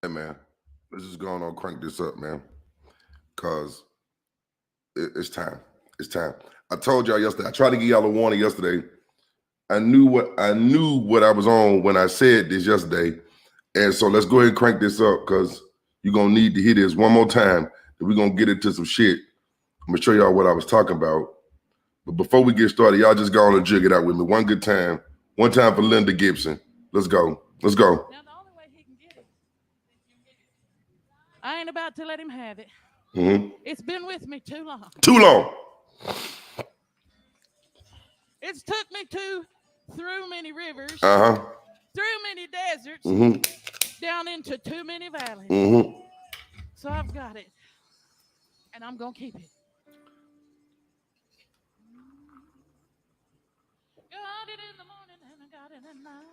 Hey, man, let's just go on and crank this up, man, because it's time. It's time. I told y'all yesterday. I tried to give y'all a warning yesterday. I knew what I was on when I said this yesterday. And so let's go ahead and crank this up because you're going to need to hear this one more time. And we're going to get into some shit. I'm going to show y'all what I was talking about. But before we get started, y'all just go on and jig it out with me. One good time. One time for Linda Gibson. Let's go. Let's go. Now, the only way he can get it, I ain't about to let him have it. Mm-hmm. It's been with me too long. Too long. It's took me through many rivers, through many deserts, down into too many valleys. So I've got it, and I'm going to keep it. Got it in the morning, and I got it at night.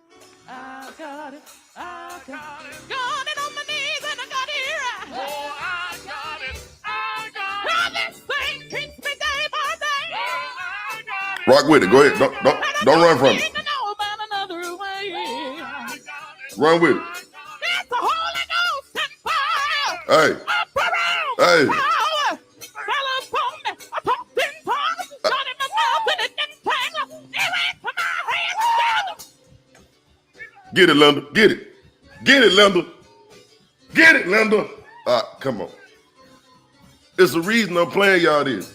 I got it, I got it. Got it on my knees, and I got it right. Oh, I got it, I got it. Well, this thing keeps me day by day. Oh, I got it. Rock with it. Go ahead. Don't run from it. Run with it. It's the Holy Ghost and fire. Hey. Up around. Hey. Power. Fell upon me. I talked in tongues. Got in my mouth and it didn't tangle. It went to my hands. Get it, Linda. Get it. Get it, Linda. Get it, Linda. Come on. It's the reason I'm playing y'all this.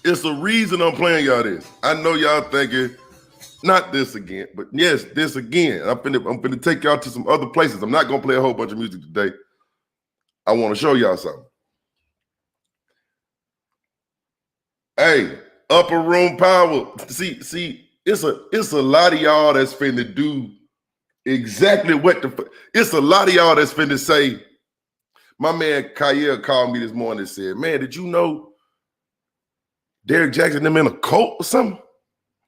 It's the reason I'm playing y'all this. I know y'all thinking, not this again, but yes, this again. I'm finna take y'all to some other places. I'm not gonna play a whole bunch of music today. I want to show y'all something. Hey, upper room power. See, it's a lot of y'all that's finna do exactly what it's a lot of y'all that's finna say. My man Kyle called me this morning and said, man, did you know Derek Jackson them in a cult or something?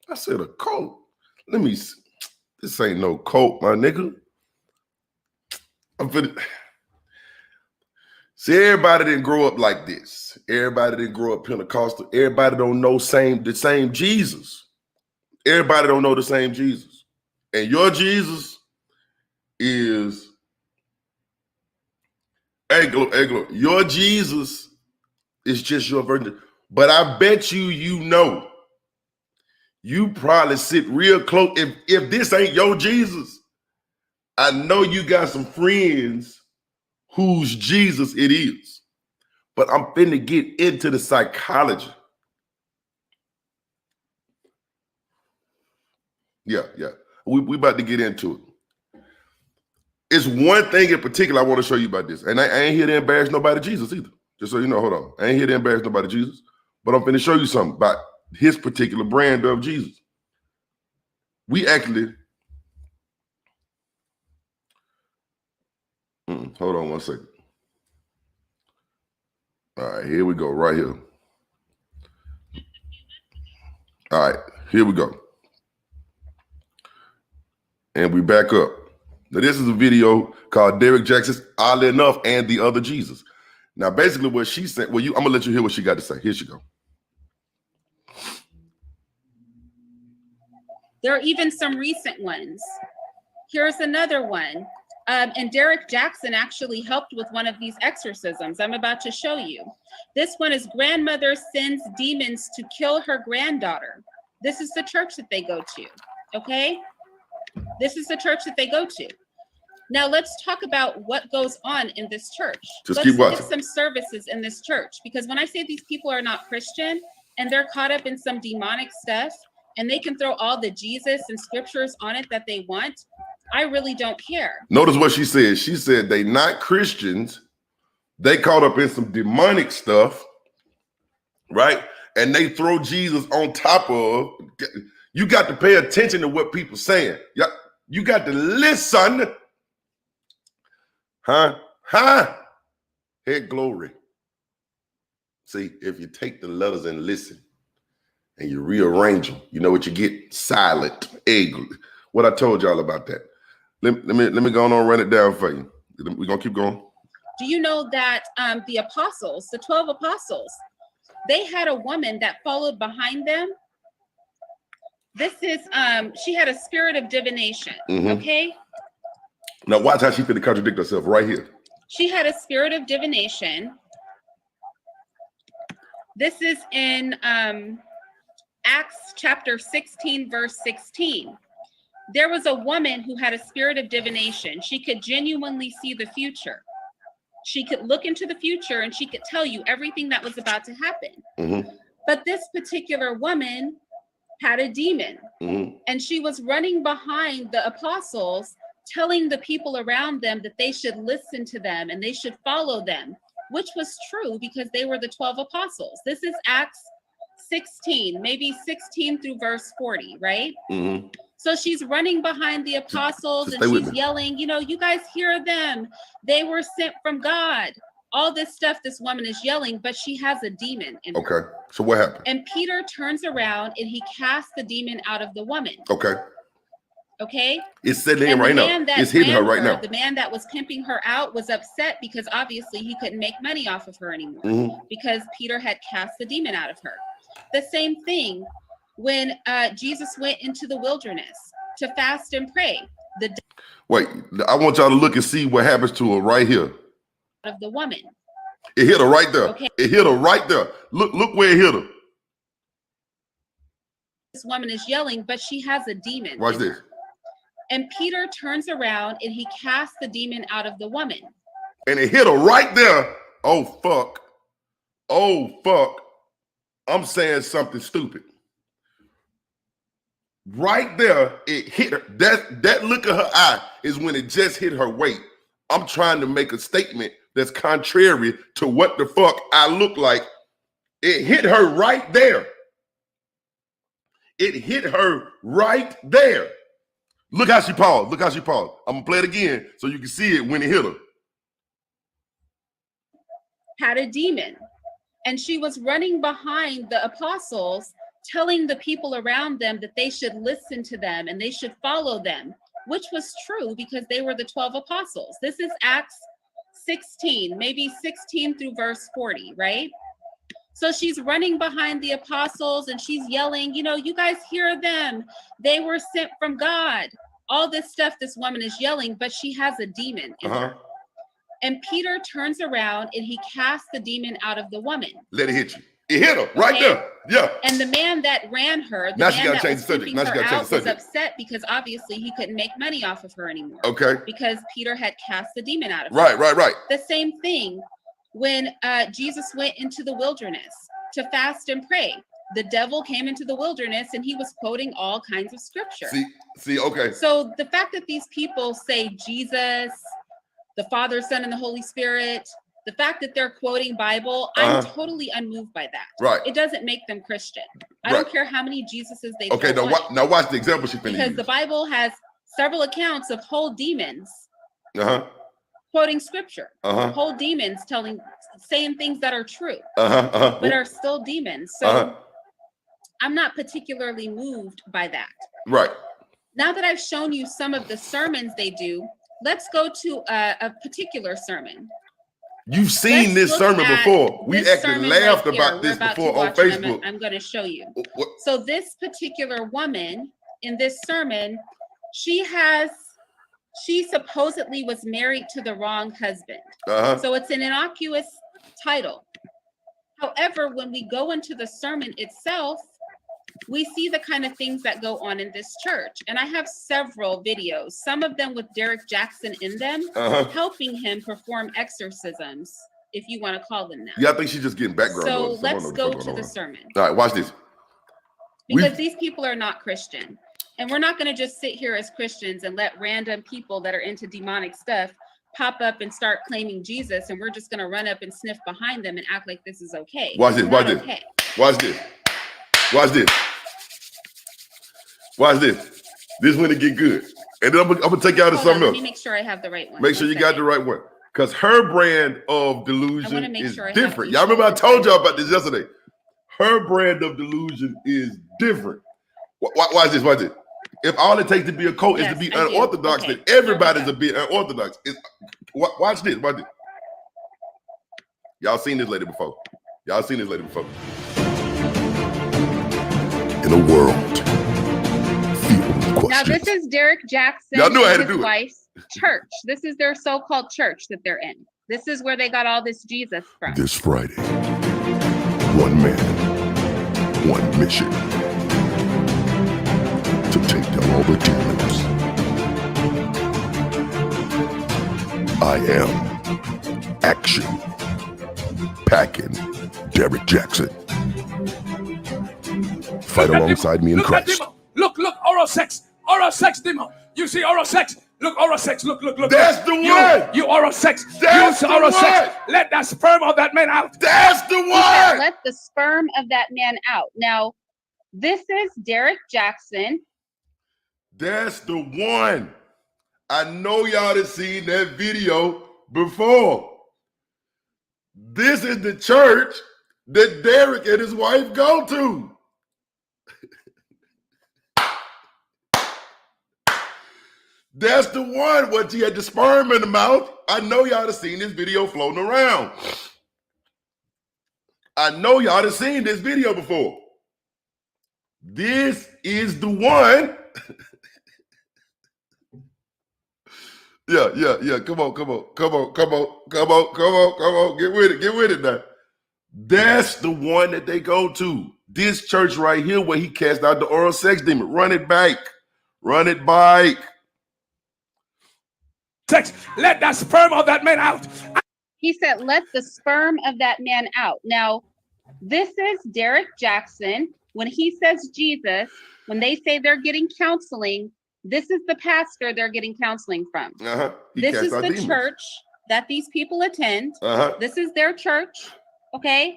I said, a cult? Let me see. This ain't no cult, my nigga. I'm finna. See, everybody didn't grow up like this. Everybody didn't grow up Pentecostal. Everybody don't know the same Jesus. Everybody don't know the same Jesus. And your Jesus is, your Jesus is just your version. But I bet you know. You probably sit real close. If this ain't your Jesus, I know you got some friends whose Jesus it is. But I'm finna get into the psychology. Yeah. We about to get into it. It's one thing in particular I want to show you about this. And I ain't here to embarrass nobody Jesus either. Just so you know, hold on. I ain't here to embarrass nobody Jesus. But I'm finna show you something about his particular brand of Jesus. We actually, hold on one second. All right, here we go, right here. All right, here we go. And we back up. Now, this is a video called Derek Jackson's Oddly Enough and the Other Jesus. Now, basically what she said, I'm gonna let you hear what she got to say. Here she go. There are even some recent ones. Here's another one. And Derek Jackson actually helped with one of these exorcisms I'm about to show you. This one is grandmother sends demons to kill her granddaughter. This is the church that they go to, okay? This is the church that they go to. Now let's talk about what goes on in this church. Just let's keep watching. Look at some services in this church, because when I say these people are not Christian and they're caught up in some demonic stuff and they can throw all the Jesus and scriptures on it that they want, I really don't care. Notice what she said. She said they not Christians. They caught up in some demonic stuff, right? And they throw Jesus on top of. You got to pay attention to what people saying. You got to listen. Huh? Head glory. See, if you take the letters and listen and you rearrange them, you know what you get? Silent. Egg. What I told y'all about that. Let me go on and run it down for you. We're going to keep going. Do you know that the apostles, the 12 apostles, they had a woman that followed behind them? This is, she had a spirit of divination, okay? Now watch how she finna contradict herself right here. She had a spirit of divination. This is in Acts chapter 16, verse 16. There was a woman who had a spirit of divination. She could genuinely see the future. She could look into the future and she could tell you everything that was about to happen. Mm-hmm. But this particular woman had a demon, Mm-hmm. and she was running behind the apostles, telling the people around them that they should listen to them and they should follow them, which was true because they were the 12 apostles. This is Acts 16, maybe 16 through verse 40, right? Mm-hmm. So she's running behind the apostles and she's yelling, you know, you guys hear them. They were sent from God. All this stuff this woman is yelling, but she has a demon in her. Okay. So what happened? And Peter turns around and he casts the demon out of the woman. Okay. Okay. It's sitting in right now. It's hitting her right now. The man that was pimping her out was upset because obviously he couldn't make money off of her anymore, Mm-hmm. because Peter had cast the demon out of her. The same thing when Jesus went into the wilderness to fast and pray. Wait, I want y'all to look and see what happens to her right here. Of the woman. It hit her right there. Okay. It hit her right there. Look where it hit her. This woman is yelling, but she has a demon. Watch this. And Peter turns around and he casts the demon out of the woman. And it hit her right there. Oh, fuck. Oh, fuck. I'm saying something stupid. Right there, it hit her. That look of her eye is when it just hit her weight. I'm trying to make a statement that's contrary to what the fuck I look like. It hit her right there. It hit her right there. Look how she paused. Look how she paused. I'm going to play it again so you can see it when it hit her. Had a demon. And she was running behind the apostles, telling the people around them that they should listen to them and they should follow them, which was true because they were the 12 apostles. This is Acts 16, maybe 16 through verse 40, right? So she's running behind the apostles and she's yelling, you know, you guys hear them. They were sent from God. All this stuff this woman is yelling, but she has a demon in her. And Peter turns around and he casts the demon out of the woman. Let it hit you. It hit her right there. Yeah. And the man that ran her, the now she man gotta that change was the subject. pimping Now she her gotta change out the was subject. upset because obviously he couldn't make money off of her anymore. Okay. Because Peter had cast the demon out of her. Right. The same thing when Jesus went into the wilderness to fast and pray. The devil came into the wilderness and he was quoting all kinds of scripture. See, okay. So the fact that these people say Jesus, the Father, Son, and the Holy Spirit, the fact that they're quoting Bible, I'm totally unmoved by that. Right. It doesn't make them Christian. I don't care how many Jesuses they Okay, now watch the example she finished. Because the Bible has several accounts of whole demons quoting scripture. Whole demons saying things that are true, but are still demons. So I'm not particularly moved by that. Right. Now that I've shown you some of the sermons they do, let's go to a particular sermon. You've seen this sermon before. We actually laughed about this before on Facebook. I'm going to show you. So this particular woman in this sermon, she supposedly was married to the wrong husband. So it's an innocuous title. However, when we go into the sermon itself, we see the kind of things that go on in this church. And I have several videos, some of them with Derek Jackson in them, helping him perform exorcisms, if you want to call them that. Yeah, I think she's just getting background. So let's go to the sermon. All right, watch this. Because these people are not Christian. And we're not going to just sit here as Christians and let random people that are into demonic stuff pop up and start claiming Jesus. And we're just going to run up and sniff behind them and act like this is okay. Watch this, watch this. Watch this. Watch this. Watch this. This is when it get good. And then I'm gonna take you out of something else. Let me make sure I have the right one. Make sure you got the right one. Because her brand of delusion is different. Y'all remember I told y'all about this yesterday. Her brand of delusion is different. Watch this, watch this. If all it takes to be a cult is to be unorthodox, then everybody's a bit unorthodox. Watch this, watch this. Y'all seen this lady before. Y'all seen this lady before. In a world filled with questions. Now this is Derek Jackson. Y'all knew I had to do it. church. This is their so-called church that they're in. This is where they got all this Jesus from. This Friday, one man, one mission. To take down all the demons. I am action packing Derek Jackson. Fight alongside me in Christ. Look, oral sex demon. You see oral sex? Look, oral sex. Look. That's the one. You oral sex. That's Use the oral one. sex. Let that sperm of that man out. That's the He said, one. let the sperm of that man out. Now, this is Derek Jackson. That's the one. I know y'all have seen that video before. This is the church that Derek and his wife go to. That's the one. What he had the sperm in the mouth. I know y'all have seen this video floating around. I know y'all have seen this video before. This is the one. Yeah. Come on. Get with it now. That's the one that they go to. This church right here where he cast out the oral sex demon. Run it back. Sex. Let that sperm of that man out. He said, let the sperm of that man out. Now, this is Derek Jackson. When he says Jesus, when they say they're getting counseling, this is the pastor they're getting counseling from. This is the church that these people attend. This is their church, okay?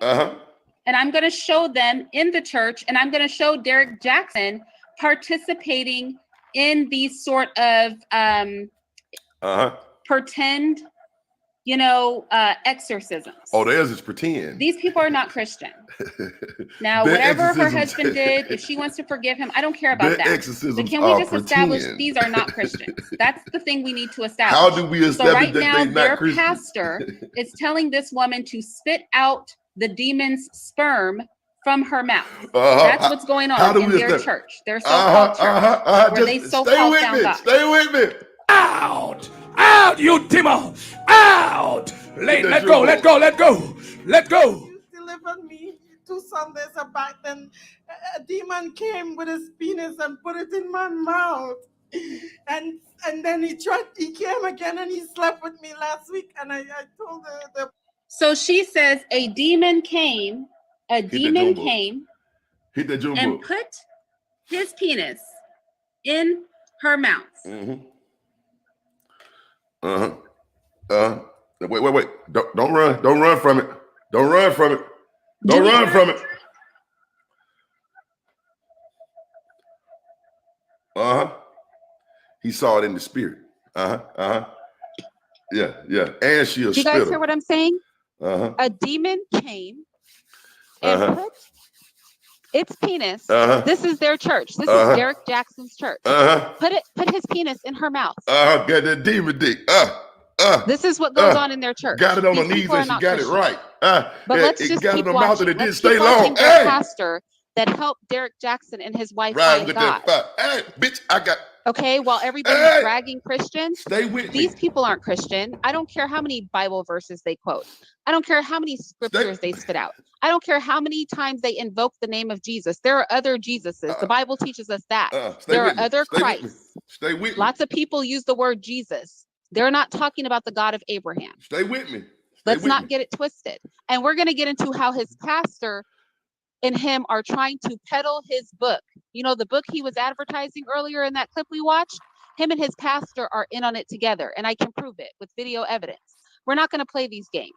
And I'm going to show them in the church, and I'm going to show Derek Jackson participating in these sort of pretend, exorcisms. Oh, theirs is pretend. These people are not Christian. Now, whatever her husband did, if she wants to forgive him, I don't care about that. But can we just establish these are not Christians? That's the thing we need to establish. How do we establish right that now, they're their not Christian? pastor is telling this woman to spit out the demon's sperm from her mouth. That's what's going on in their church. Their so-called church. Where they so-called found God. Stay with me. Out, you demon! Out! Let go. You delivered me 2 Sundays back. Then a demon came with his penis and put it in my mouth. And then he came again and he slept with me last week. And I told the So she says a demon came Hit that jumbo. and put his penis in her mouth. Wait. Don't run. Don't run from it. Don't run from it. He saw it in the spirit. Yeah. And she a Do you guys hear what I'm saying? A demon came and put its penis. This is their church. This is Derek Jackson's church. Put his penis in her mouth. Got that demon dick. This is what goes on in their church. Got it on These her knees people are and she not got it Christian. right. But let's just got keep it on her mouth watching. and it didn't Let's stay keep long. watching their pastor that helped Derek Jackson and his wife Right find with God. that fire. Hey, bitch, I got. Okay, while everybody's dragging Christians, Stay with these me. people aren't Christian. I don't care how many Bible verses they quote. I don't care how many scriptures they spit out. I don't care how many times they invoke the name of Jesus. There are other Jesuses. The Bible teaches us that. There are other Christs. Stay with me. Lots of people use the word Jesus. They're not talking about the God of Abraham. Stay with me. Let's not get it twisted. And we're going to get into how his pastor and him are trying to peddle his book. You know, the book he was advertising earlier in that clip we watched, him and his pastor are in on it together. And I can prove it with video evidence. We're not going to play these games.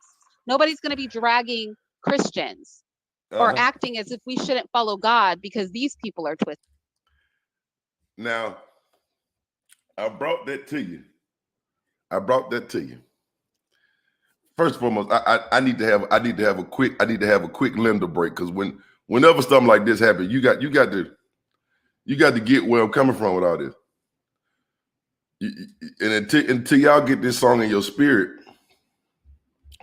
Nobody's going to be dragging Christians or acting as if we shouldn't follow God because these people are twisted. Now, I brought that to you. First and foremost, I need to have a quick Linda break, because whenever something like this happens, you got to get where I'm coming from with all this. And until y'all get this song in your spirit,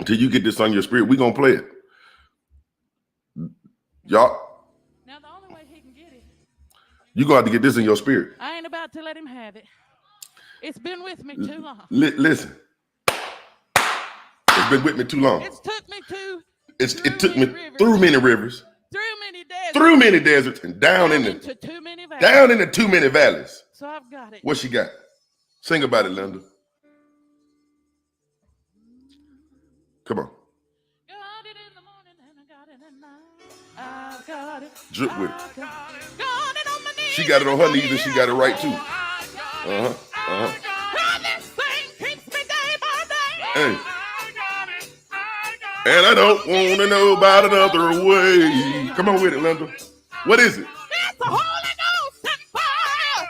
we're gonna play it. Y'all, Now the only way he can get it, you're gonna have to get this in your spirit. I ain't about to let him have it. It's been with me too long. Listen. It's been with me too long. It's took me to. It took me through many rivers, Through many deserts, and down into too many valleys. down into too many valleys. So I've got it. What she got? Sing about it, Linda. Come on. Got it in the morning and I got it at night. I got it. Drip with it. Got it on my knees. She got it on her knees and she got it right too. How this thing keeps me day by day. Hey. And I don't want to know about another way. Come on with it, Linda. What is it? It's the Holy Ghost and fire.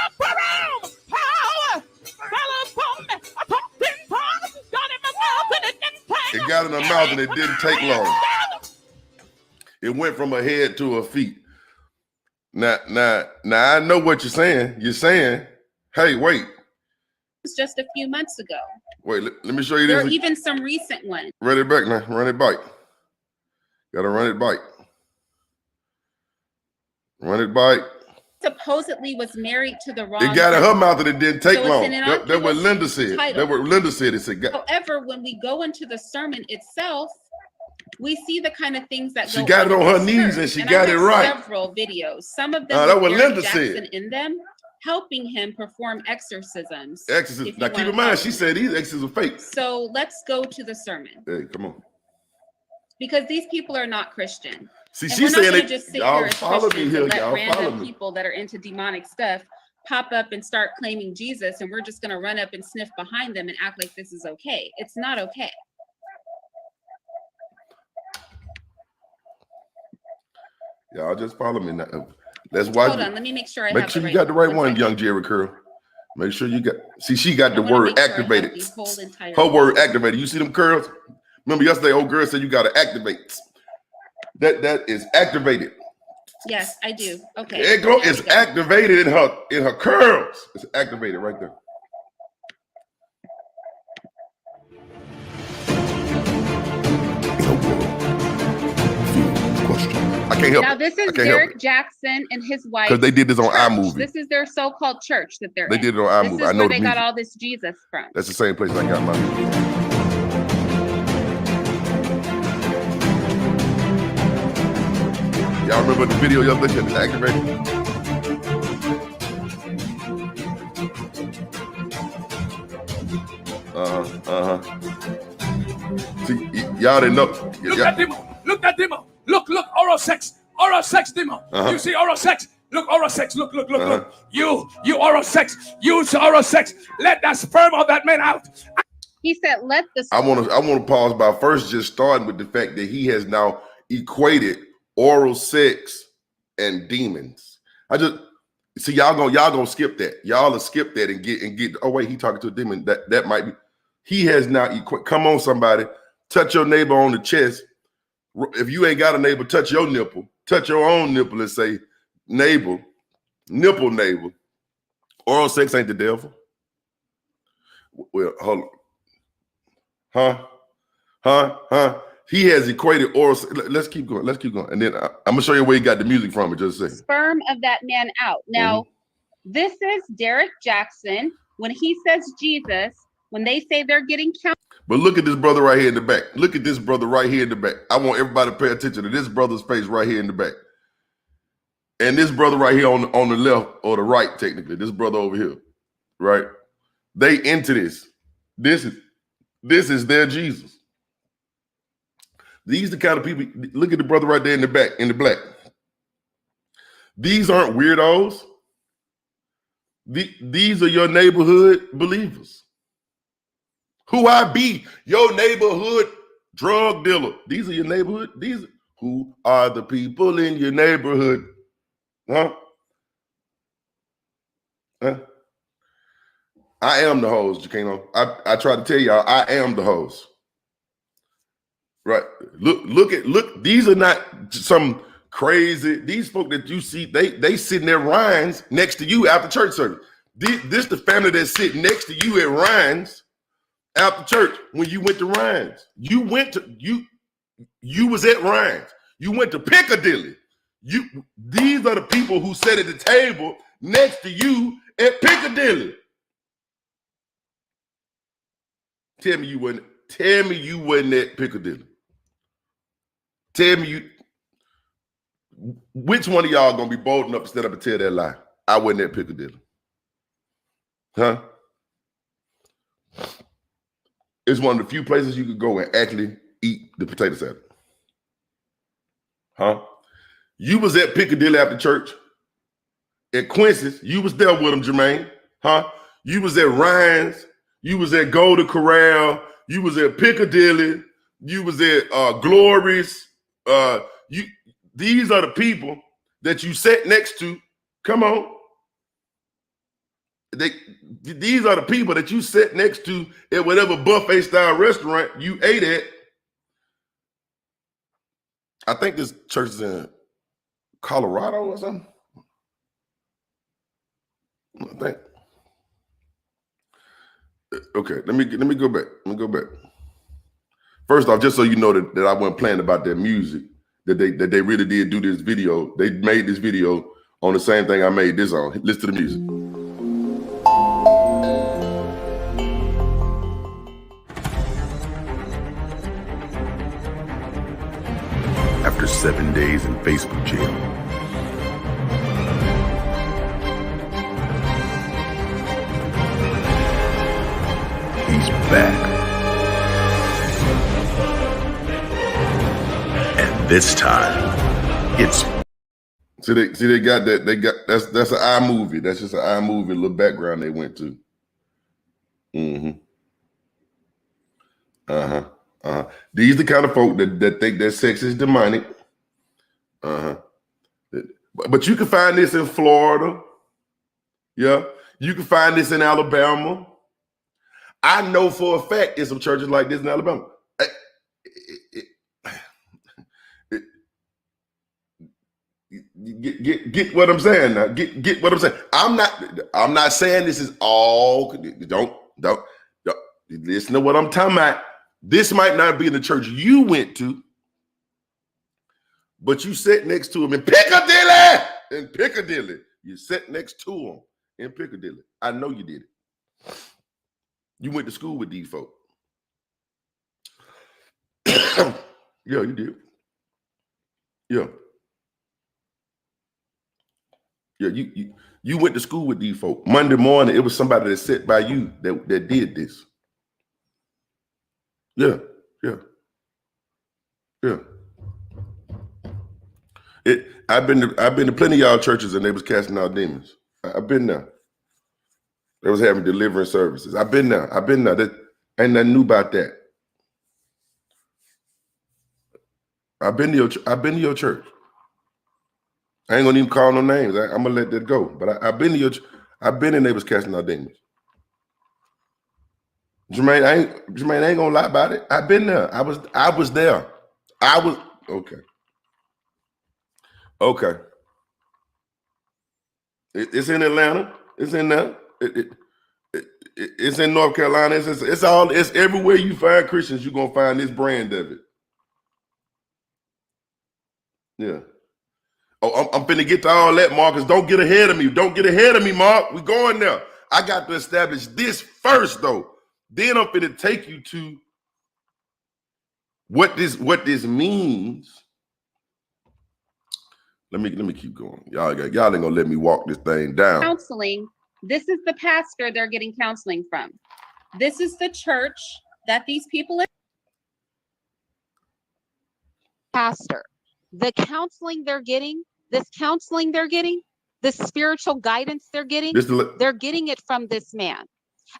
Up around power. Fell upon me. I talked in tongues. Got in my mouth and it didn't take. It got in her mouth and it didn't take long. It went from her head to her feet. Now, I know what you're saying. You're saying, hey, wait. It was just a few months ago. Wait, let me show you There this. are even some recent ones. Run it back now. Run it back. Gotta run it back. Run it back. Supposedly was married to the wrong It got in her person. mouth and it didn't take So it's long. an That's what innocuous Linda said. title. That's what Linda said. It said, However, when we go into the sermon itself, we see the kind of things that She go got it on her undisturbed. knees and she I got have it right. Several videos. Some of them that's with what Derek Linda Jackson said. in them, helping him perform exorcisms. Exorcism. if you Now keep wanna in mind, call she them. said these exorcisms are fake. So let's go to the sermon Hey, come on. because these people are not Christian. See, And she's we're not saying gonna it. just sit here Y'all as follow me Christians here. and let Y'all follow random me. people that are into demonic stuff pop up and start claiming Jesus, and we're just gonna run up and sniff behind them and act like this is okay. It's not okay. Y'all just follow me now. That's why. Hold on, let me make sure I Make have sure the you got the right one one, second. young Jerry Curl. Make sure you got. See, she got I the wanna word make sure I have activated. the whole entire Her word activated. You see them curls? Remember yesterday, old girl said you got to activate. That is activated. Yes, I do. Okay. There it go. there It's we go. activated in her curls. It's activated right there. I can't help Now it. this is I can't help Derek it. Jackson and his wife. Because they did this on church. iMovie. This is their so-called church that they're They in. did it on This iMovie. is I know where the they got music. all this Jesus from. That's the same place I got my music. Y'all remember the video yesterday? It's activated. See, y'all didn't know. Look at demon. Look at demon. Look, oral sex. Oral sex demon. You see oral sex? Look, oral sex. Look. You oral sex. Use oral sex. Let that sperm of that man out. He said, let the I want to pause by first just starting with the fact that he has now equated oral sex and demons. I just see y'all gonna skip that. Y'all will skip that and get. Oh wait, he talking to a demon. That might be. He has now come on, somebody, touch your neighbor on the chest. If you ain't got a neighbor, touch your nipple. Touch your own nipple and say, neighbor, neighbor. Oral sex ain't the devil. Well, hold on. Huh? He has equated oral. Let's keep going. And then I'm gonna show you where he got the music from in just a second. sperm of that man out. Now, this is Derek Jackson. When he says Jesus, when they say they're getting counted. But look at this brother right here in the back. Look at this brother right here in the back. I want everybody to pay attention to this brother's face right here in the back. And this brother right here on the left or the right, technically. This brother over here, right? They into this. This is their Jesus. These the kind of people. Look at the brother right there in the back, in the black. These aren't weirdos. These are your neighborhood believers. Who I be, your neighborhood drug dealer. These are your neighborhood. Who are the people in your neighborhood? Huh? I am the host, Jacano. I try to tell y'all, I am the host. Right. Look. These are not some crazy. These folk that you see, they sit in their Ryan's next to you after church service. This the family that's sitting next to you at Ryan's after church when you went to Ryan's. You was at Ryan's. You went to Piccadilly. These are the people who sat at the table next to you at Piccadilly. Tell me you wasn't at Piccadilly. Tell me you. Which one of y'all gonna be bold enough to stand up and tell that lie? I wasn't at Piccadilly. Huh? It's one of the few places you could go and actually eat the potato salad. Huh? You was at Piccadilly after church. At Quincy's, you was there with them, Jermaine. Huh? You was at Ryan's. You was at Golden Corral. You was at Piccadilly. You was at Glory's. These are the people that you sat next to. Come on. These are the people that you sat next to at whatever buffet style restaurant you ate at. I think this church is in Colorado or something. I think. Okay, let me go back. First off, just so you know that I wasn't playing about their music, that they really did do this video. They made this video on the same thing I made this on. Listen to the music. After 7 days in Facebook jail, he's back. And this time, it's they got that. They got that's an iMovie. That's just an iMovie, little background they went to. These the kind of folk that think that sex is demonic. But you can find this in Florida. Yeah. You can find this in Alabama. I know for a fact there's some churches like this in Alabama. Get what I'm saying now. Get what I'm saying. I'm not saying this is all. Don't listen to what I'm talking about. This might not be in the church you went to, but you sat next to him in Piccadilly. In Piccadilly. You sat next to him in Piccadilly. I know you did it. You went to school with these folk. Yeah, you did. Yeah. Yeah, you went to school with these folk. Monday morning, it was somebody that sat by you that did this. Yeah. I've been to plenty of y'all churches and they was casting out demons. I've been there. They was having deliverance services. I've been there. That ain't nothing new about that. I've been to your church. I ain't gonna even call no names. I'm gonna let that go. But I've been to your. I've been in they was casting out demons. Jermaine, I ain't gonna lie about it. I've been there. I was there. Okay. It's in Atlanta. It's in there. It's in North Carolina. It's everywhere you find Christians, you're gonna find this brand of it. Yeah. Oh, I'm finna get to all that, Marcus. Don't get ahead of me. Don't get ahead of me, Mark. We going there. I got to establish this first, though. Then I'm finna take you to what this means. Let me keep going. Y'all ain't gonna let me walk this thing down. Counseling. This is the pastor they're getting counseling from. This is the church that these people in. Pastor, the counseling they're getting, this spiritual guidance they're getting it from this man.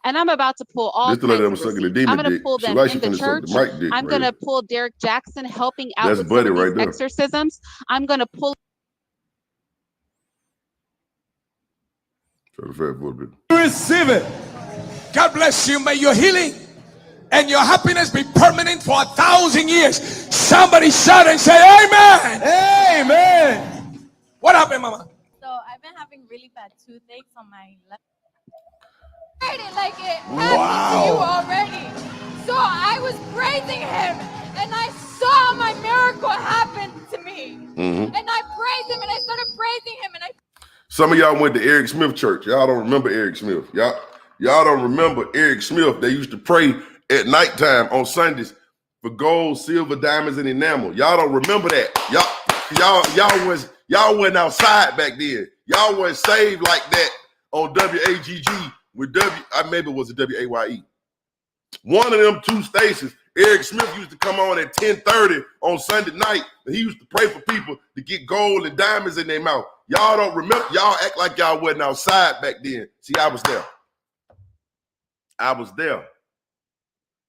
And I'm about to pull all kinds of receipts. I'm going to pull them in the church. I'm going to pull Derek Jackson helping out with some of these exorcisms. I'm going to pull. Receive it. God bless you. May your healing and your happiness be permanent for 1,000 years. Somebody shout and say amen. Amen. What happened, Mama? So I've been having really bad toothaches on my left. I didn't like it happened to you already. So I was praising him and I saw my miracle happen to me. And I praised him and I started praising him and Some of y'all went to Eric Smith church. Y'all don't remember Eric Smith. Y'all don't remember Eric Smith. They used to pray at nighttime on Sundays for gold, silver, diamonds, and enamel. Y'all don't remember that. Y'all wasn't outside back then. Y'all wasn't saved like that on WAGG with maybe it was a WAYE. One of them two stations, Eric Smith used to come on at 10:30 on Sunday night, and he used to pray for people to get gold and diamonds in their mouth. Y'all don't remember. Y'all act like y'all wasn't outside back then. See, I was there. I was there.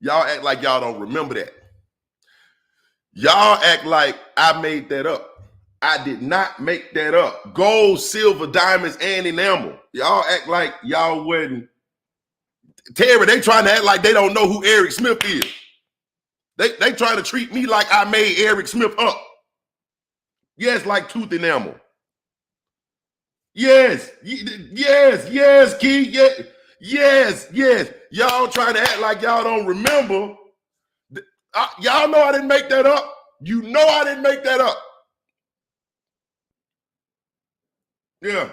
Y'all act like y'all don't remember that. Y'all act like I made that up. I did not make that up. Gold, silver, diamonds, and enamel. Y'all act like y'all wasn't. Terry, they trying to act like they don't know who Eric Smith is. They trying to treat me like I made Eric Smith up. Yes, like tooth enamel. Yes, Key. Yes. Y'all trying to act like y'all don't remember. Y'all know I didn't make that up. You know I didn't make that up. Yeah.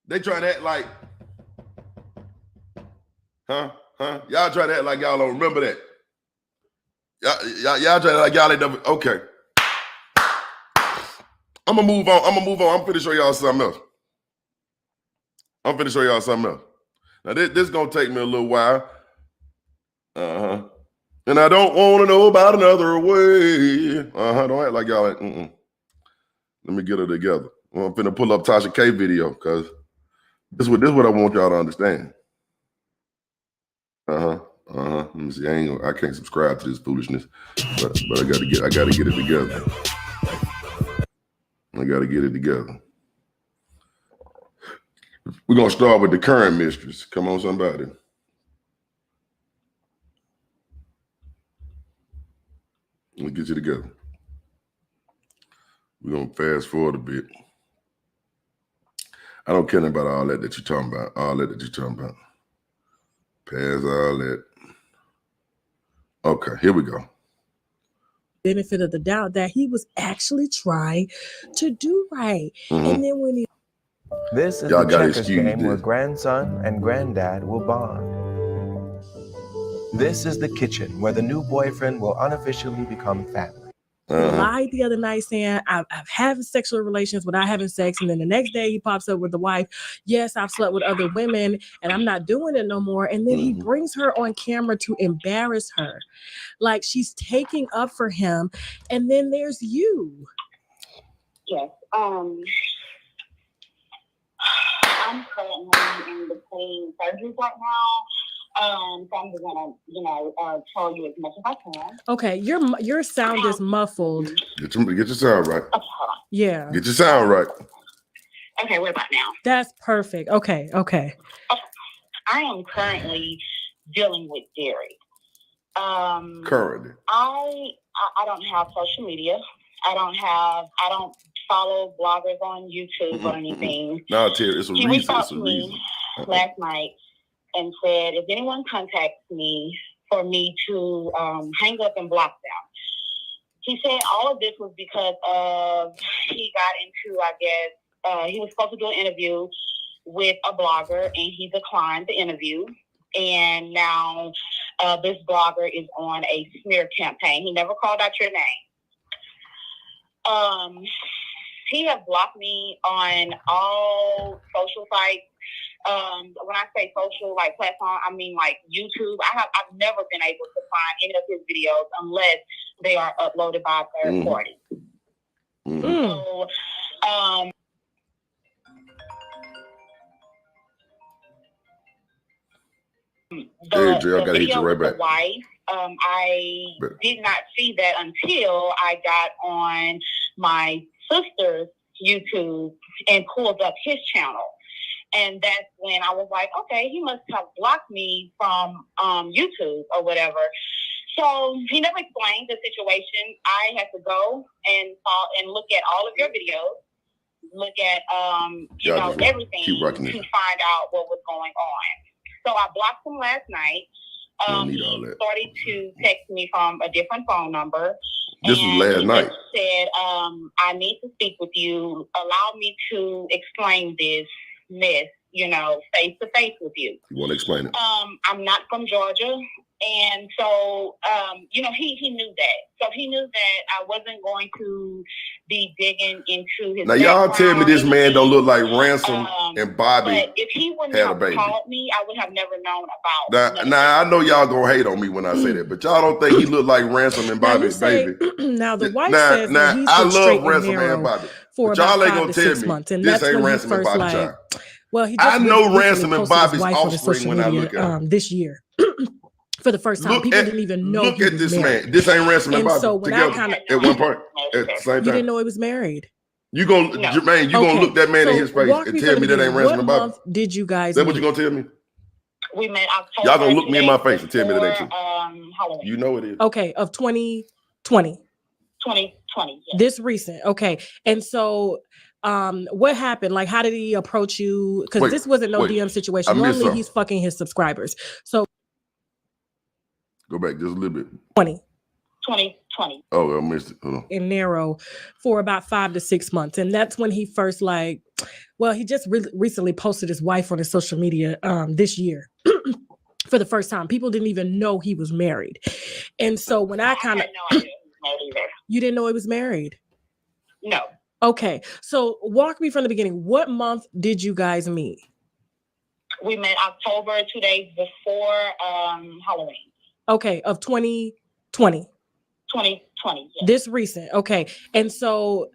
They trying to act like, huh? Y'all trying to act like y'all don't remember that. Y'all trying to act like y'all ain't never, okay. I'm gonna move on. I'm finna show y'all something else. Now this gonna take me a little while. And I don't want to know about another way. Don't act like y'all ain't. Let me get it together. I'm finna pull up Tasha K video because this is what I want y'all to understand. Let me see. I can't subscribe to this foolishness, but I gotta get it together. We're gonna start with the current mistress. Come on, somebody. Let me get you together. We're gonna fast forward a bit. I don't care about all that you're talking about. Pass all that. Okay, here we go. Benefit of the doubt that he was actually trying to do right. And then when he... This is the checkers game where grandson and granddad will bond. This is the kitchen where the new boyfriend will unofficially become family. He lied the other night saying, I've having sexual relations without having sex. And then the next day he pops up with the wife. Yes, I've slept with other women and I'm not doing it no more. And then he brings her on camera to embarrass her. Like she's taking up for him. And then there's you. Yes. I'm currently in between surgeries right now. So I'm just gonna, tell you as much as I can. Okay, your sound is muffled. Get your sound right. Okay. Yeah. Get your sound right. Okay, what about now? That's perfect. Okay. I am currently dealing with Derek. Currently. I don't have social media. I don't follow bloggers on YouTube or anything. No, Terry, it's a reason. He reached out to me last night and said, if anyone contacts me for me to hang up and block them. He said all of this was because of he got into, I guess, he was supposed to do an interview with a blogger and he declined the interview. And now this blogger is on a smear campaign. He never called out your name. He has blocked me on all social sites. When I say social like platform, I mean like YouTube. I've never been able to find any of his videos unless they are uploaded by a third party. So the video with the wife, I did not see that until I got on my sister's YouTube and pulled up his channel. And that's when I was like, okay, he must have blocked me from YouTube or whatever. So he never explained the situation. I had to go and look at all of your videos, look at everything to find out what was going on. So I blocked him last night. He started to text me from a different phone number. This was last night. Said, I need to speak with you. Allow me to explain this mess face to face with you. You want to explain it? I'm not from Georgia. And so, he knew that. So he knew that I wasn't going to be digging into his Now, y'all tell me this man don't look like Ransom and Bobby. But if he wouldn't have called me, I would have never known about. Now I know y'all gonna hate on me when I say that, but y'all don't think he looked like Ransom and Bobby's baby. Now the wife says that he's I been love straight Ransom and narrow and Bobby, for but y'all about ain't 5 gonna to tell 6 me months, and this that's ain't when Ransom he and first Bobby like. child. Well, he I just know recently Ransom and posted his Bobby's wife on his offspring social when I media, look at him. this year. For the first time, people didn't even know Look he at was this married. man. This ain't Ransom and And Bobby so when together I kind of at one point at the same time. You didn't know he was married. You gonna Jermaine? You gonna look that man in his face and tell me that ain't Ransom and Bobby? What month did you guys? Is that what you gonna tell me? We met October. Y'all gonna look me in my face and tell me that ain't true? Halloween. You know it is. Okay, of 2020. 2020. Yes. This recent. Okay, and so. What happened? Like, how did he approach you? Because this wasn't no DM situation. Normally, he's fucking his subscribers. So, go back just a little bit. 2020. Oh, I missed it. And narrow for about 5 to 6 months, and that's when he first like. Well, he just recently posted his wife on his social media this year. For the first time, people didn't even know he was married, and so when I kind of, you didn't know he was married. No. Okay, so walk me from the beginning. What month did you guys meet? We met October, 2 days before Halloween. Okay, of 2020. 2020. Yes. This recent. Okay, and so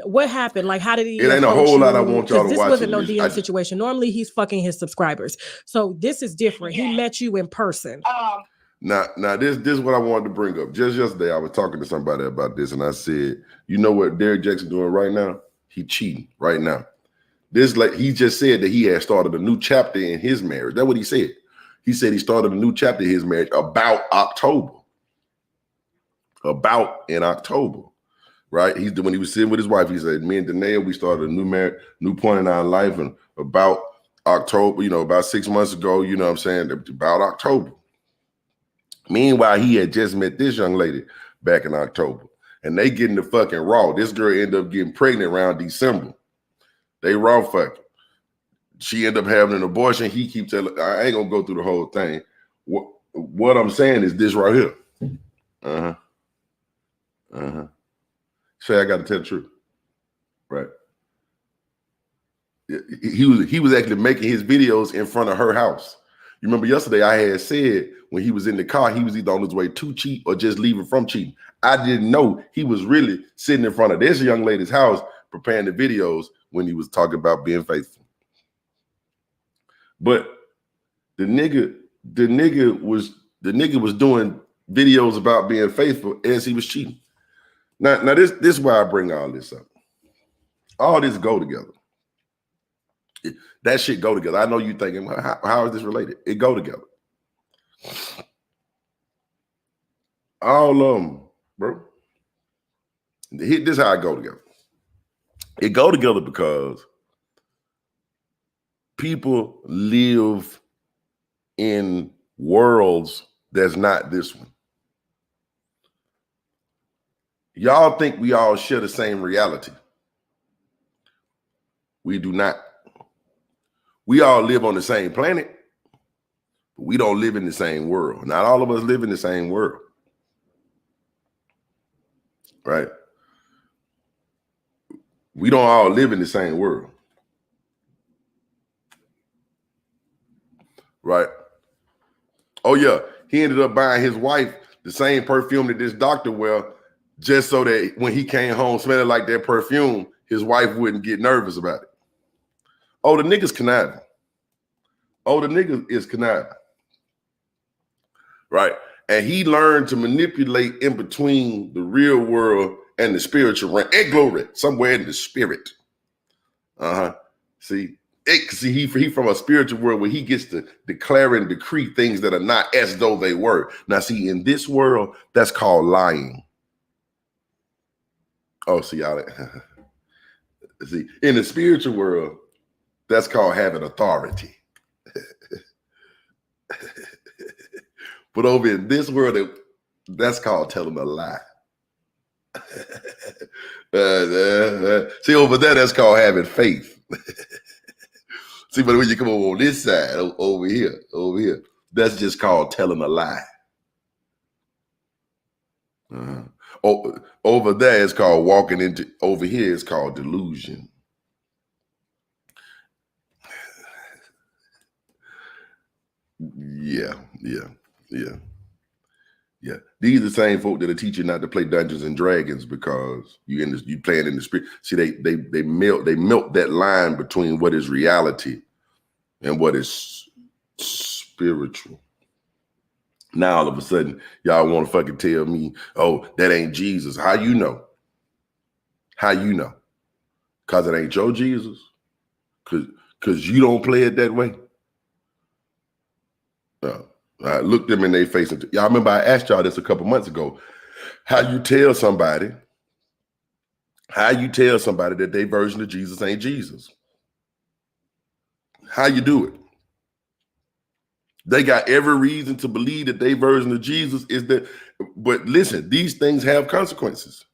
what happened? Like, how did he? It ain't a whole lot I want y'all to this watch. Wasn't no DM situation. Normally, he's fucking his subscribers. So this is different. Yeah. He met you in person. Now, this is what I wanted to bring up. Just yesterday, I was talking to somebody about this, and I said, you know what Derrick Jackson doing right now? He cheating right now. He just said that he had started a new chapter in his marriage. That's what he said. He said he started a new chapter in his marriage about October. In October, right? When he was sitting with his wife, he said, me and Danae, we started a new point in our life, and about October, about 6 months ago, you know what I'm saying, about October. Meanwhile, he had just met this young lady back in October, and they getting the fucking raw. This girl ended up getting pregnant around December. They raw fucking. She ended up having an abortion. He keep telling, I ain't gonna go through the whole thing. What I'm saying is this right here. Say I got to tell the truth, right? He was actually making his videos in front of her house. You remember yesterday I had said when he was in the car, he was either on his way to cheat or just leaving from cheating. I didn't know he was really sitting in front of this young lady's house preparing the videos when he was talking about being faithful. But the nigga was doing videos about being faithful as he was cheating. Now this is why I bring all this up. All this go together. That shit go together. I know you thinking, how is this related? It go together. All of them, bro. This is how it go together. It go together because people live in worlds that's not this one. Y'all think we all share the same reality. We do not. We all live on the same planet, but we don't live in the same world. Not all of us live in the same world. Right? We don't all live in the same world. Right? Oh yeah, he ended up buying his wife the same perfume that this doctor wear, just so that when he came home smelling like that perfume, his wife wouldn't get nervous about it. Oh, the nigga's conniving. Oh, the nigga is conniving. Right? And he learned to manipulate in between the real world and the spiritual realm. And glory, somewhere in the spirit. See, he from a spiritual world where he gets to declare and decree things that are not as though they were. Now, see, in this world, that's called lying. Oh, see, y'all. See, in the spiritual world, that's called having authority. But over in this world, that's called telling a lie. See, over there, that's called having faith. See, but when you come over on this side, over here, that's just called telling a lie. Over there, it's called walking into. Over here, it's called delusion. Yeah. These are the same folk that are teaching not to play Dungeons and Dragons because you playing in the spirit. See, they melt that line between what is reality and what is spiritual. Now all of a sudden, y'all want to fucking tell me, oh, that ain't Jesus. How you know? How you know? Because it ain't your Jesus? Because you don't play it that way? I looked them in their face. Y'all remember I asked y'all this a couple months ago. How you tell somebody that their version of Jesus ain't Jesus? How you do it? They got every reason to believe that their version of Jesus is that. But listen, these things have consequences.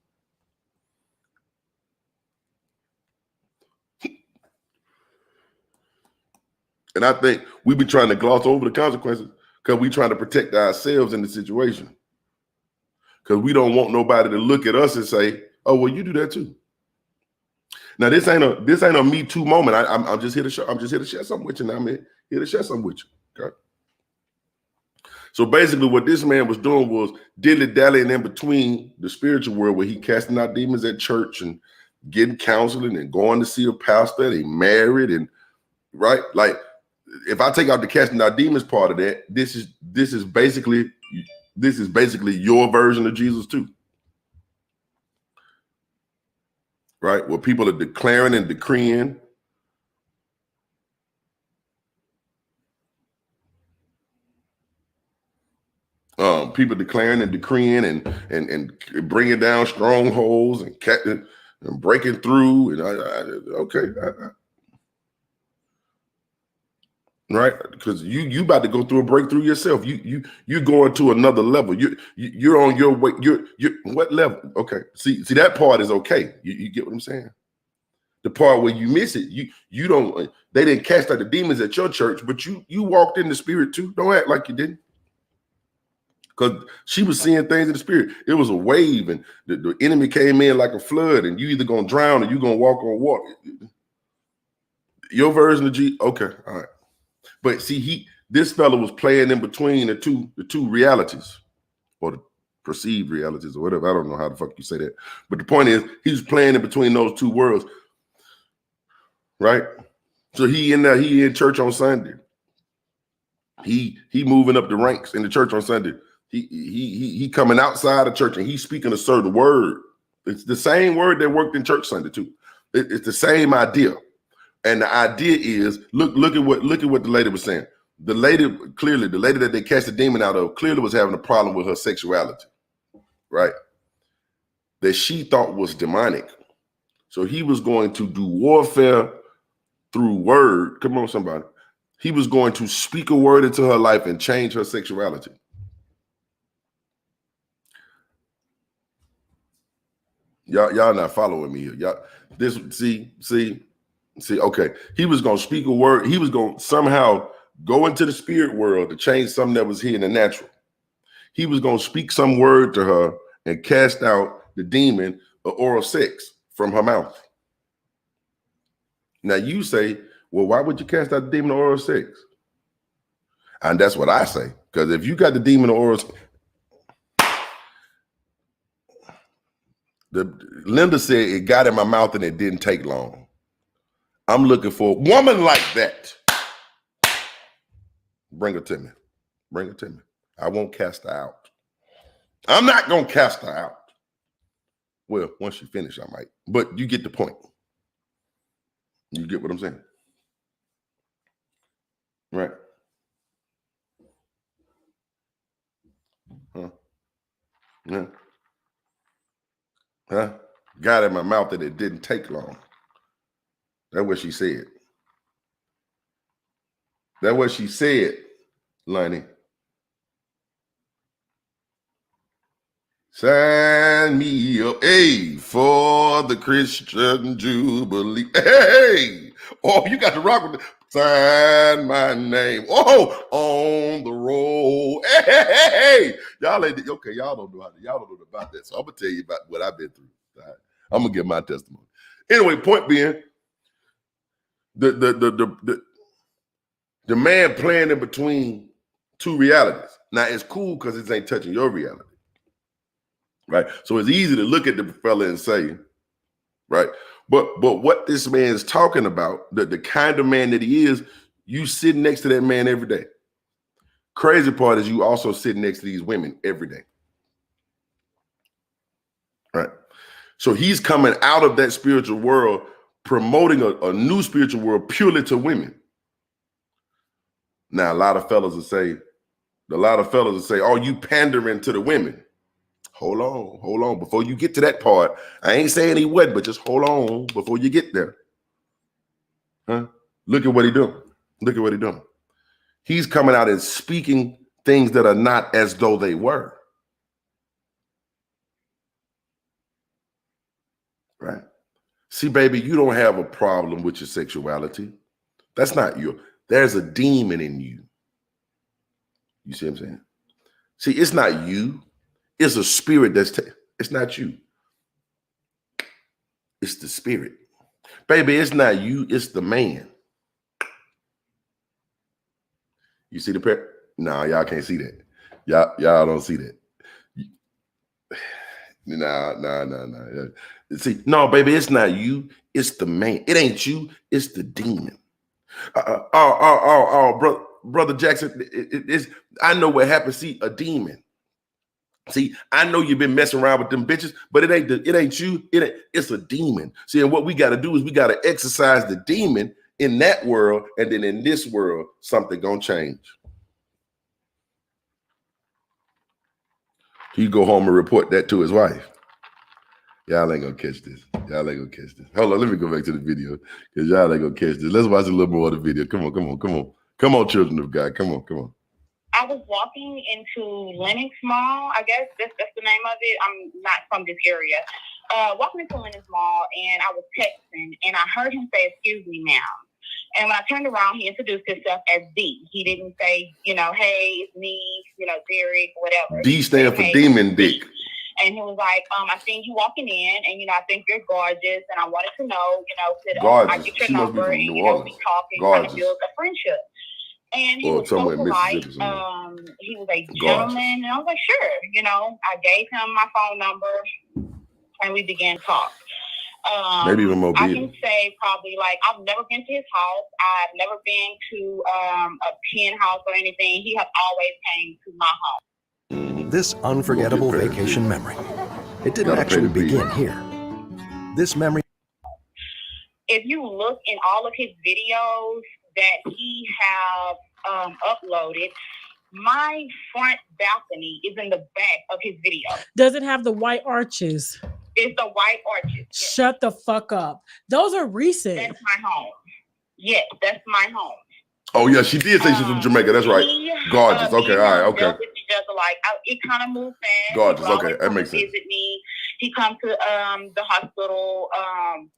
And I think we've been trying to gloss over the consequences because we're trying to protect ourselves in the situation. Because we don't want nobody to look at us and say, oh, well, you do that too. Now, this ain't a Me Too moment. I'm just here to show. I'm just here to share something with you. Now I'm here to share something with you. Okay. So basically, what this man was doing was dilly-dallying in between the spiritual world, where he casting out demons at church and getting counseling and going to see a pastor. They married and right, like if I take out the casting out demons part of that, this is basically your version of Jesus too. Right? Where people are declaring and decreeing. People declaring and decreeing and bringing down strongholds and breaking through. And right? Because you about to go through a breakthrough yourself. You're going to another level. You're on your way. You're what level? Okay. See that part is okay. You get what I'm saying? The part where you miss it, you don't. They didn't cast out the demons at your church, but you walked in the spirit too. Don't act like you didn't. Because she was seeing things in the spirit. It was a wave, and the enemy came in like a flood, and you either gonna drown or you gonna walk on water. Your version of G. Okay, all right. But see, this fellow was playing in between the two realities, or the perceived realities, or whatever. I don't know how the fuck you say that. But the point is, he was playing in between those two worlds, right? So he in church on Sunday. He moving up the ranks in the church on Sunday. He coming outside of church and he's speaking a certain word. It's the same word that worked in church Sunday too. It's the same idea. And the idea is, look at what the lady was saying. The lady that they cast the demon out of clearly was having a problem with her sexuality, right? That she thought was demonic. So he was going to do warfare through word. Come on, somebody. He was going to speak a word into her life and change her sexuality. Y'all not following me here. Y'all, this see, okay. He was gonna speak a word, he was gonna somehow go into the spirit world to change something that was here in the natural. He was gonna speak some word to her and cast out the demon of oral sex from her mouth. Now you say, well, why would you cast out the demon of oral sex? And that's what I say. Because if you got the demon of oral sex, Linda said it got in my mouth and it didn't take long. I'm looking for a woman like that. Bring her to me. Bring her to me. I won't cast her out. I'm not going to cast her out. Well, once you finish, I might. But you get the point. You get what I'm saying? Right. Huh? Yeah. Huh? Got in my mouth and it didn't take long. That's what she said. That's what she said, Lonnie. Sign me up, hey, for the Christian Jubilee. Hey, oh, you got to rock with Sign my name. Oh, on the road. Hey. Y'all ain't okay. Y'all don't know about that. So I'm gonna tell you about what I've been through. All right? I'm gonna give my testimony. Anyway, point being, the man playing in between two realities. Now it's cool because it ain't touching your reality, right? So it's easy to look at the fella and say, right? But what this man is talking about, the kind of man that he is, you sit next to that man every day. Crazy part is you also sit next to these women every day, right? So he's coming out of that spiritual world, promoting a new spiritual world purely to women. Now, a lot of fellas will say, oh, you pandering to the women. Hold on. Before you get to that part, I ain't saying he wasn't, but just hold on before you get there. Huh? Look at what he's doing. He's coming out and speaking things that are not as though they were. Right? See, baby, you don't have a problem with your sexuality. That's not there's a demon in you. You see what I'm saying? See, it's not you. It's a spirit it's not you. It's the spirit. Baby, it's not you, it's the man. You see the pair? No, y'all can't see that. Y'all don't see that. Nah. See, no, baby, it's not you, it's the man. It ain't you, it's the demon. Brother Jackson, I know what happened. See, a demon. See, I know you've been messing around with them bitches, but it ain't you. It's a demon. See, and what we got to do is we got to exercise the demon in that world, and then in this world, something gonna change. He go home and report that to his wife. Y'all ain't gonna catch this. Hold on, let me go back to the video because y'all ain't gonna catch this. Let's watch a little more of the video. Come on, children of God. Come on. I was walking into Lenox Mall, I guess that's the name of it. I'm not from this area. Walking into Lenox Mall, and I was texting, and I heard him say, "Excuse me, ma'am." And when I turned around, he introduced himself as D. He didn't say, hey, it's me, Derek, whatever. D stand for demon dick. And he was like, I seen you walking in, and, I think you're gorgeous, and I wanted to know, could I get your number, and, we talk and kind of build a friendship. And he was so polite. He was a gentleman, and I was like, sure. I gave him my phone number, and we began to talk. Maybe even more. I can say probably I've never been to his house. I've never been to a pen house or anything. He has always came to my home. This unforgettable vacation memory. It didn't actually begin here. This memory. If you look in all of his videos that he have uploaded, my front balcony is in the back of his video. Does it have the white arches? It's the white arches. Shut the fuck up. Those are recent. That's my home. Yes, that's my home. Oh yeah, she did say she's from Jamaica. That's right. Gorgeous. Okay, all right. Okay. It kind of moved fast. Gorgeous. Okay, that makes sense. Visit me. He comes to the hospital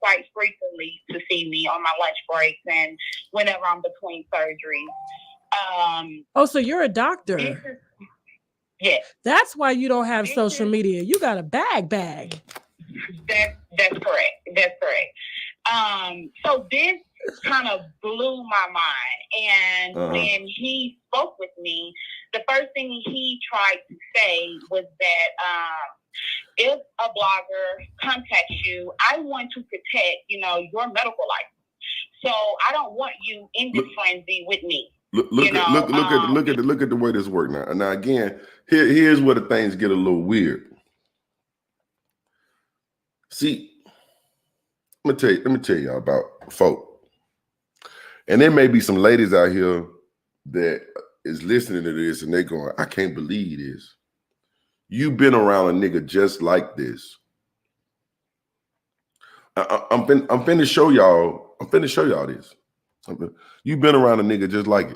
quite frequently to see me on my lunch breaks and whenever I'm between surgeries. So you're a doctor. Yes. That's why you don't have social media. You got a bag. That's correct. So this kind of blew my mind. And when he spoke with me, the first thing he tried to say was that if a blogger contacts you, I want to protect, your medical life. So I don't want you in this frenzy with me. Look at the way this works now. Now again, here's where the things get a little weird. See, let me tell y'all about folk. And there may be some ladies out here that is listening to this and they going, I can't believe this. You've been around a nigga just like this. I'm finna show y'all this. You've been around a nigga just like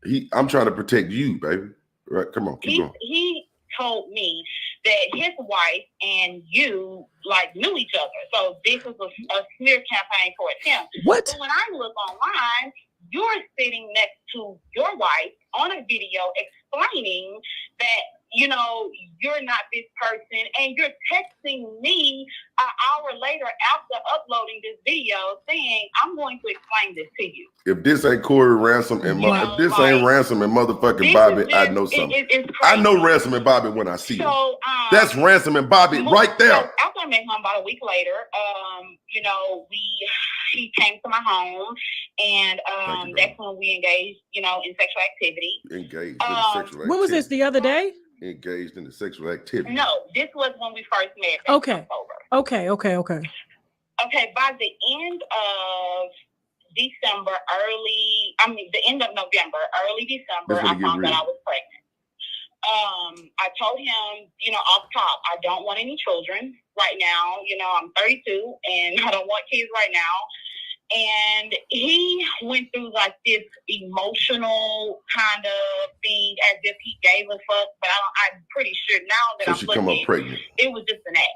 it. I'm trying to protect you, baby. Right? Come on, keep going. He told me that his wife and you knew each other. So this was a smear campaign towards him. What? So when I look online, you're sitting next to your wife on a video explaining that, you know, you're not this person, and you're texting me an hour later after uploading this video saying, I'm going to explain this to you. If this ain't Corey Ransom and if this ain't Ransom and motherfucking Bobby, I know something. I know Ransom and Bobby when I see them. That's Ransom and Bobby right there. After I met him about a week later, you know, he came to my home, and that's when we engaged, you know, in sexual activity. Engaged in sexual activity. When was this? The other day? Engaged in the sexual activity. No, this was when we first met. Okay. Okay. Okay, by the end of December, the end of November, early December, I found that I was pregnant. I told him, you know, off top, I don't want any children right now. You know, I'm 32 and I don't want kids right now. And he went through like this emotional kind of thing as if he gave a fuck, but I'm pretty sure now that I'm looking, pregnant. It was just an act,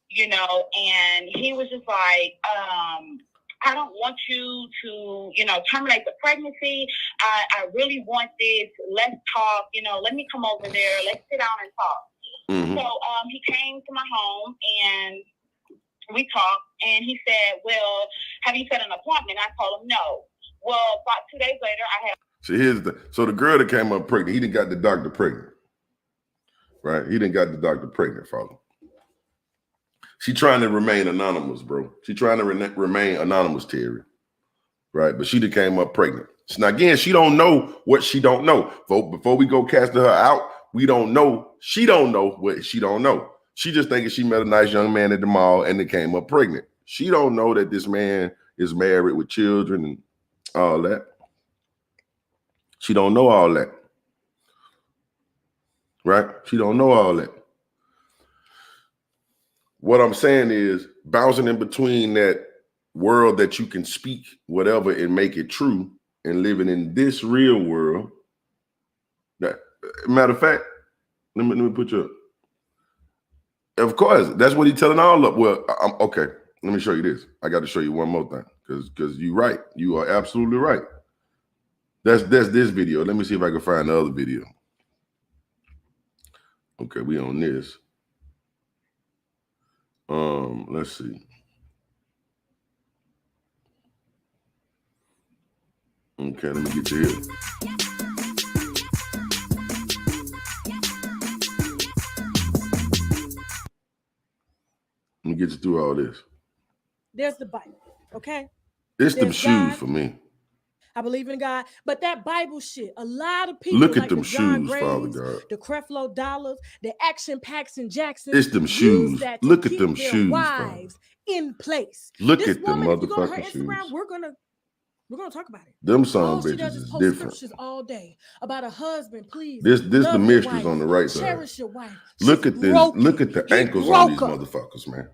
you know, and he was just like, I don't want you to, you know, terminate the pregnancy. I really want this. Let's talk, you know, let me come over there. Let's sit down and talk. Mm-hmm. So he came to my home and we talked, and he said, well, have you set an appointment? I told him no. Well, about 2 days later, I had. So the girl that came up pregnant, he didn't got the doctor pregnant. Right? He didn't got the doctor pregnant, father. She trying to remain anonymous, bro. She trying to remain anonymous, Terry. Right? But she done came up pregnant. So now, again, she don't know what she don't know. Before we go casting her out, we don't know. She don't know what she don't know. She just thinking she met a nice young man at the mall and they came up pregnant. She don't know that this man is married with children and all that. She don't know all that. Right? She don't know all that. What I'm saying is bouncing in between that world that you can speak whatever and make it true and living in this real world. That, matter of fact, let me put you up. Of course, that's what he's telling all of. Well, okay. Let me show you this. I got to show you one more thing because you're right. You are absolutely right. That's this video. Let me see if I can find the other video. Okay, we on this. Let's see. Okay, let me get you here. Let me get you through all this. There's the Bible, okay? It's them shoes for me. I believe in God, but that Bible shit, a lot of people look at like them the John shoes, Grays, Father God. The Creflo Dollars, the Action Paxton Jackson. It's them shoes. Look at them shoes, wives in place. Look this at woman, them if you go to her motherfucking Instagram, shoes. we're gonna talk about it. Them song she bitches does is post different. Scriptures all day about a husband. Please, this the mistress on the right side. Cherish your wife. Look at this. Look at the ankles on these motherfuckers, man.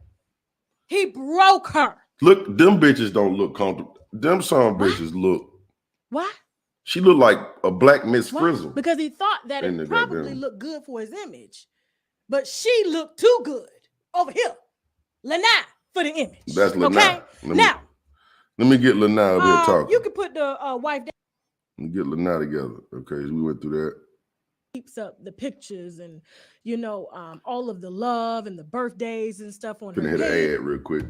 He broke her. Look, them bitches don't look comfortable. Them song bitches look. What? She looked like a black Miss Frizzle. Because he thought that it probably looked good for his image. But she looked too good over here. Lanai for the image. That's Lanai. Okay? Let me get Lanai over here talking. You can put the wife down. Let me get Lanai together. Okay, we went through that. Keeps up the pictures and, you know, all of the love and the birthdays and stuff on her page. Hit an ad real quick.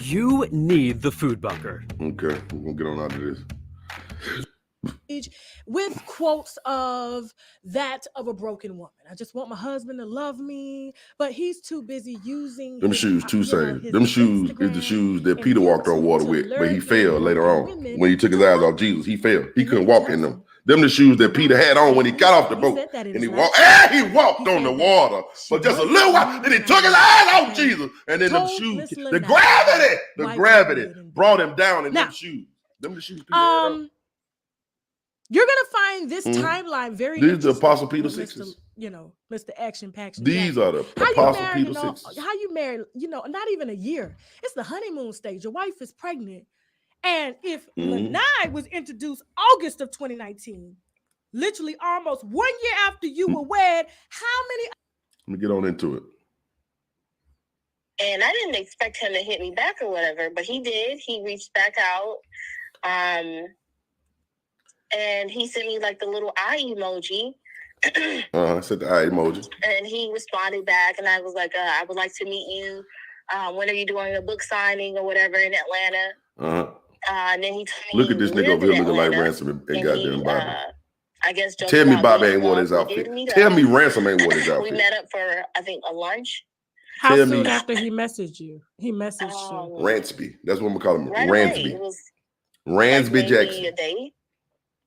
You need the food bunker. Okay, we're going to get on out of this. With quotes of that of a broken woman. I just want my husband to love me, but he's too busy using them shoes. Too saved. Them shoes is the shoes that Peter walked on water with, but he fell later on when he took his eyes off Jesus. He fell. He couldn't walk in them. Them the shoes that Peter had on when he got off the boat and he walked. He walked on the water for just a little while. Then he took his eyes off Jesus, and then them shoes, the gravity brought him down in them shoes. Them the shoes. You're gonna find this timeline very. These are the Apostle Peter sixes. Mr. Action Paxton. These are the Apostle Peter sixes. How you married? Not even a year. It's the honeymoon stage. Your wife is pregnant, and if Lanai was introduced August of 2019, literally almost 1 year after you were wed, how many? Let me get on into it. And I didn't expect him to hit me back or whatever, but he did. He reached back out. and he sent me like the little eye emoji. Sent the eye emoji. And he responded back, and I was like, I would like to meet you. When are you doing a book signing or whatever in Atlanta? And then he told me, look at this nigga over here looking like Ransom and goddamn Bobby. I guess tell me Bobby ain't wore his outfit. Tell me Ransom ain't wore his outfit. We met up for, I think, a lunch. How soon after he messaged you? He messaged you. Ransby. That's what I'm gonna call him. Right Ransby. It was Ransby like Jackson. A day.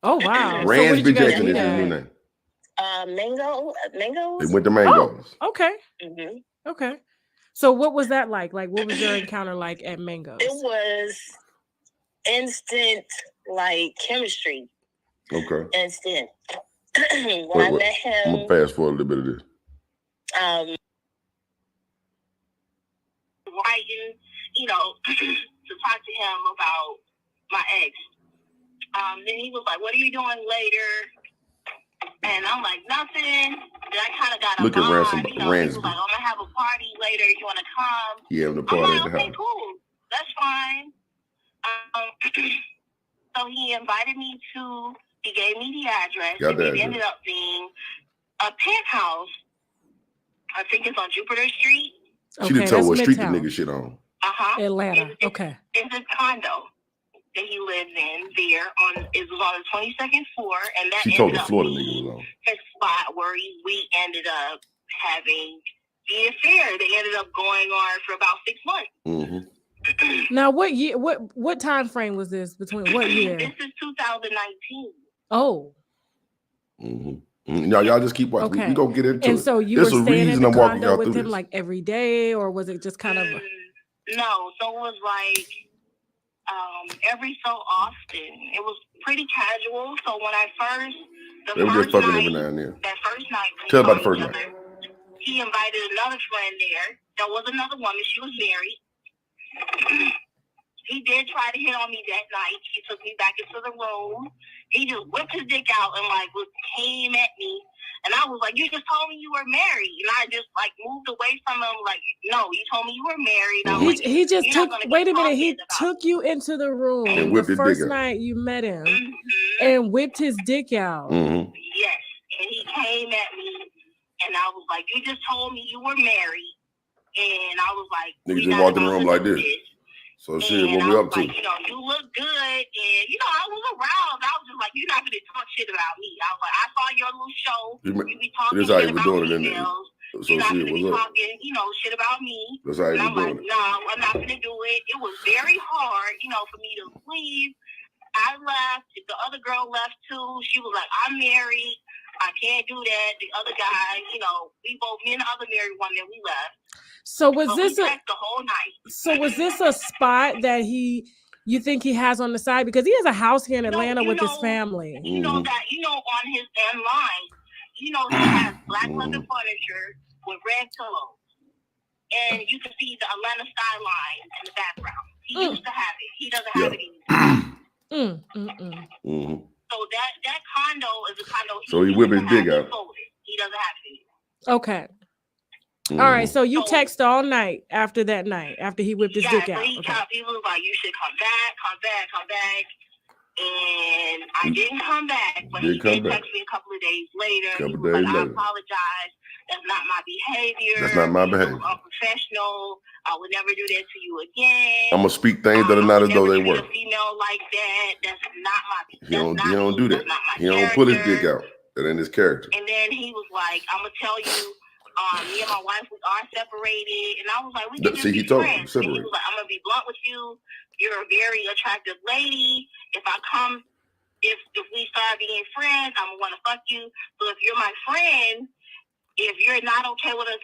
Oh wow. Ransby Jackson is his new name. Mangoes. They went to Mangoes. Oh, okay. Okay. So what was that like? Like, what was your encounter like at Mangoes? It was instant, like, chemistry. Okay. Instant. When I met him, I'm gonna fast forward a little bit of this. Writing, you know, to talk to him about my ex. Then he was like, "What are you doing later?" And I'm like, "Nothing." Then I kind of got Look at Ransom. you know, he was like, "I'm gonna have a party later. You want to come?" He having a party I'm at like, the "Okay, house. cool. That's fine." So he invited me to. He gave me the address. Got that it ended up being a penthouse. I think it's on Jupiter Street. She didn't tell what street the nigga shit on. Atlanta. Okay. It's a condo that he lives in there. It was on the 22nd floor, and that She told ended the up Florida being nigga was on. his spot where we ended up having the affair. They ended up going on for about 6 months. Mm-hmm. Now, what year? What time frame was this? Between what year? This is 2019. Oh. Mm-hmm. Y'all just keep watching. Okay. We gonna get into it. And so you There's were a staying in reason the I'm walking condo y'all with through him this. like every day, or was it just kind of? No, so it was like every so often. It was pretty casual. So when I first, They were just fucking every now and then. that first night, Tell about the first night. He invited another friend there. There was another woman. She was married. He did try to hit on me that night. He took me back into the room. He just whipped his dick out and like came at me. And I was like, "You just told me you were married." And I just like moved away from him. Like, "No, you told me you were married." He just took. Wait a minute. He took you into the room and whipped the his dick first out. night you met him, and whipped his dick out. Mm-hmm. Yes, and he came at me, and I was like, "You just told me you were married," and I was like, "Niggas just walked in the room like this." So shit, what we up to? Like, you know, you look good, and you know, I was aroused. I was just like, "You're not gonna talk shit about me." I was like, "I saw your little show. You be talking this how shit you were about doing it, females. So You're not shit, gonna be what's up? talking, you know, shit about me." That's how you and I'm were doing like, it. "No, I'm not gonna do it." It was very hard, you know, for me to leave. I left. The other girl left too. She was like, "I'm married. I can't do that." The other guy, you know, me and the other married one, then we left. So was this the whole night? So was this a spot that you think he has on the side, because he has a house here in Atlanta with his family? You know that, you know, on his line, you know, he has black leather furniture with red pillows, and you can see the Atlanta skyline in the background. He used to have it. He doesn't have it anymore. So that condo is a condo. So he whipped his dick out. He doesn't have it anymore. Okay. All right, so you text all night after that night, after he whipped his dick out. He was like, "You should come back. And I didn't come back, but he did text me a couple of days later. He was like, "I apologize. That's not my behavior. That's not my behavior. It was unprofessional. I would never do that to you again. I'm gonna speak things that are not as though they were." A female like that. That's not my. He don't do that. He don't pull his dick out. That ain't his character. And then he was like, "I'm gonna tell you, me and my wife, we are separated." And I was like, "We can just be friends." And he was like, "I'm gonna be blunt with you. You're a very attractive lady. If we start being friends, I'm gonna want to fuck you. So if you're my friend, if you're not okay with us."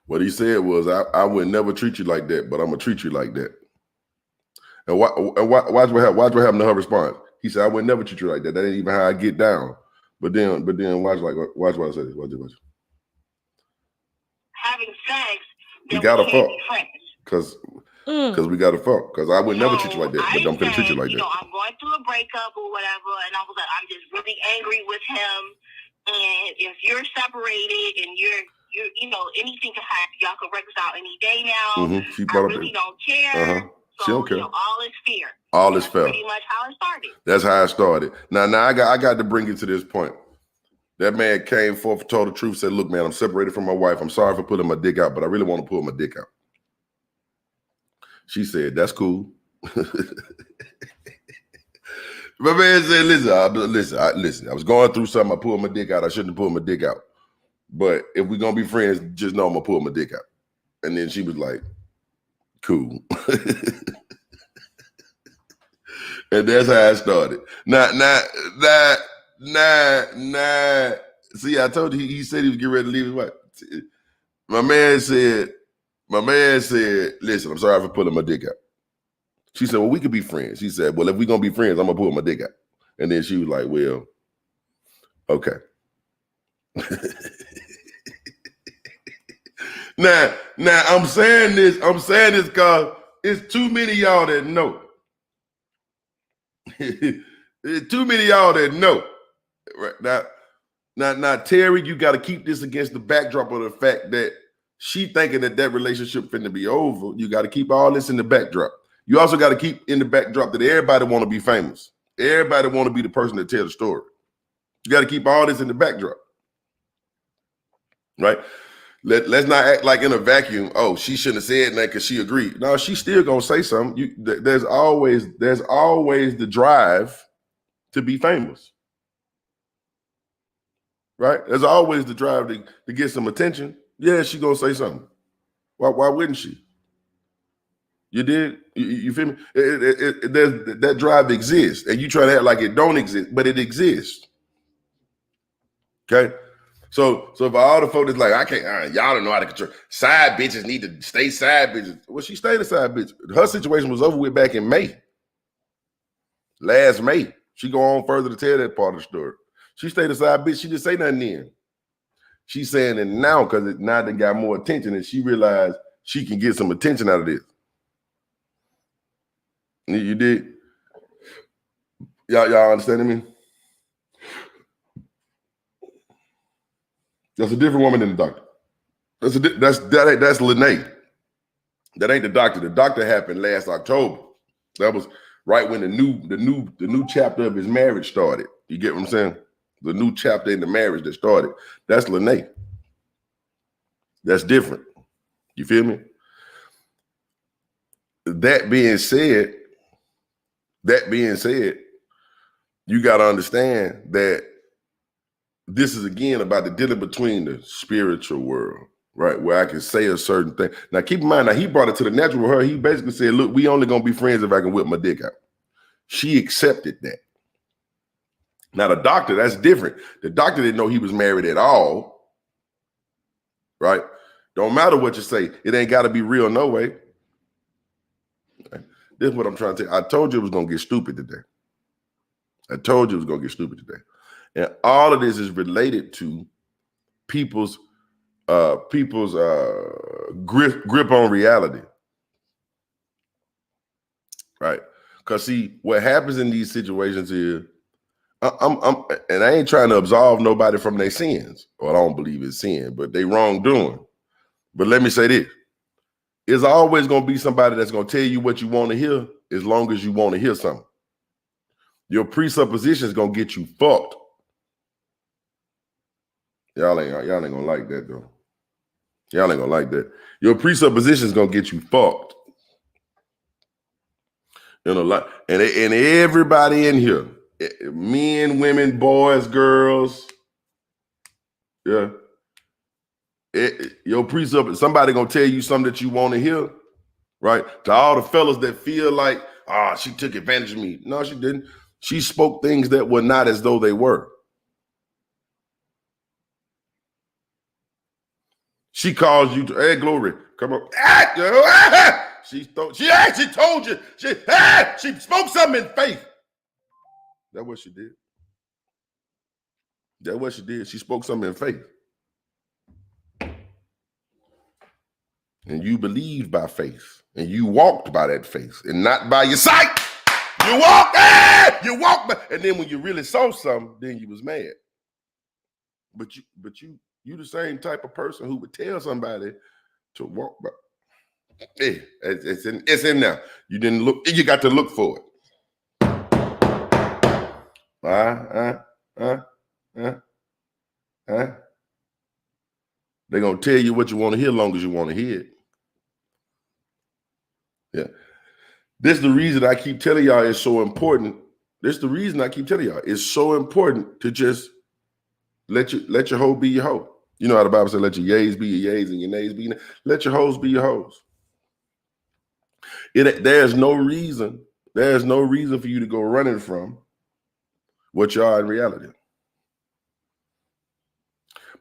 What he said was, I would never treat you like that, but I'm gonna treat you like that. And watch what happened to her response. He said, "I would never treat you like that. That ain't even how I get down." But then watch what I said. Watch. Having sex, we gotta fuck, cause we gotta fuck. Cause I would never treat you like that, but I'm gonna treat you like that. You know, I'm going through a breakup or whatever, and I was like, I'm just really angry with him. And if you're separated and you're you know, anything can happen. Y'all can reconcile any day now. She I really don't care. She don't care. You know, all is fear. All is fear. Pretty much how it started. That's how it started. Now I got to bring it to this point. That man came forth, told the truth, said, look, man, I'm separated from my wife. I'm sorry for pulling my dick out, but I really want to pull my dick out. She said, that's cool. My man said, listen, I was going through something. I pulled my dick out. I shouldn't have pulled my dick out. But if we're going to be friends, just know I'm going to pull my dick out. And then she was like, cool. And that's how it started. See, I told you he said he was getting ready to leave his wife. My man said, listen, I'm sorry for pulling my dick out. She said, well, we could be friends. He said, well, if we're going to be friends, I'm going to pull my dick out. And then she was like, well, okay. Now, I'm saying this because it's too many of y'all that know. There's too many of y'all that know. Right now, Terry, you got to keep this against the backdrop of the fact that she thinking that relationship finna be over. You got to keep all this in the backdrop. You also got to keep in the backdrop that everybody want to be famous. Everybody want to be the person that tell the story. You got to keep all this in the backdrop, right? Let's not act like in a vacuum. Oh, she shouldn't have said that because she agreed. No, she's still gonna say something. There's always the drive to be famous, right? There's always the drive to get some attention. Yeah, she gonna say something. Why wouldn't she? You did? You feel me? That drive exists, and you try to act like it don't exist, but it exists. Okay. So for all the folks that's like, I can't, y'all don't know how to control. Side bitches need to stay side bitches. Well, she stayed a side bitch. Her situation was over with back in May. Last May. She go on further to tell that part of the story. She stayed a side bitch. She didn't say nothing then. She's saying it now because now they got more attention and she realized she can get some attention out of this. You did? Y'all understanding me? That's a different woman than the doctor. That's Lene. That ain't the doctor. The doctor happened last October. That was right when the new chapter of his marriage started. You get what I'm saying? The new chapter in the marriage that started. That's Lene. That's different. You feel me? That being said, you got to understand that this is again about the dealing between the spiritual world, right? Where I can say a certain thing. Now, keep in mind, he brought it to the natural with her. He basically said, look, we only going to be friends if I can whip my dick out. She accepted that. Now, the doctor, that's different. The doctor didn't know he was married at all, right? Don't matter what you say. It ain't got to be real no way. This is what I'm trying to tell you. I told you it was going to get stupid today. And all of this is related to people's grip on reality, right? Because see, what happens in these situations is, and I ain't trying to absolve nobody from their sins, or I don't believe it's sin, but they wrongdoing. But let me say this: it's always going to be somebody that's going to tell you what you want to hear, as long as you want to hear something. Your presupposition is going to get you fucked. Y'all ain't gonna like that though. Y'all ain't gonna like that. Your presupposition is gonna get you fucked. You know, like and everybody in here, men, women, boys, girls, yeah. Your presupposition, somebody gonna tell you something that you want to hear, right? To all the fellas that feel like, she took advantage of me. No, she didn't. She spoke things that were not as though they were. She calls you to, hey, Glory, come up. She actually told you. She spoke something in faith. That's what she did. That's what she did. She spoke something in faith. And you believed by faith. And you walked by that faith and not by your sight. You walked, by, and then when you really saw something, then you was mad. But you the same type of person who would tell somebody to walk by. Yeah, it's in there. You didn't look. You got to look for it. They're gonna tell you what you want to hear, long as you want to hear it. Yeah. This is the reason I keep telling y'all it's so important. This is the reason I keep telling y'all it's so important to just let your hoe be your hoe. You know how the Bible says, let your yays be your yays and your nays be your nays. Let your hoes be your hoes. There's no reason for you to go running from what you are in reality.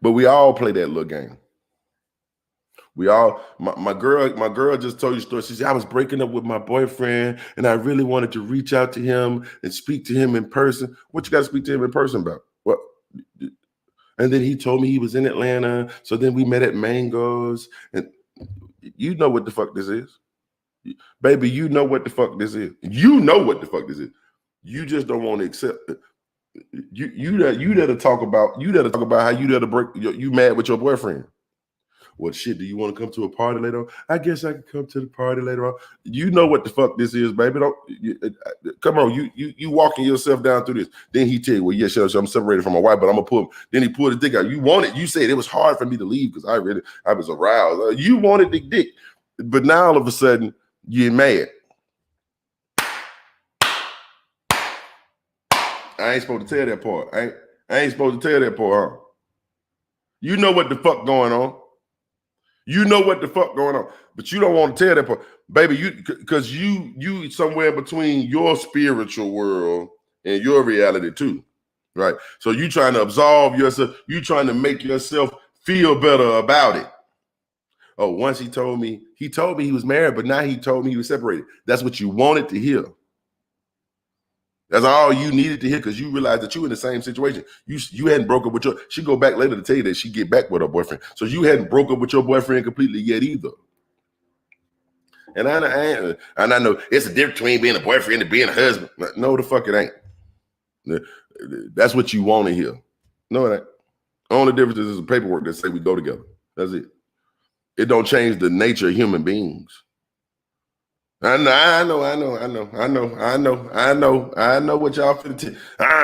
But we all play that little game. We all, my girl just told you a story. She said, I was breaking up with my boyfriend and I really wanted to reach out to him and speak to him in person. What you got to speak to him in person about? What? And then he told me he was in Atlanta. So then we met at Mango's. And you know what the fuck this is. Baby, you know what the fuck this is. You know what the fuck this is. You just don't want to accept it. You there to talk about how you there to break you mad with your boyfriend. What shit, do you want to come to a party later on? I guess I can come to the party later on. You know what the fuck this is, baby. Come on, you walking yourself down through this. Then he tell you, well, yeah, sure, I'm separated from my wife, but I'm gonna pull him. Then he pulled his dick out. You want it. You said it was hard for me to leave because I was aroused. You wanted the dick. But now all of a sudden, you're mad. I ain't supposed to tell that part. I ain't supposed to tell that part, huh? You know what the fuck going on. You know what the fuck going on, but you don't want to tell that part, baby. Because you somewhere between your spiritual world and your reality too, right? So you trying to absolve yourself. You trying to make yourself feel better about it. Oh, once he told me he was married, but now he told me he was separated. That's what you wanted to hear. That's all you needed to hear because you realized that you were in the same situation. You hadn't broke up with she go back later to tell you that she get back with her boyfriend. So you hadn't broke up with your boyfriend completely yet either. And I know it's a difference between being a boyfriend and being a husband. No, the fuck it ain't. That's what you want to hear. No, it ain't. The only difference is the paperwork that say we go together. That's it. It don't change the nature of human beings. I know what y'all finna tell.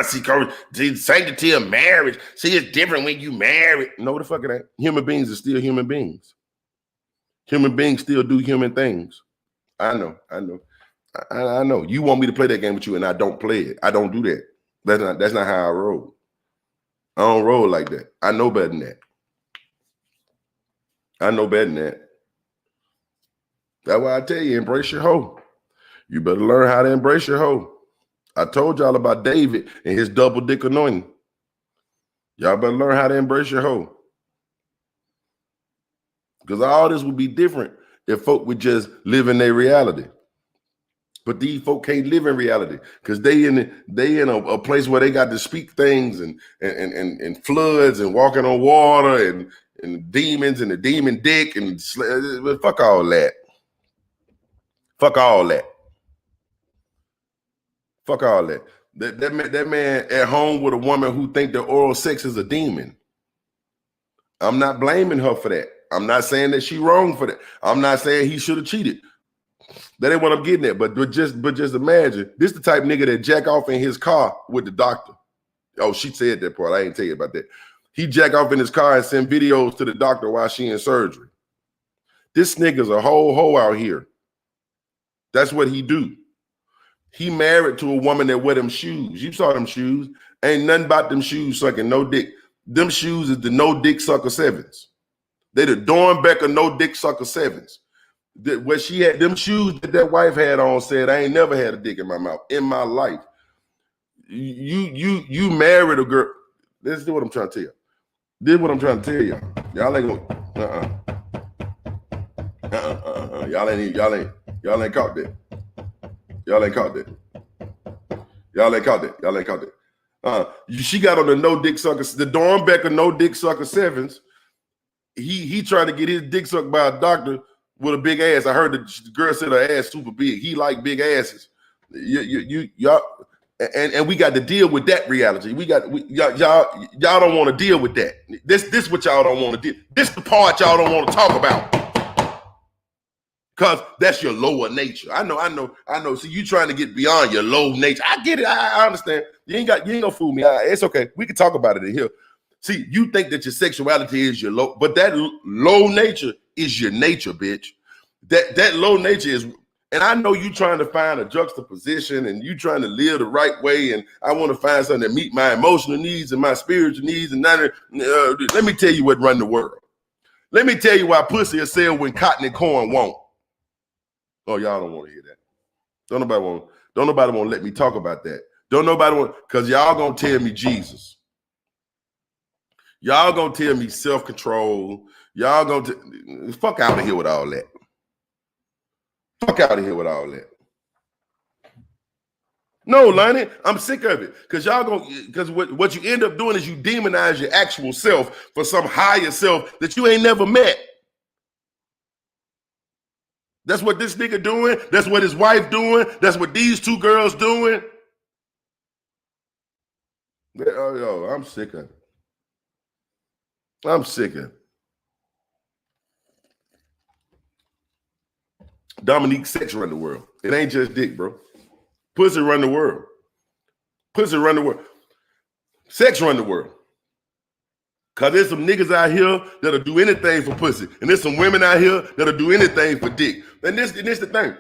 See, Corey, the sanctity of marriage. See, it's different when you married. No, the fuck it ain't. Human beings are still human beings. Human beings still do human things. I know. I know. You want me to play that game with you, and I don't play it. I don't do that. That's not how I roll. I don't roll like that. I know better than that. That's why I tell you, embrace your hoe. You better learn how to embrace your hoe. I told y'all about David and his double dick anointing. Y'all better learn how to embrace your hoe. Because all this would be different if folk would just live in their reality. But these folk can't live in reality because they in a place where they got to speak things and floods and walking on water and demons and the demon dick and fuck all that. Fuck all that. Fuck all that. That man at home with a woman who think that oral sex is a demon. I'm not blaming her for that. I'm not saying that she wrong for that. I'm not saying he should have cheated. That ain't what I'm getting at. But just imagine, this the type of nigga that jack off in his car with the doctor. Oh, she said that part. I ain't tell you about that. He jack off in his car and send videos to the doctor while she in surgery. This nigga's a whole hoe out here. That's what he do. He married to a woman that wear them shoes. You saw them shoes. Ain't nothing about them shoes sucking no dick. Them shoes is the no dick sucker 7s. They the Dornbecker no dick sucker 7s. What she had, them shoes that wife had on said, I ain't never had a dick in my mouth in my life. You married a girl. This is what I'm trying to tell you. This is what I'm trying to tell y'all. Y'all ain't gonna y'all ain't caught that. Y'all ain't caught that. She got on the no dick sucker, the Dornbecker no dick sucker 7s. He trying to get his dick sucked by a doctor with a big ass. I heard the girl said her ass super big. He like big asses. Y'all, and we got to deal with that reality. Y'all don't want to deal with that. This what y'all don't want to deal. This the part y'all don't want to talk about. Because that's your lower nature. I know. See, you trying to get beyond your low nature. I get it. I understand. You ain't gonna fool me. It's okay. We can talk about it in here. See, you think that your sexuality is your low, but that low nature is your nature, bitch. That low nature is, and I know you trying to find a juxtaposition and you trying to live the right way, and I want to find something that meet my emotional needs and my spiritual needs. And let me tell you what run the world. Let me tell you why pussy will sell when cotton and corn won't. Oh, y'all don't want to hear that. Don't nobody want to let me talk about that. Don't nobody want, because y'all gonna tell me Jesus. Y'all gonna tell me self-control. Y'all gonna fuck out of here with all that. Fuck out of here with all that. No, Lonnie, I'm sick of it. Because what you end up doing is you demonize your actual self for some higher self that you ain't never met. That's what this nigga doing. That's what his wife doing. That's what these two girls doing. Yo, I'm sick of it. I'm sick of it. Dominique, sex run the world. It ain't just dick, bro. Pussy run the world. Pussy run the world. Sex run the world. Because there's some niggas out here that'll do anything for pussy. And there's some women out here that'll do anything for dick. And this the thing.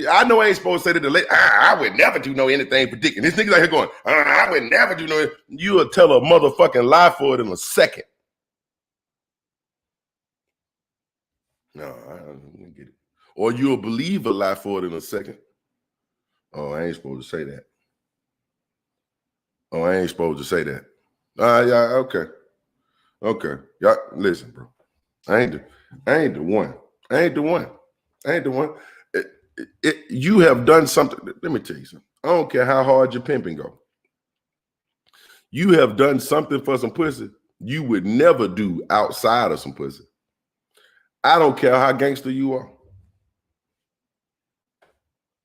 I know I ain't supposed to say that I would never do anything for dick. And this niggas out here going, I would never do no. You'll tell a motherfucking lie for it in a second. No, I don't get it. Or you'll believe a lie for it in a second. Oh, I ain't supposed to say that. Oh, I ain't supposed to say that. Yeah, okay. Okay. Y'all, listen, bro. I ain't the one. I ain't the one. You have done something. Let me tell you something. I don't care how hard your pimping go. You have done something for some pussy you would never do outside of some pussy. I don't care how gangster you are.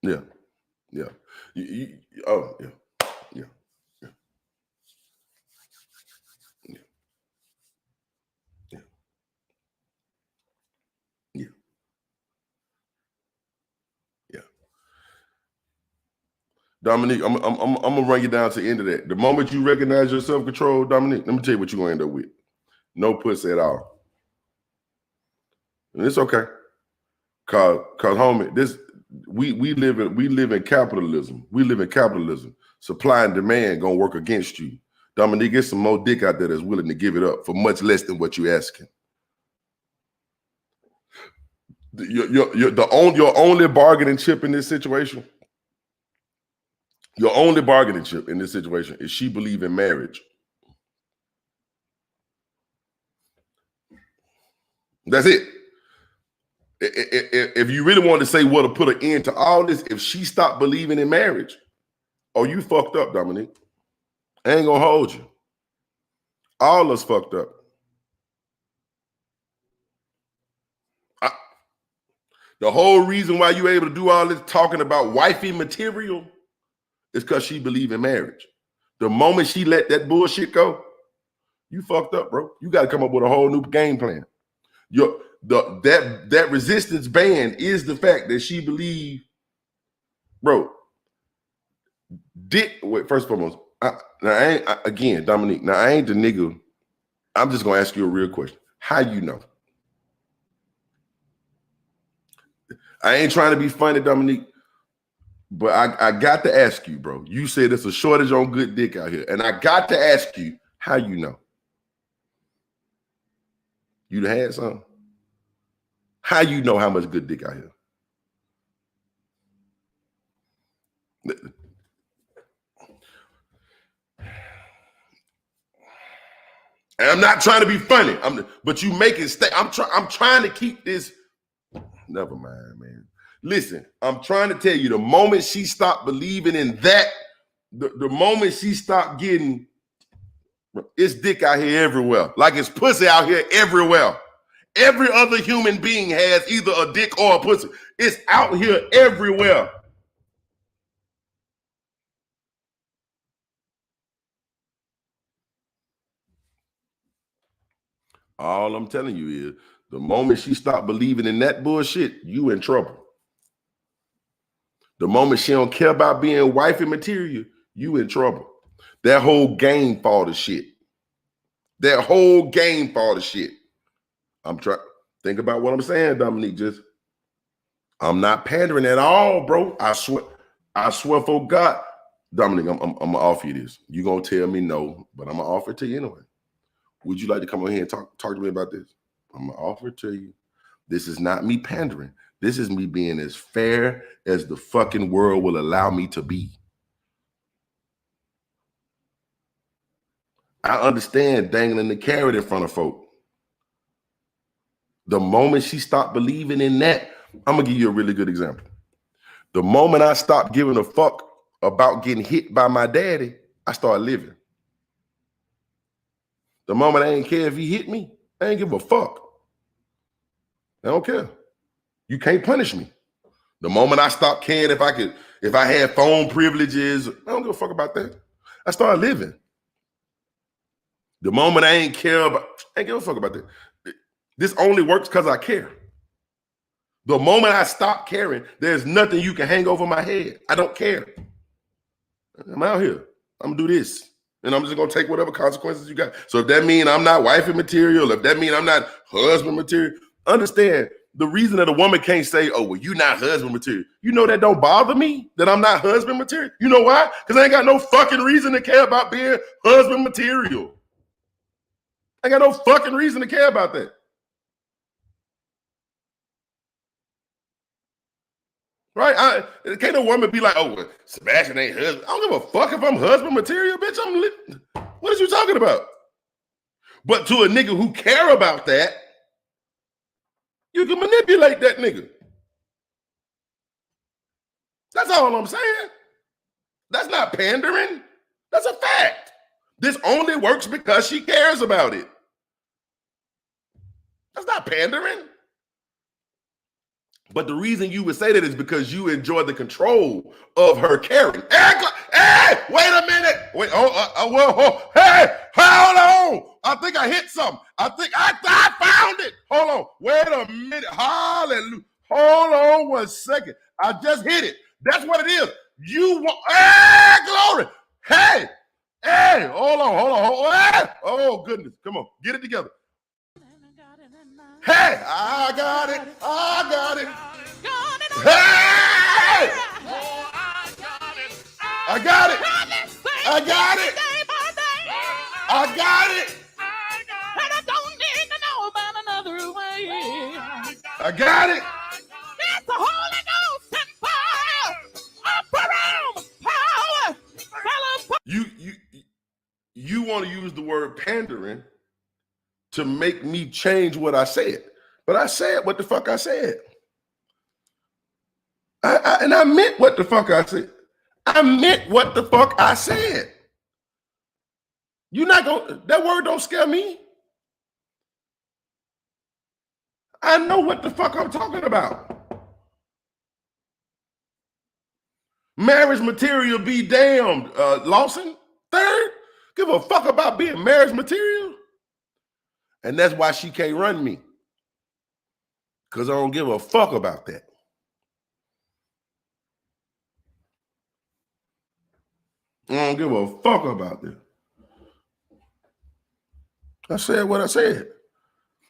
Yeah. Yeah. Oh, yeah. Yeah. Yeah. Yeah. Yeah. Yeah. Yeah. Dominique, I'm gonna run you down to the end of that. The moment you recognize your self-control, Dominique, let me tell you what you're gonna end up with. No pussy at all. And it's okay. Cause homie, we live in capitalism. We live in capitalism. Supply and demand gonna work against you. Dominique, get some more dick out there that's willing to give it up for much less than what you're asking. Your only bargaining chip in this situation. Your only bargaining chip in this situation is she believe in marriage. That's it. If you really want to say what to put an end to all this, if she stopped believing in marriage, oh, you fucked up, Dominique. I ain't gonna hold you. All us fucked up. The whole reason why you able to do all this talking about wifey material is because she believe in marriage. The moment she let that bullshit go, you fucked up, bro. You got to come up with a whole new game plan. That resistance band is the fact that she believe, bro. First and foremost, again, Dominique. Now I ain't the nigga. I'm just gonna ask you a real question. How you know? I ain't trying to be funny, Dominique, but I got to ask you, bro. You said there's a shortage on good dick out here, and I got to ask you, how you know? You had some? How you know how much good dick out here? And I'm not trying to be funny. But you make it stay. I'm trying to keep this. Never mind, man. Listen, I'm trying to tell you, the moment she stopped believing in that, the moment she stopped getting, it's dick out here everywhere. Like it's pussy out here everywhere. Every other human being has either a dick or a pussy. It's out here everywhere. All I'm telling you is The moment she stopped believing in that bullshit, you in trouble. The moment she don't care about being wifey material, you in trouble. That whole game fall to shit. That whole game fall to shit. I'm trying. Think about what I'm saying, Dominique. I'm not pandering at all, bro. I swear for God, Dominique, I'm gonna offer you this. You gonna tell me no, but I'm gonna offer it to you anyway. Would you like to come on here and talk to me about this? I'm gonna offer it to you. This is not me pandering. This is me being as fair as the fucking world will allow me to be. I understand dangling the carrot in front of folk. The moment she stopped believing in that, I'm gonna give you a really good example. The moment I stopped giving a fuck about getting hit by my daddy, I started living. The moment I ain't care if he hit me, I ain't give a fuck. I don't care. You can't punish me. The moment I stopped caring if I had phone privileges, I don't give a fuck about that. I started living. The moment I ain't give a fuck about that. This only works because I care. The moment I stop caring, there's nothing you can hang over my head. I don't care. I'm out here. I'm gonna do this. And I'm just gonna take whatever consequences you got. So if that means I'm not wifey material, if that means I'm not husband material, understand the reason that a woman can't say, oh, well, you're not husband material. You know that don't bother me that I'm not husband material. You know why? Because I ain't got no fucking reason to care about being husband material. I ain't got no fucking reason to care about that. Right? Can't a woman be like, oh, well, Sebastian ain't husband. I don't give a fuck if I'm husband material, bitch. What are you talking about? But to a nigga who care about that, you can manipulate that nigga. That's all I'm saying. That's not pandering. That's a fact. This only works because she cares about it. That's not pandering. But the reason you would say that is because you enjoy the control of her caring. Hey, wait a minute. Wait, hey, hold on. I think I hit something. I think I found it. Hold on. Wait a minute. Hallelujah. Hold on 1 second. I just hit it. That's what it is. You want, hey, glory. Hey, hold on. Hey. Oh, goodness. Come on. Get it together. Hey, I got it. Hey! I got it. And I don't need to know about another way. I got it. It's the Holy Ghost and fire. Up around power. You want to use the word pandering to make me change what I said. But I said what the fuck I said. And I meant what the fuck I said. I meant what the fuck I said. You're not gonna, that word don't scare me. I know what the fuck I'm talking about. Marriage material be damned, Lawson. Third, give a fuck about being marriage material. And that's why she can't run me. Because I don't give a fuck about that. I don't give a fuck about that. I said what I said.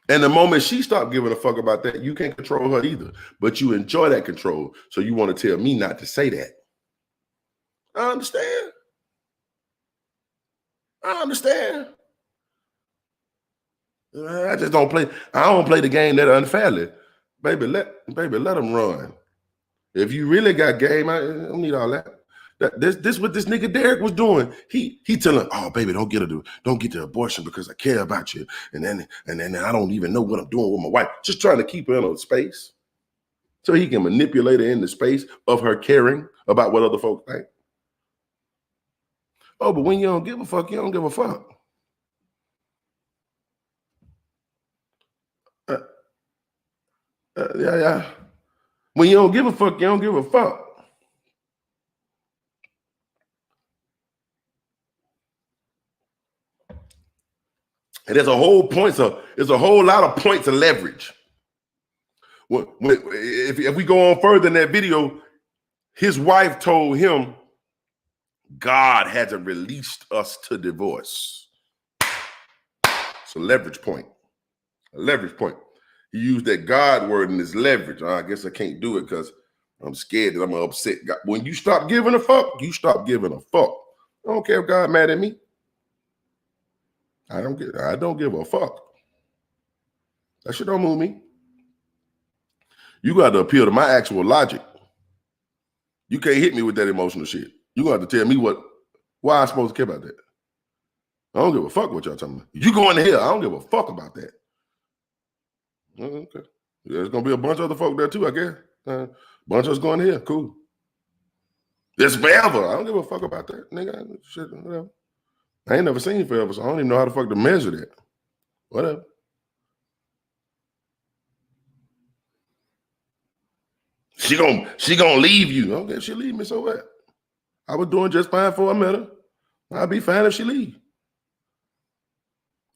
And the moment she stopped giving a fuck about that, you can't control her either. But you enjoy that control. So you want to tell me not to say that. I understand. I just don't play. I don't play the game that unfairly. Baby, let them run. If you really got game, I don't need all that. This what this nigga Derek was doing. He telling, oh baby, don't get the abortion because I care about you. And then I don't even know what I'm doing with my wife. Just trying to keep her in a space so he can manipulate her in the space of her caring about what other folks think. Oh, but when you don't give a fuck, you don't give a fuck. Yeah. When you don't give a fuck, you don't give a fuck. And there's a whole lot of points of leverage. If we go on further in that video, his wife told him, God hasn't released us to divorce. It's a leverage point. A leverage point. He used that God word in his leverage. I guess I can't do it because I'm scared that I'm gonna upset God. When you stop giving a fuck, you stop giving a fuck. I don't care if God mad at me. I don't give a fuck. That shit don't move me. You got to appeal to my actual logic. You can't hit me with that emotional shit. You got to tell me why I'm supposed to care about that. I don't give a fuck what y'all talking about. You going to hell. I don't give a fuck about that. Okay. There's going to be a bunch of other folk there too, I guess. Bunch of us going to hell. Cool. It's forever. I don't give a fuck about that. Nigga, shit, whatever. I ain't never seen forever, so I don't even know how the fuck to measure that. Whatever. She gonna leave you. Okay, if she leave me, so what? I was doing just fine before I met her. I'll be fine if she leave.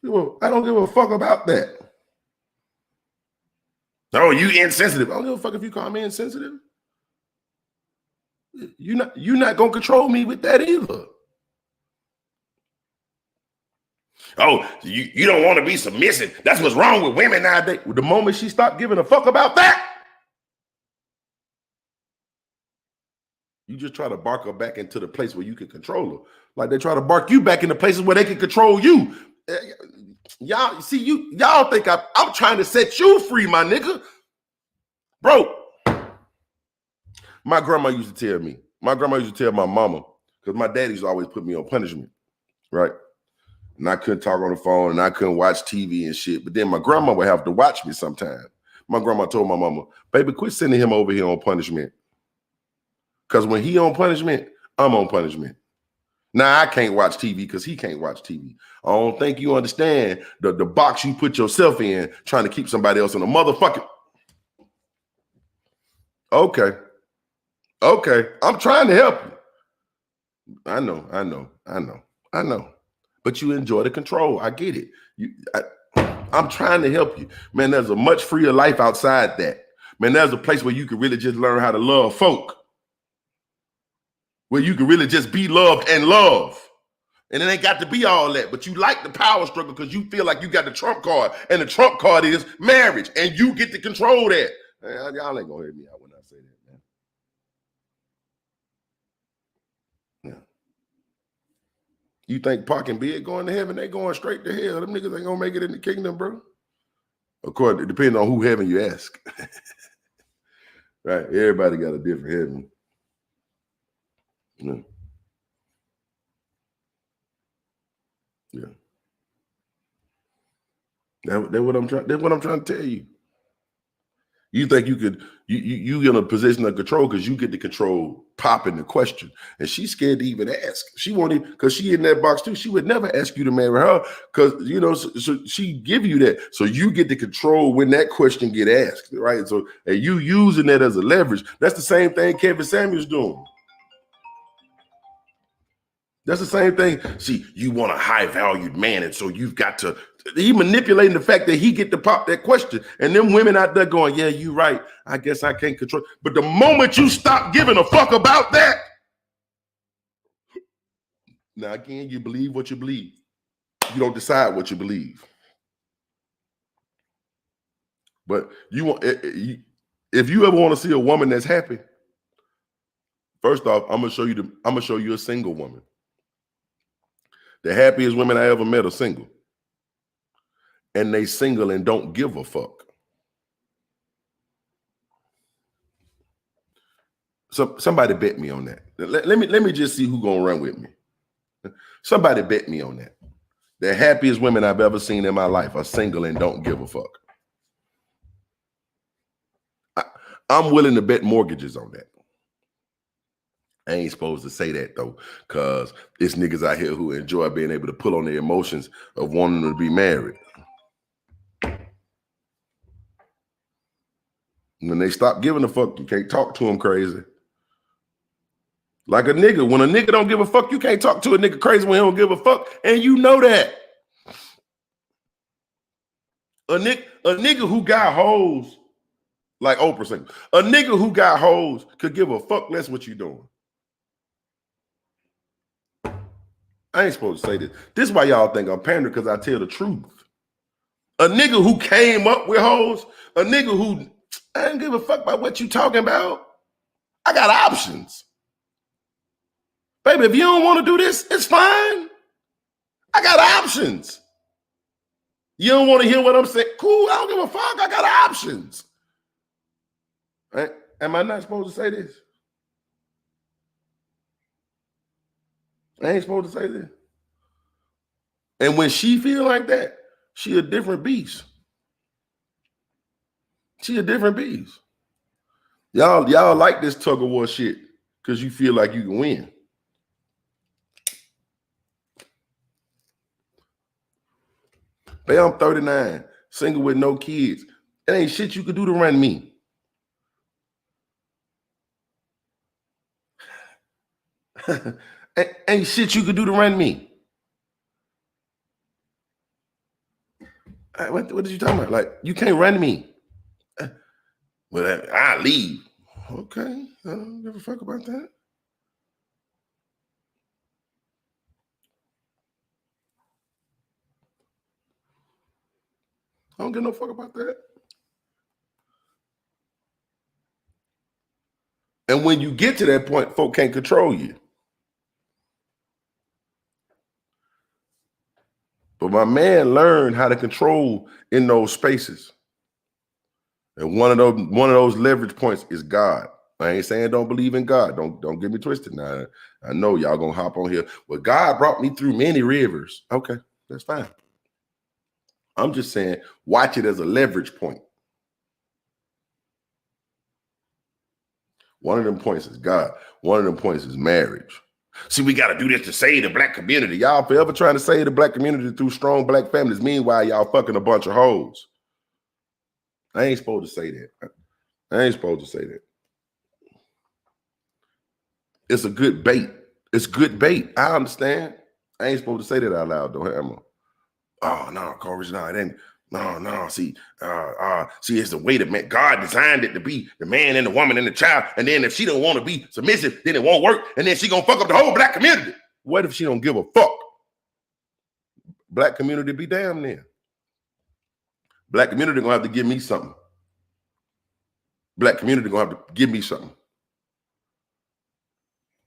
Well, I don't give a fuck about that. Oh, you insensitive. I don't give a fuck if you call me insensitive. You're not gonna control me with that either. Oh, you don't want to be submissive. That's what's wrong with women nowadays. The moment she stopped giving a fuck about that, you just try to bark her back into the place where you can control her. Like they try to bark you back into places where they can control you. Y'all see, y'all think I'm trying to set you free, my nigga. Bro, my grandma used to tell me. My grandma used to tell my mama, because my daddy used to always put me on punishment, right? And I couldn't talk on the phone and I couldn't watch TV and shit. But then my grandma would have to watch me sometime. My grandma told my mama, baby, quit sending him over here on punishment. Because when he on punishment, I'm on punishment. Now I can't watch TV because he can't watch TV. I don't think you understand the box you put yourself in trying to keep somebody else in a motherfucking. Okay. I'm trying to help you. I know. But you enjoy the control. I get it. I'm trying to help you. Man, there's a much freer life outside that. Man, there's a place where you can really just learn how to love folk. Where you can really just be loved and love. And it ain't got to be all that, but you like the power struggle because you feel like you got the trump card, and the trump card is marriage, and you get to control that. Man, y'all ain't gonna hear me out when I say that, man. Yeah. You think Pac and Big going to heaven? They going straight to hell. Them niggas ain't gonna make it in the kingdom, bro. According, it depends on who heaven you ask. Right? Everybody got a different heaven. Yeah. Yeah. That's what I'm trying to tell you. You think you could you in a position of control because you get to control popping the question, and she's scared to even ask. She won't even, because she in that box too. She would never ask you to marry her because so she give you that, so you get to control when that question get asked, right? So and you using that as a leverage. That's the same thing Kevin Samuels doing. That's the same thing. See, you want a high-valued man, and so you've got to. He manipulating the fact that he get to pop that question, and them women out there going, "Yeah, you right. I guess I can't control." But the moment you stop giving a fuck about that, now again, you believe what you believe. You don't decide what you believe. But you want, if you ever want to see a woman that's happy, first off, I'm gonna show you a single woman. The happiest women I ever met are single. And they single and don't give a fuck. So somebody bet me on that. Let me just see who's gonna run with me. Somebody bet me on that. The happiest women I've ever seen in my life are single and don't give a fuck. I'm willing to bet mortgages on that. I ain't supposed to say that though, because it's niggas out here who enjoy being able to pull on their emotions of wanting to be married. When they stop giving a fuck, you can't talk to them crazy. Like a nigga, when a nigga don't give a fuck, you can't talk to a nigga crazy when he don't give a fuck, and you know that. A nigga who got hoes, like Oprah saying, a nigga who got hoes could give a fuck less what you doing. I ain't supposed to say this. This is why y'all think I'm pandering, because I tell the truth. A nigga who came up with hoes, a nigga who, I didn't give a fuck about what you talking about. I got options. Baby, if you don't want to do this, it's fine. I got options. You don't want to hear what I'm saying? Cool, I don't give a fuck. I got options. Right? Am I not supposed to say this? I ain't supposed to say this. And when she feel like that, she a different beast. She a different beast. Y'all like this tug of war shit because you feel like you can win. Babe, I'm 39, single with no kids. It ain't shit you could do to run me. Ain't shit you could do to run me. What are you talking about? Like, you can't run me. Well, I leave. Okay, I don't give a fuck about that. I don't give no fuck about that. And when you get to that point, folk can't control you. But my man learned how to control in those spaces. And one of those leverage points is God. I ain't saying don't believe in God. Don't get me twisted. Now, I know y'all gonna hop on here. Well, God brought me through many rivers. Okay, that's fine. I'm just saying, watch it as a leverage point. One of them points is God. One of them points is marriage. See, we got to do this to save the black community. Y'all forever trying to save the black community through strong black families. Meanwhile, y'all fucking a bunch of hoes. I ain't supposed to say that. I ain't supposed to say that. It's a good bait. It's good bait. I understand. I ain't supposed to say that out loud, though, am I? Oh, no, Courage, no, it ain't. No, see, it's the way that God designed it to be, the man and the woman and the child. And then if she don't want to be submissive, then it won't work. And then she gonna fuck up the whole black community. What if she don't give a fuck? Black community be damn near. Black community gonna have to give me something. Black community gonna have to give me something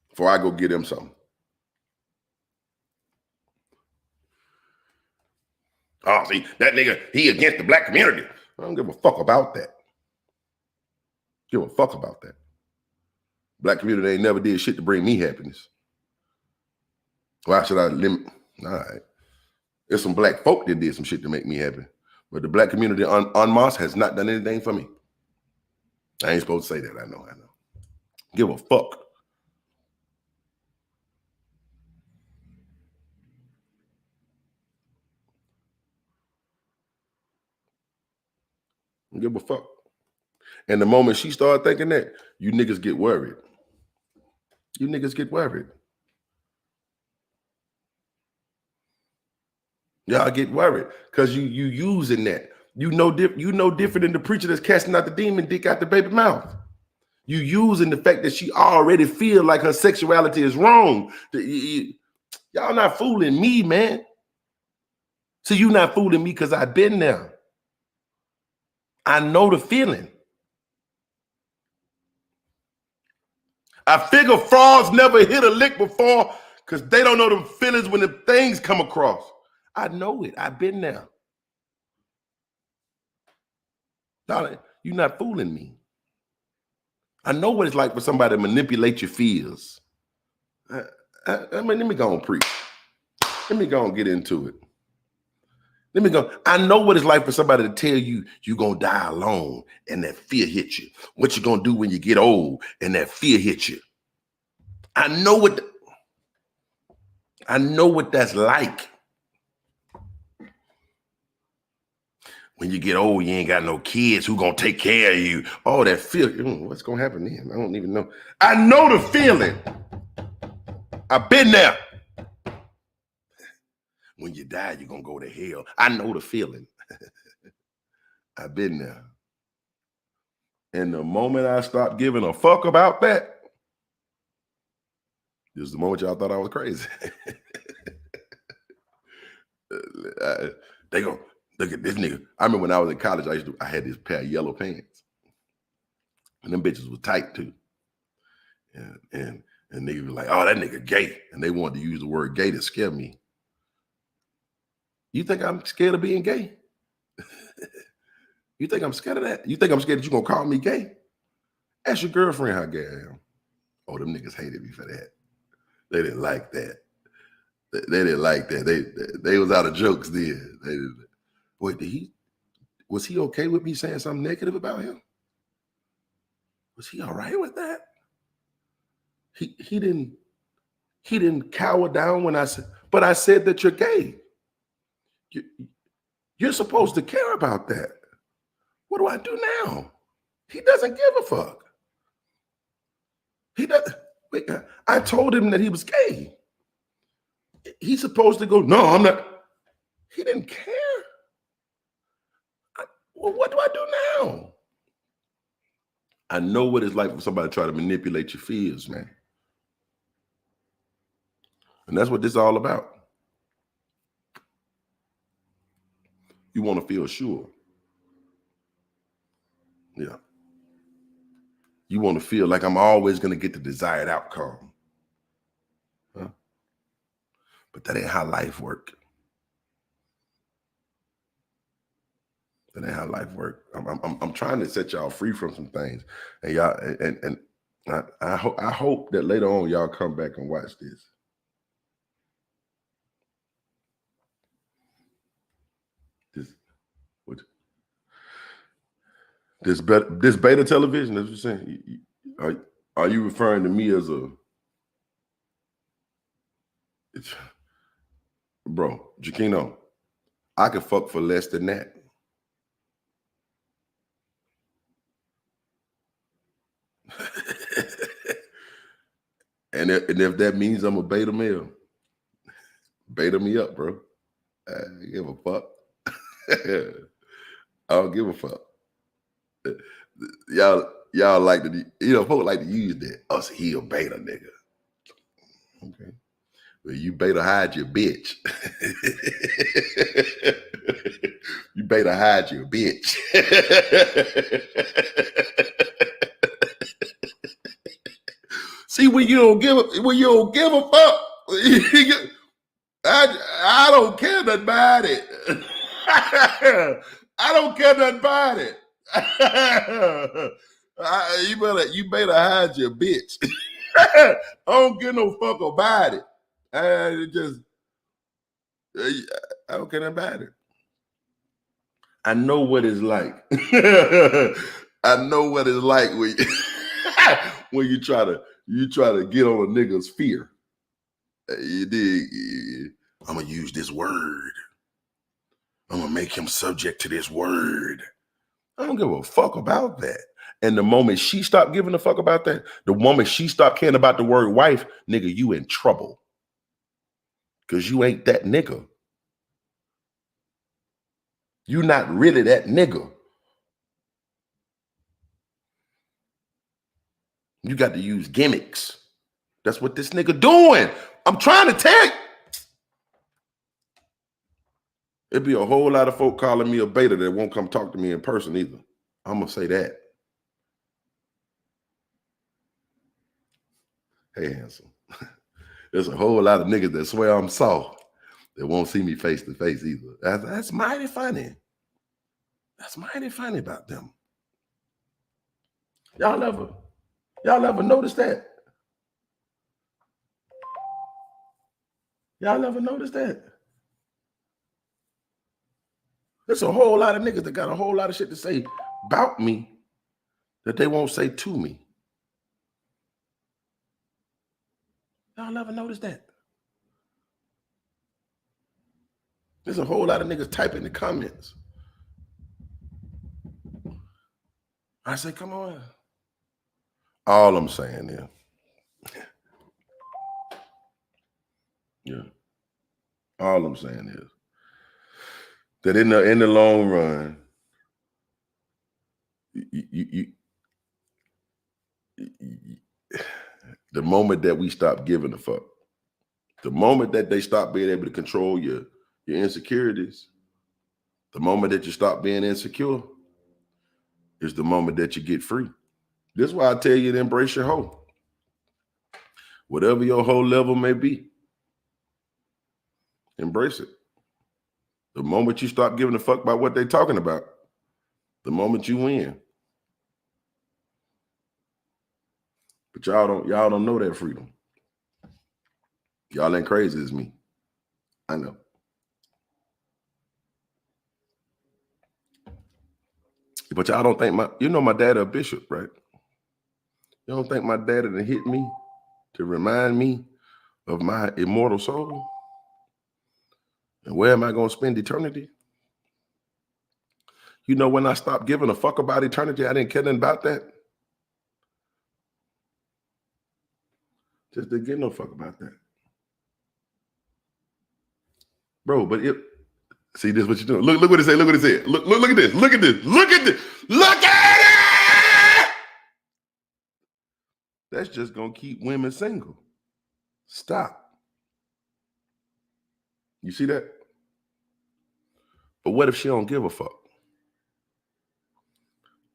before I go get them something. Oh, see, that nigga, he against the black community. I don't give a fuck about that. Give a fuck about that. Black community ain't never did shit to bring me happiness. Why should I limit? All right. There's some black folk that did some shit to make me happy. But the black community en masse has not done anything for me. I ain't supposed to say that. I know. Give a fuck. Give a fuck. And the moment she started thinking that, you niggas get worried. You niggas get worried. Y'all get worried because you using that. You know different than the preacher that's casting out the demon dick out the baby mouth. You using the fact that she already feel like her sexuality is wrong. Y'all not fooling me, man. So you not fooling me because I've been there. I know the feeling. I figure frauds never hit a lick before because they don't know the feelings when the things come across. I know it. I've been there. Darling, you're not fooling me. I know what it's like for somebody to manipulate your fears. Let me go and preach. Let me go and get into it. Let me go. I know what it's like for somebody to tell you you're going to die alone and that fear hits you. What you going to do when you get old and that fear hits you. I know what that's like. When you get old, you ain't got no kids. Who gonna take care of you? Oh, that fear. What's gonna happen then? I don't even know. I know the feeling. I've been there. When you die, you're gonna go to hell. I know the feeling. I've been there. And the moment I stopped giving a fuck about that, this is the moment y'all thought I was crazy. They go, look at this nigga. I remember when I was in college, I had this pair of yellow pants. And them bitches was tight too. And niggas were like, oh, that nigga gay. And they wanted to use the word gay to scare me. You think I'm scared of being gay? You think I'm scared of that? You think I'm scared that you're going to call me gay? Ask your girlfriend how gay I am. Oh, them niggas hated me for that. They didn't like that. They didn't like that. They was out of jokes then. They didn't. Wait, was he okay with me saying something negative about him? Was he all right with that? He didn't cower down when I said, but I said that you're gay. You're supposed to care about that. What do I do now? He doesn't give a fuck. He doesn't. Wait, I told him that he was gay. He's supposed to go, no, I'm not. He didn't care. Well, what do I do now? I know what it's like for somebody to try to manipulate your fears, man. And that's what this is all about. You want to feel sure. Yeah. You want to feel like I'm always going to get the desired outcome. Huh? But that ain't how life works. That ain't how life works. I'm trying to set y'all free from some things. And y'all, and I hope that later on y'all come back and watch this. This beta television, as you're saying, are you referring to me as bro, Jaquino, I could fuck for less than that. and if that means I'm a beta male, beta me up, bro. I don't give a fuck. I don't give a fuck. Y'all like to, folks like to use that. Oh, so he a beta nigga. Okay. Well, you better hide your bitch. You better hide your bitch. See, when you don't give a fuck, I don't care nothing about it. I don't care nothing about it. You better hide your bitch. I don't give no fuck about it. I don't care nothing about it. I know what it's like. I know what it's like when when you try to get on a nigga's fear. You dig? I'm gonna use this word. I'm gonna make him subject to this word. I don't give a fuck about that. And the moment she stopped giving a fuck about that, the moment she stopped caring about the word wife, nigga, you in trouble. Because you ain't that nigga. You not really that nigga. You got to use gimmicks. That's what this nigga doing. I'm trying to tell you. It'd be a whole lot of folk calling me a beta that won't come talk to me in person either. I'm going to say that. Hey, handsome. There's a whole lot of niggas that swear I'm soft that won't see me face to face either. That's mighty funny. That's mighty funny about them. Y'all ever notice that? Y'all ever notice that? There's a whole lot of niggas that got a whole lot of shit to say about me that they won't say to me. Y'all ever notice that? There's a whole lot of niggas typing in the comments. I say, come on. All I'm saying is, yeah. All I'm saying is that in the long run, The moment that we stop giving a fuck, the moment that they stop being able to control your insecurities, the moment that you stop being insecure is the moment that you get free. This is why I tell you to embrace your hoe. Whatever your hoe level may be, embrace it. The moment you stop giving a fuck about what they're talking about, the moment you win. But y'all don't know that freedom. Y'all ain't crazy as me. I know. But y'all don't think my daddy a bishop, right? You don't think my daddy done hit me to remind me of my immortal soul? And where am I going to spend eternity? You know, when I stopped giving a fuck about eternity, I didn't care nothing about that. Just didn't give no fuck about that. Bro, but see, this is what you're doing. Look what it said. Look what it said. Look at this. Look at this. Look at this. Look at it! That's just going to keep women single. Stop. You see that? But what if she don't give a fuck?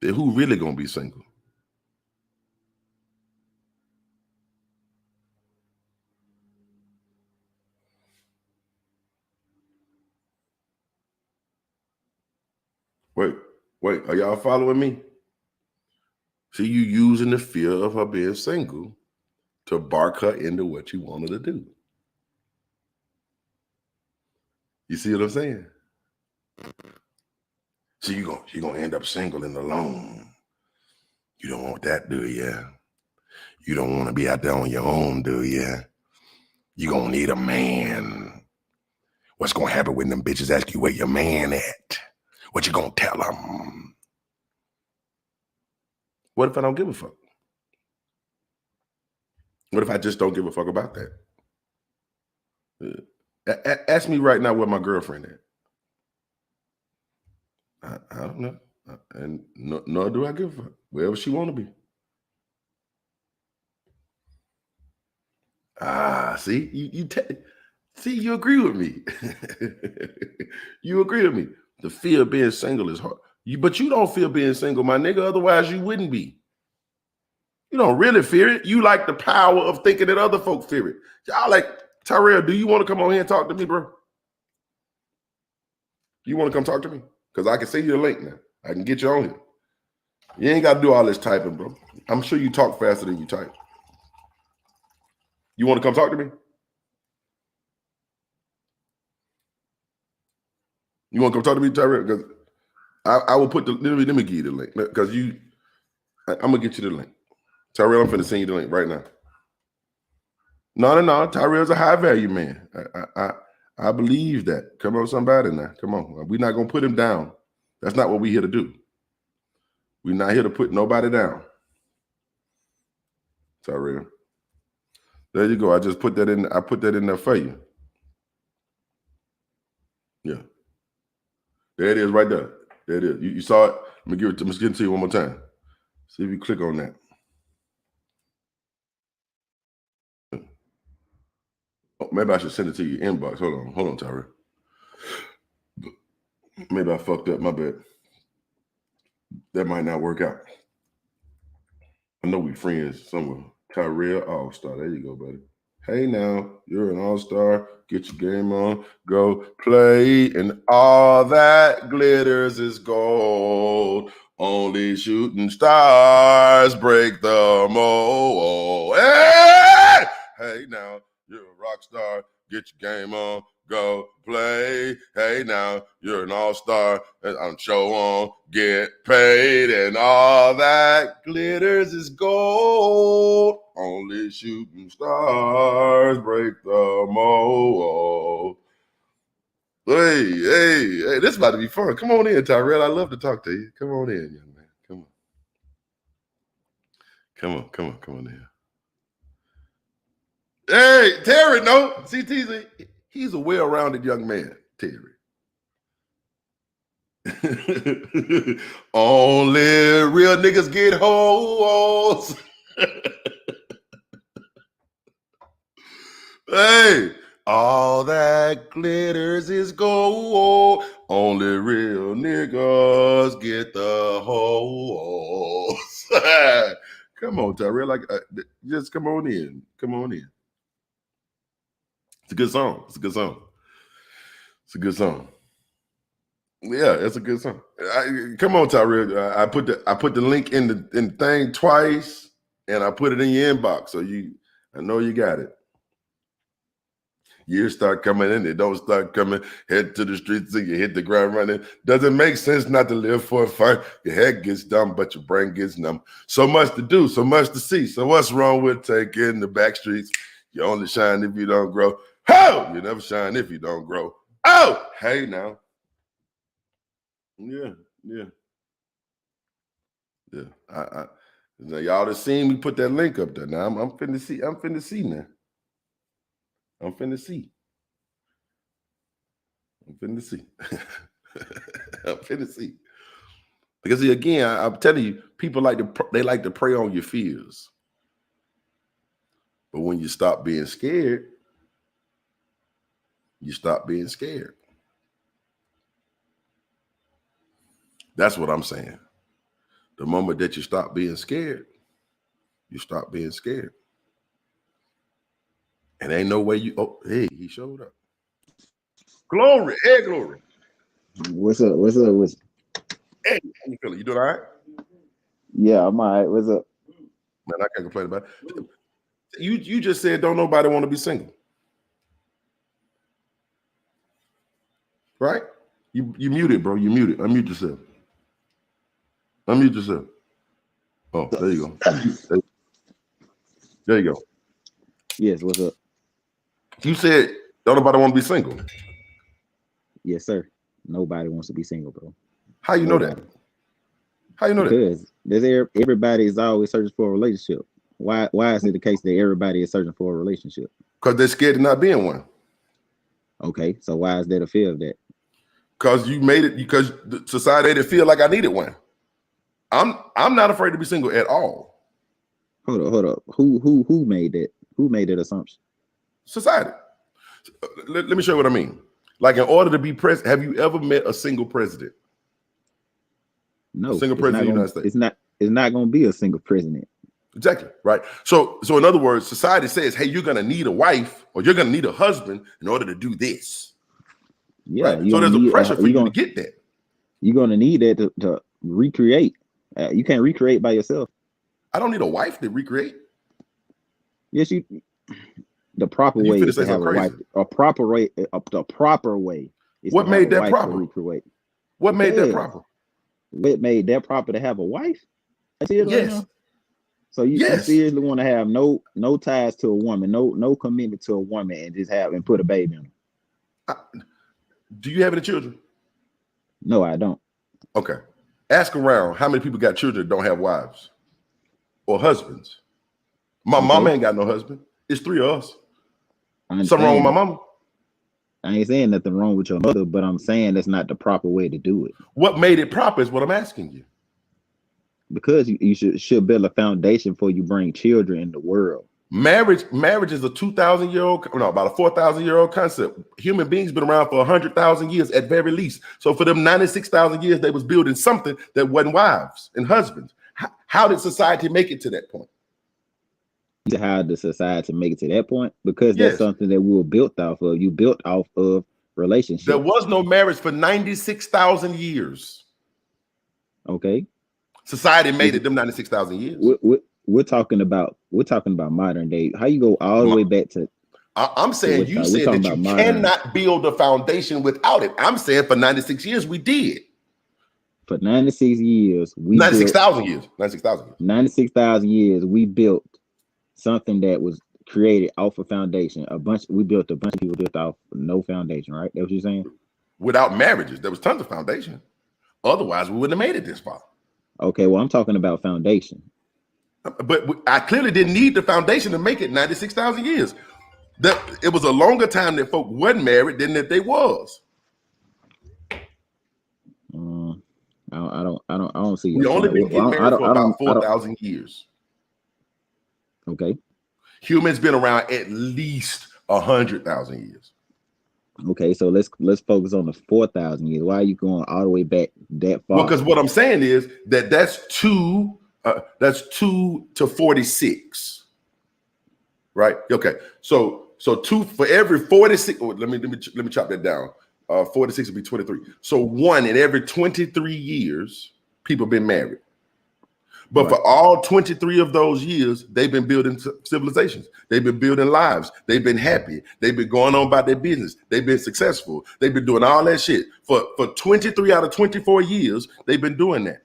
Then who really going to be single? Wait, are y'all following me? See, you using the fear of her being single to bark her into what you want her to do. You see what I'm saying? So you're gonna end up single and alone. You don't want that, do you? You don't want to be out there on your own, do you? You're gonna need a man. What's gonna happen when them bitches ask you where your man at? What you gonna tell them? What if I don't give a fuck? What if I just don't give a fuck about that? Ask me right now where my girlfriend at. I don't know. And nor do I give a fuck. Wherever she want to be. See? You agree with me. You agree with me. The fear of being single is hard. But you don't fear being single, my nigga. Otherwise, you wouldn't be. You don't really fear it. You like the power of thinking that other folk fear it. Y'all like, Tyrell, do you want to come on here and talk to me, bro? You want to come talk to me? Because I can send you the link now. I can get you on here. You ain't got to do all this typing, bro. I'm sure you talk faster than you type. You want to come talk to me? You want to come talk to me, Tyrell? Because I will put let me give you the link. Because I'm going to get you the link. Tyrell, I'm finna send you the link right now. No. Tyrell's a high value man. I believe that. Come on, somebody now. Come on. We're not going to put him down. That's not what we're here to do. We're not here to put nobody down. Tyrell. There you go. I just put that in. I put that in there for you. Yeah. There it is right there. There it is. You saw it? Let me give it to you one more time. See if you click on that. Oh, maybe I should send it to your inbox. Hold on, Tyrell. Maybe I fucked up. My bad. That might not work out. I know we friends somewhere. Tyrell All-Star. There you go, buddy. Hey now, you're an all-star. Get your game on. Go play. And all that glitters is gold. Only shooting stars break the mold. Hey now, you're a rock star. Get your game on. Go play. Hey now, you're an all-star. I'm show on. Get paid. And all that glitters is gold. Only shooting stars break the mold. Hey, this is about to be fun. Come on in, Tyrell. I love to talk to you. Come on in, young man. Come on in. Hey, Terry, no. See, he's a well-rounded young man, Terry. Only real niggas get hoes. Hey, all that glitters is gold. Only real niggas get the hoes. Come on, Tyrell. Just come on in. Come on in. It's a good song. It's a good song. It's a good song. Yeah, it's a good song. Come on, Tyrell. I put the link in the thing twice, and I put it in your inbox. So I know you got it. Years start coming and they don't start coming. Head to the streets and you hit the ground running. Doesn't make sense not to live for fun. Your head gets dumb, but your brain gets numb. So much to do, so much to see. So what's wrong with taking the back streets? You only shine if you don't grow. Ho! You never shine if you don't grow. Oh! Hey now. Yeah. Now y'all have seen me put that link up there. Now I'm finna see now. I'm finna see. Because again, I'm telling you, people like to prey on your fears. But when you stop being scared, you stop being scared. That's what I'm saying. The moment that you stop being scared, you stop being scared. And ain't no way hey, he showed up. Glory, hey, glory. What's up? Hey, how you feeling? You doing all right? Yeah, I'm all right. What's up? Man, I can't complain about it. You just said don't nobody want to be single. Right? You muted, bro. You muted. Unmute yourself. Oh, there you go. There you go. Yes, what's up? You said don't nobody want to be single. Yes, sir. Nobody wants to be single, bro. How you know that? How you know that? Because everybody is always searching for a relationship. Why is it the case that everybody is searching for a relationship? Because they're scared of not being one. Okay, so why is that a fear of that? Because you made it, because the society didn't feel like I needed one. I'm not afraid to be single at all. Hold up. Who made that? Who made that assumption? Society. Let me show you what I mean. Like, in order to be president, have you ever met a single president? No. A single president of the United States. It's not going to be a single president. Exactly, right? So in other words, society says, hey, you're going to need a wife or you're going to need a husband in order to do this. Yeah. Right? So there's a pressure for you to get that. You're going to need that to recreate. You can't recreate by yourself. I don't need a wife to recreate. Yes, the proper way is to have a wife. The proper way is what made that proper? Recreate. What made that proper? What made that proper to have a wife? Yes. Right, so you seriously want to have no ties to a woman, no commitment to a woman, and just put a baby in her. Do you have any children? No, I don't. Okay. Ask around how many people got children that don't have wives or husbands. My mama ain't got no husband. It's 3 of us. Something wrong with my mama? I ain't saying nothing wrong with your mother, but I'm saying that's not the proper way to do it. What made it proper is what I'm asking you. Because you should build a foundation before you bring children in the world. Marriage is a 2,000-year-old, about a 4,000-year-old concept. Human beings been around for 100,000 years at very least. So for them 96,000 years, they was building something that wasn't wives and husbands. How did society make it to that point? How did society make it to that point? Because that's something that we were built off of. You built off of relationships. There was no marriage for 96,000 years. Okay. Society made it them 96,000 years. We're talking about modern day. How you go all the way back to? I'm saying you said that you cannot build a foundation without it. I'm saying for 96 years we did. For 96 years, 96,000 years. 96,000 years. 96,000 years, we built something that was created off a foundation. We built a bunch of people built off no foundation, right? That's what you're saying? Without marriages, there was tons of foundation. Otherwise, we wouldn't have made it this far. Okay, well, I'm talking about foundation. But I clearly didn't need the foundation to make it 96,000 years. It was a longer time that folk wasn't married than that they was. don't see. We only been getting married for about 4,000 years. Okay. Humans been around at least 100,000 years. Okay, so let's focus on the 4,000 years. Why are you going all the way back that far? Well, because what I'm saying is that's 2 to 46, right? Okay, so 2 for every 46. Oh, let me chop that down. 46 would be 23. So 1 in every 23 years, people been married. But for all 23 of those years, they've been building civilizations. They've been building lives. They've been happy. They've been going on about their business. They've been successful. They've been doing all that shit. For 23 out of 24 years, they've been doing that.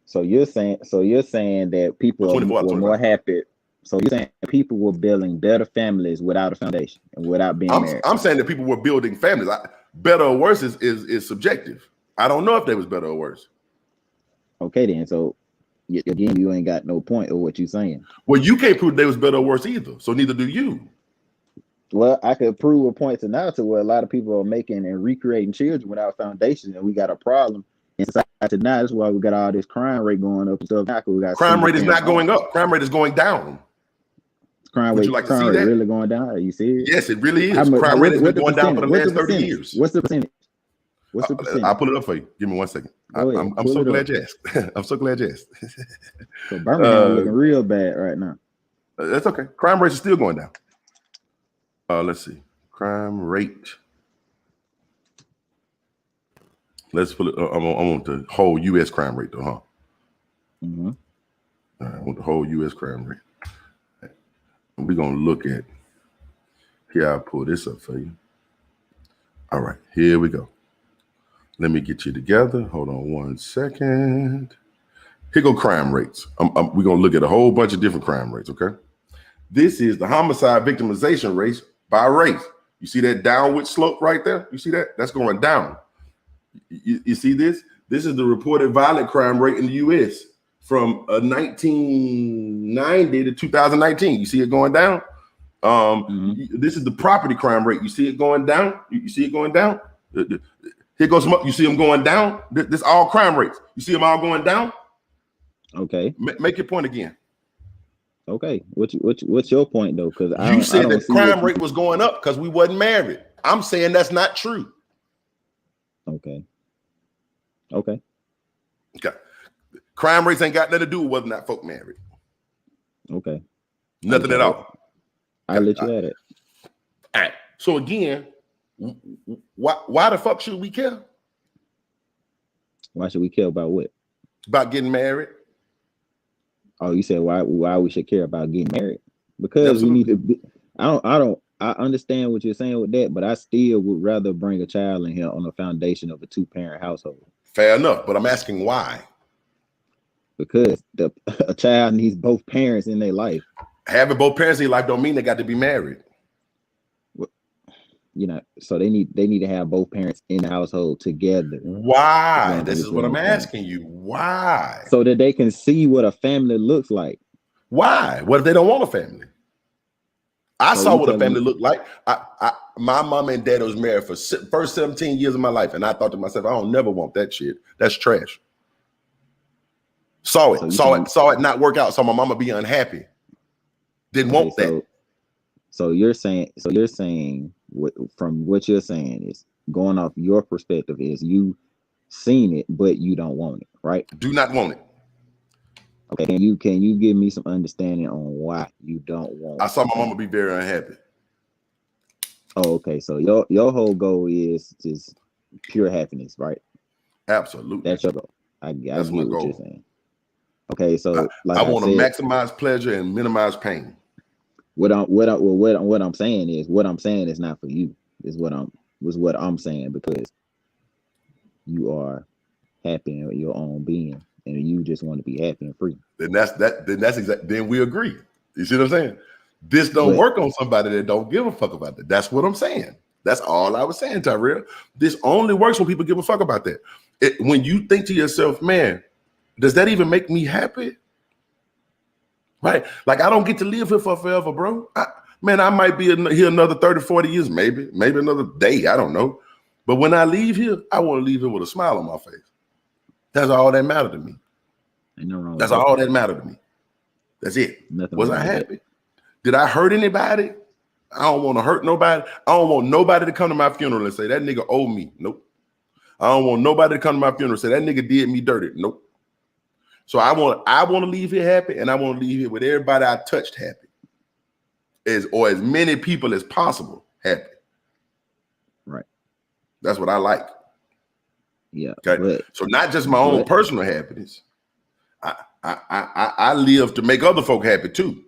So you're saying that people were more happy. So you're saying people were building better families without a foundation and without being married. I'm saying that people were building families. Better or worse is subjective. I don't know if they was better or worse. Okay, then. So again, you ain't got no point of what you're saying. Well, you can't prove they was better or worse either. So neither do you. Well, I could prove a point to where a lot of people are making and recreating children without foundation, and we got a problem in society now. That's why we got all this crime rate going up and stuff. Now we got crime rate is not going up. Crime rate is going down. Crime rate really going down? Are you serious? Yes, it really is. Crime rate has been going down for the last 30 years. What's the percentage? What's the percentage? I'll pull it up for you. Give me 1 second. I'm so glad you asked. I'm so glad you asked. So Birmingham looking real bad right now. That's okay. Crime rates are still going down. Let's see. Crime rate. Let's put it. I want the whole U.S. crime rate though, huh? Mm-hmm. I want the whole U.S. crime rate. We're gonna look at. Here, I'll pull this up for you. All right, here we go. Let me get you together. Hold on 1 second. Here go crime rates. We're gonna look at a whole bunch of different crime rates. Okay. This is the homicide victimization rate by race. You see that downward slope right there? You see that? That's going down. You see this? This is the reported violent crime rate in the U.S. from 1990 to 2019. You see it going down? This is the property crime rate. You see it going down? You see it going down? Here goes some up. You see them going down? This all crime rates. You see them all going down? Okay. Make your point again. Okay. What's your point though? Because you said the crime rate was going up because we wasn't married. I'm saying that's not true. Okay. Crime rates ain't got nothing to do with whether or not folk married. Okay. Nothing at all. I'll let you at it. All right. So again, why the fuck should we care? Why should we care about what? About getting married. Oh, you said why we should care about getting married? Because we need to be, I understand what you're saying with that, but I still would rather bring a child in here on the foundation of a 2-parent household. Fair enough, but I'm asking why. Because a child needs both parents in their life. Having both parents in your life don't mean they got to be married. You know, so they need to have both parents in the household together. Why? This is what I'm asking you. Why? So that they can see what a family looks like. Why? What if they don't want a family? I saw what a family looked like. My mom and dad was married for first 17 years of my life, and I thought to myself, I don't never want that shit. That's trash. Saw it not work out. Saw my mama be unhappy. Didn't want that. So you're saying from what you're saying is going off your perspective is you seen it, but you don't want it, right? Do not want it. Okay, can you give me some understanding on why you don't want it? I saw my mama be very unhappy. Oh, okay. So your whole goal is just pure happiness, right? Absolutely. That's your goal. I get what you're saying. Okay, so I want to maximize pleasure and minimize pain. What I'm saying is not for you. Is what I'm saying, because you are happy in your own being and you just want to be happy and free. Then then we agree. You see what I'm saying? This don't work on somebody that don't give a fuck about that. That's what I'm saying. That's all I was saying, Tyrell. This only works when people give a fuck about that. When you think to yourself, man, does that even make me happy? Right? Like, I don't get to live here for forever, bro. I might be here another 30, 40 years, maybe another day. I don't know. But when I leave here, I want to leave here with a smile on my face. That's all that mattered to me. Ain't no wrong That's with all that mattered to me. That's it. Nothing Was wrong I with happy? that. Did I hurt anybody? I don't want to hurt nobody. I don't want nobody to come to my funeral and say that nigga owe me. Nope. I don't want nobody to come to my funeral and say that nigga did me dirty. Nope. So I want to leave here happy, and I want to leave here with everybody I touched happy, as many people as possible happy. Right. That's what I like. Yeah. Okay. So not just my own personal happiness. I live to make other folk happy too.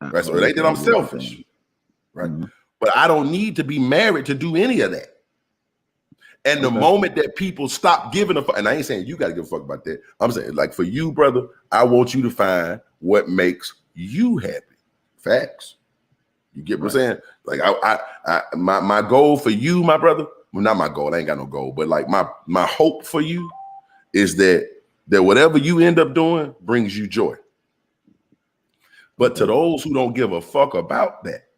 Right. So it ain't that I'm selfish. Right. Mm-hmm. But I don't need to be married to do any of that. And the moment that people stop giving a fuck, and I ain't saying you got to give a fuck about that. I'm saying, like, for you, brother, I want you to find what makes you happy. Facts. You get what I'm saying? Like, my goal for you, my brother, well, not my goal, I ain't got no goal, but like my hope for you is that whatever you end up doing brings you joy. But to those who don't give a fuck about that,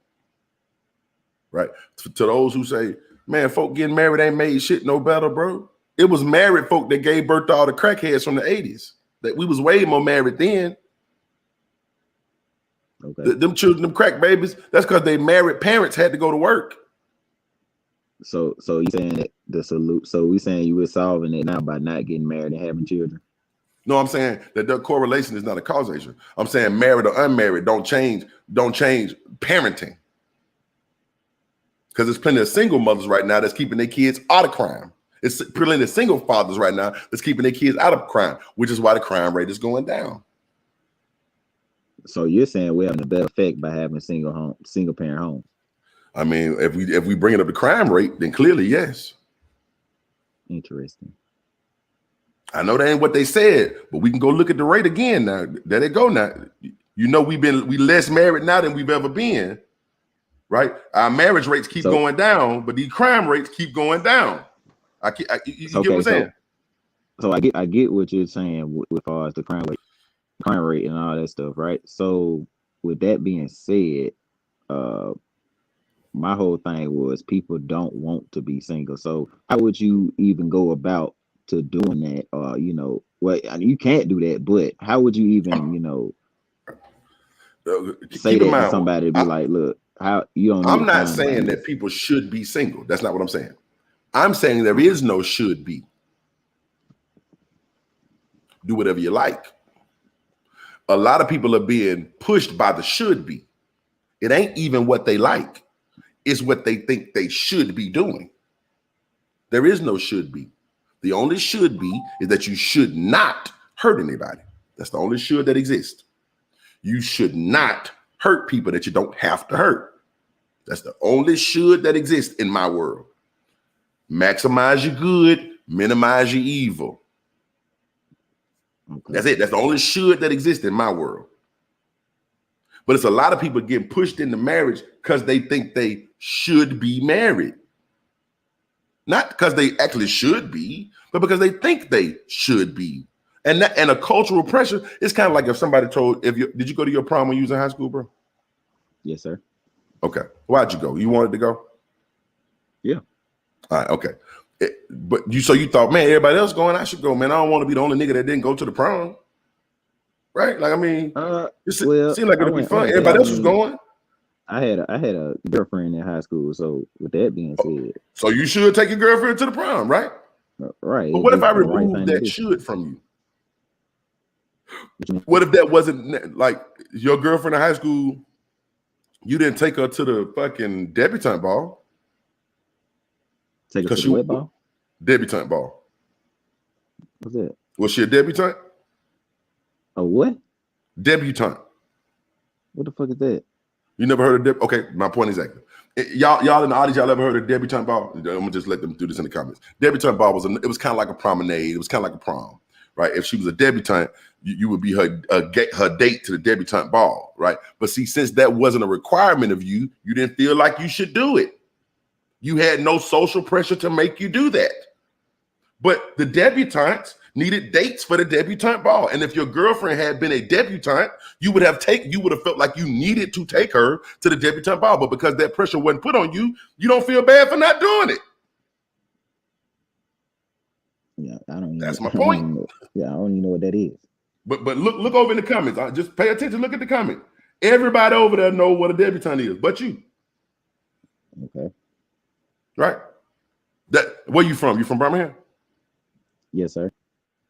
right? To those who say, man, folk getting married ain't made shit no better, bro. It was married folk that gave birth to all the crackheads from the 80s. That we was way more married then. Okay. Them children, them crack babies, that's because they married parents had to go to work. So you saying that the salute? So we saying you were solving it now by not getting married and having children? No, I'm saying that the correlation is not a causation. I'm saying married or unmarried don't change parenting. Because there's plenty of single mothers right now that's keeping their kids out of crime. It's plenty of single fathers right now that's keeping their kids out of crime, which is why the crime rate is going down. So you're saying we're having a better effect by having single parent homes? I mean, if we bring it up the crime rate, then clearly yes. Interesting. I know that ain't what they said, but we can go look at the rate again now. There they go now. You know, we less married now than we've ever been. Right, our marriage rates keep going down, but these crime rates keep going down. You get what I'm saying? So I get what you're saying with far as the crime rate and all that stuff, right? So with that being said, my whole thing was people don't want to be single. So how would you even go about to doing that? You can't do that, but how would you even, say that to somebody to be like, look, how you don't. I'm not saying that people should be single. That's not what I'm saying. I'm saying there is no should be. Do whatever you like. A lot of people are being pushed by the should be. It ain't even what they like. It's what they think they should be doing. There is no should be. The only should be is that you should not hurt anybody. That's the only should that exists. You should not hurt people that you don't have to hurt. That's the only should that exists in my world. Maximize your good, minimize your evil. Okay. That's it. That's the only should that exists in my world. But it's a lot of people getting pushed into marriage because they think they should be married. Not because they actually should be, but because they think they should be. And a cultural pressure, it's kind of like if somebody did you go to your prom when you was in high school, bro? Yes, sir. Okay. Why'd you go? You wanted to go? Yeah. All right. Okay. So you thought, man, everybody else going, I should go, man. I don't want to be the only nigga that didn't go to the prom. Right? Like, I mean, it seemed like it'd be fun. Everybody else was going. I had a girlfriend in high school. So with that being said. So you should take your girlfriend to the prom, right? Right. But what if I remove that should from you? What if that wasn't like your girlfriend in high school? You didn't take her to the fucking debutante ball. Take her to the what ball? Debutante ball. What's that? Was she a debutante? A what? Debutante. What the fuck is that? You never heard of Okay, my point exactly. Y'all in the audience, y'all ever heard of debutante ball? I'm gonna just let them do this in the comments. Debutante ball was kind of like a promenade. It was kind of like a prom, right? If she was a debutante, you would be her date to the debutante ball, right? But see, since that wasn't a requirement of you, you didn't feel like you should do it. You had no social pressure to make you do that. But the debutantes needed dates for the debutante ball. And if your girlfriend had been a debutante, you would have felt like you needed to take her to the debutante ball. But because that pressure wasn't put on you, you don't feel bad for not doing it. Yeah, I don't even. That's my point. I don't even know what that is. But look over in the comments. Just pay attention. Look at the comment. Everybody over there know what a debutante is, but you. Okay. Right. Where you from? You from Birmingham? Yes, sir.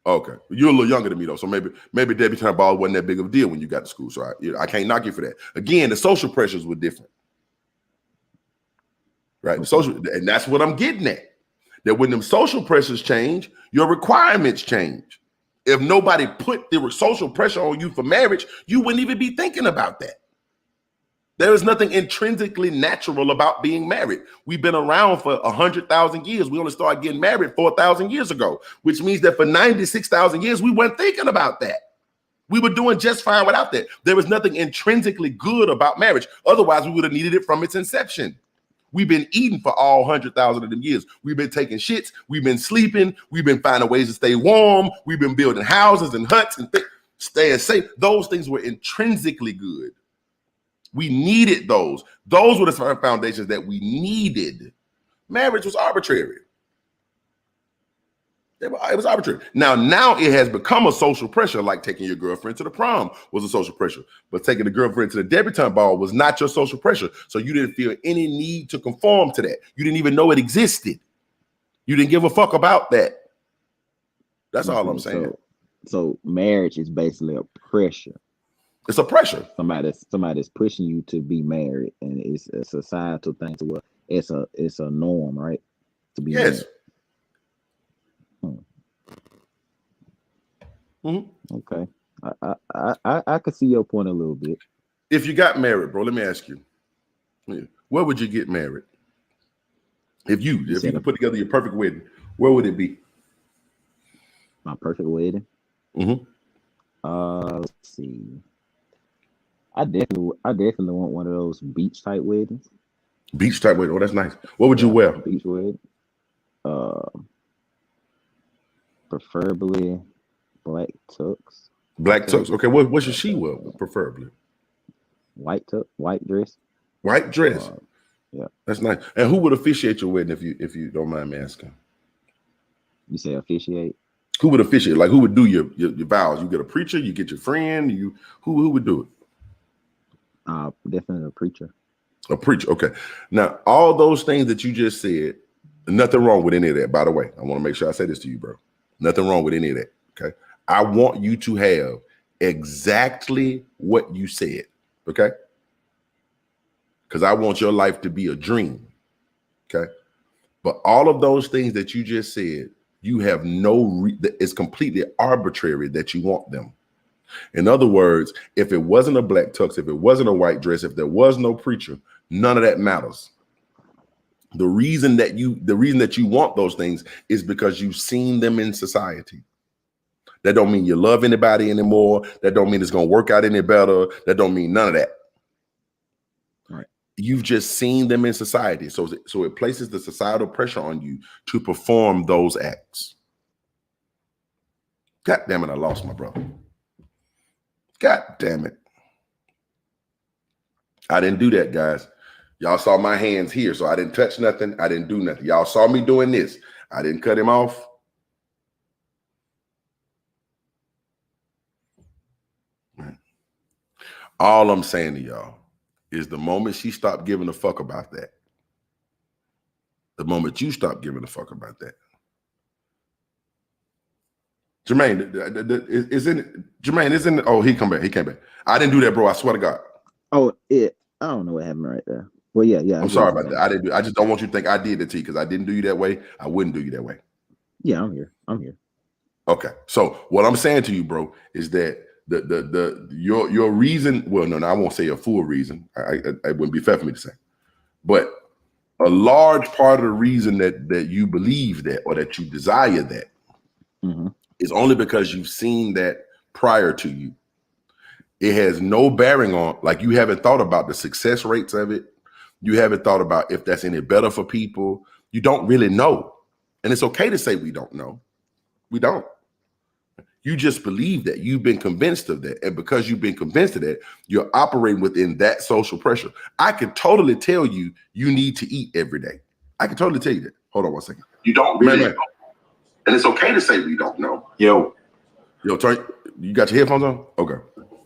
Okay. You're a little younger than me though, so maybe debutante ball wasn't that big of a deal when you got to school. So I can't knock you for that. Again, the social pressures were different. Right. Okay. The social, and that's what I'm getting at. That when them social pressures change, your requirements change. If nobody put the social pressure on you for marriage, you wouldn't even be thinking about that. There is nothing intrinsically natural about being married. We've been around for 100,000 years. We only started getting married 4,000 years ago, which means that for 96,000 years, we weren't thinking about that. We were doing just fine without that. There was nothing intrinsically good about marriage. Otherwise, we would have needed it from its inception. We've been eating for all 100,000 of them years. We've been taking shits. We've been sleeping. We've been finding ways to stay warm. We've been building houses and huts and staying safe. Those things were intrinsically good. We needed those. Those were the foundations that we needed. Marriage was arbitrary. It was arbitrary. Now it has become a social pressure, like taking your girlfriend to the prom was a social pressure. But taking the girlfriend to the debutante ball was not your social pressure. So you didn't feel any need to conform to that. You didn't even know it existed. You didn't give a fuck about that. That's all I'm saying. So marriage is basically a pressure. It's a pressure. Somebody's pushing you to be married, and it's a societal thing. To what it's a norm, right? To be married. Mm-hmm. Okay, I could see your point a little bit. If you got married, bro, let me ask you, where would you get married? If you could put together your perfect wedding, where would it be? My perfect wedding? Mm-hmm. Let's see. I definitely want one of those beach type weddings. Beach type wedding. Oh, that's nice. What would you wear? Beach wedding. Preferably black tux. Black tux. Okay. What should she wear? Preferably white tux, white dress. White dress. Yeah, that's nice. And who would officiate your wedding if you don't mind me asking? You say officiate? Who would officiate? Like who would do your vows? You get a preacher. You get your friend. Who would do it? Definitely a preacher. A preacher. Okay. Now all those things that you just said, nothing wrong with any of that. By the way, I want to make sure I say this to you, bro. Nothing wrong with any of that. Okay. I want you to have exactly what you said. Okay. Because I want your life to be a dream. Okay. But all of those things that you just said, you have it's completely arbitrary that you want them. In other words, if it wasn't a black tux, if it wasn't a white dress, if there was no preacher, none of that matters. The reason that you want those things is because you've seen them in society. That don't mean you love anybody anymore. That don't mean it's going to work out any better. That don't mean none of that. Right. You've just seen them in society. So it places the societal pressure on you to perform those acts. God damn it, I lost my brother. God damn it. I didn't do that, guys. Y'all saw my hands here, so I didn't touch nothing. I didn't do nothing. Y'all saw me doing this. I didn't cut him off. All I'm saying to y'all is the moment she stopped giving a fuck about that, the moment you stop giving a fuck about that. Jermaine, isn't it? Oh, he came back. I didn't do that, bro. I swear to God. Oh, I don't know what happened right there. Well, yeah. I'm sorry about that. I just don't want you to think I did it to you because I didn't do you that way. I wouldn't do you that way. Yeah, I'm here. Okay. So what I'm saying to you, bro, is that your reason. Well, no, I won't say a full reason. It wouldn't be fair for me to say, but a large part of the reason that you believe that or that you desire that is only because you've seen that prior to you. It has no bearing on, like, you haven't thought about the success rates of it. You haven't thought about if that's any better for people. You don't really know. And it's okay to say we don't know. We don't. You just believe that. You've been convinced of that. And because you've been convinced of that, you're operating within that social pressure. I can totally tell you need to eat every day. I can totally tell you that. Hold on one second. You don't really know. And it's okay to say we don't know. Yo, turn. You got your headphones on? Okay.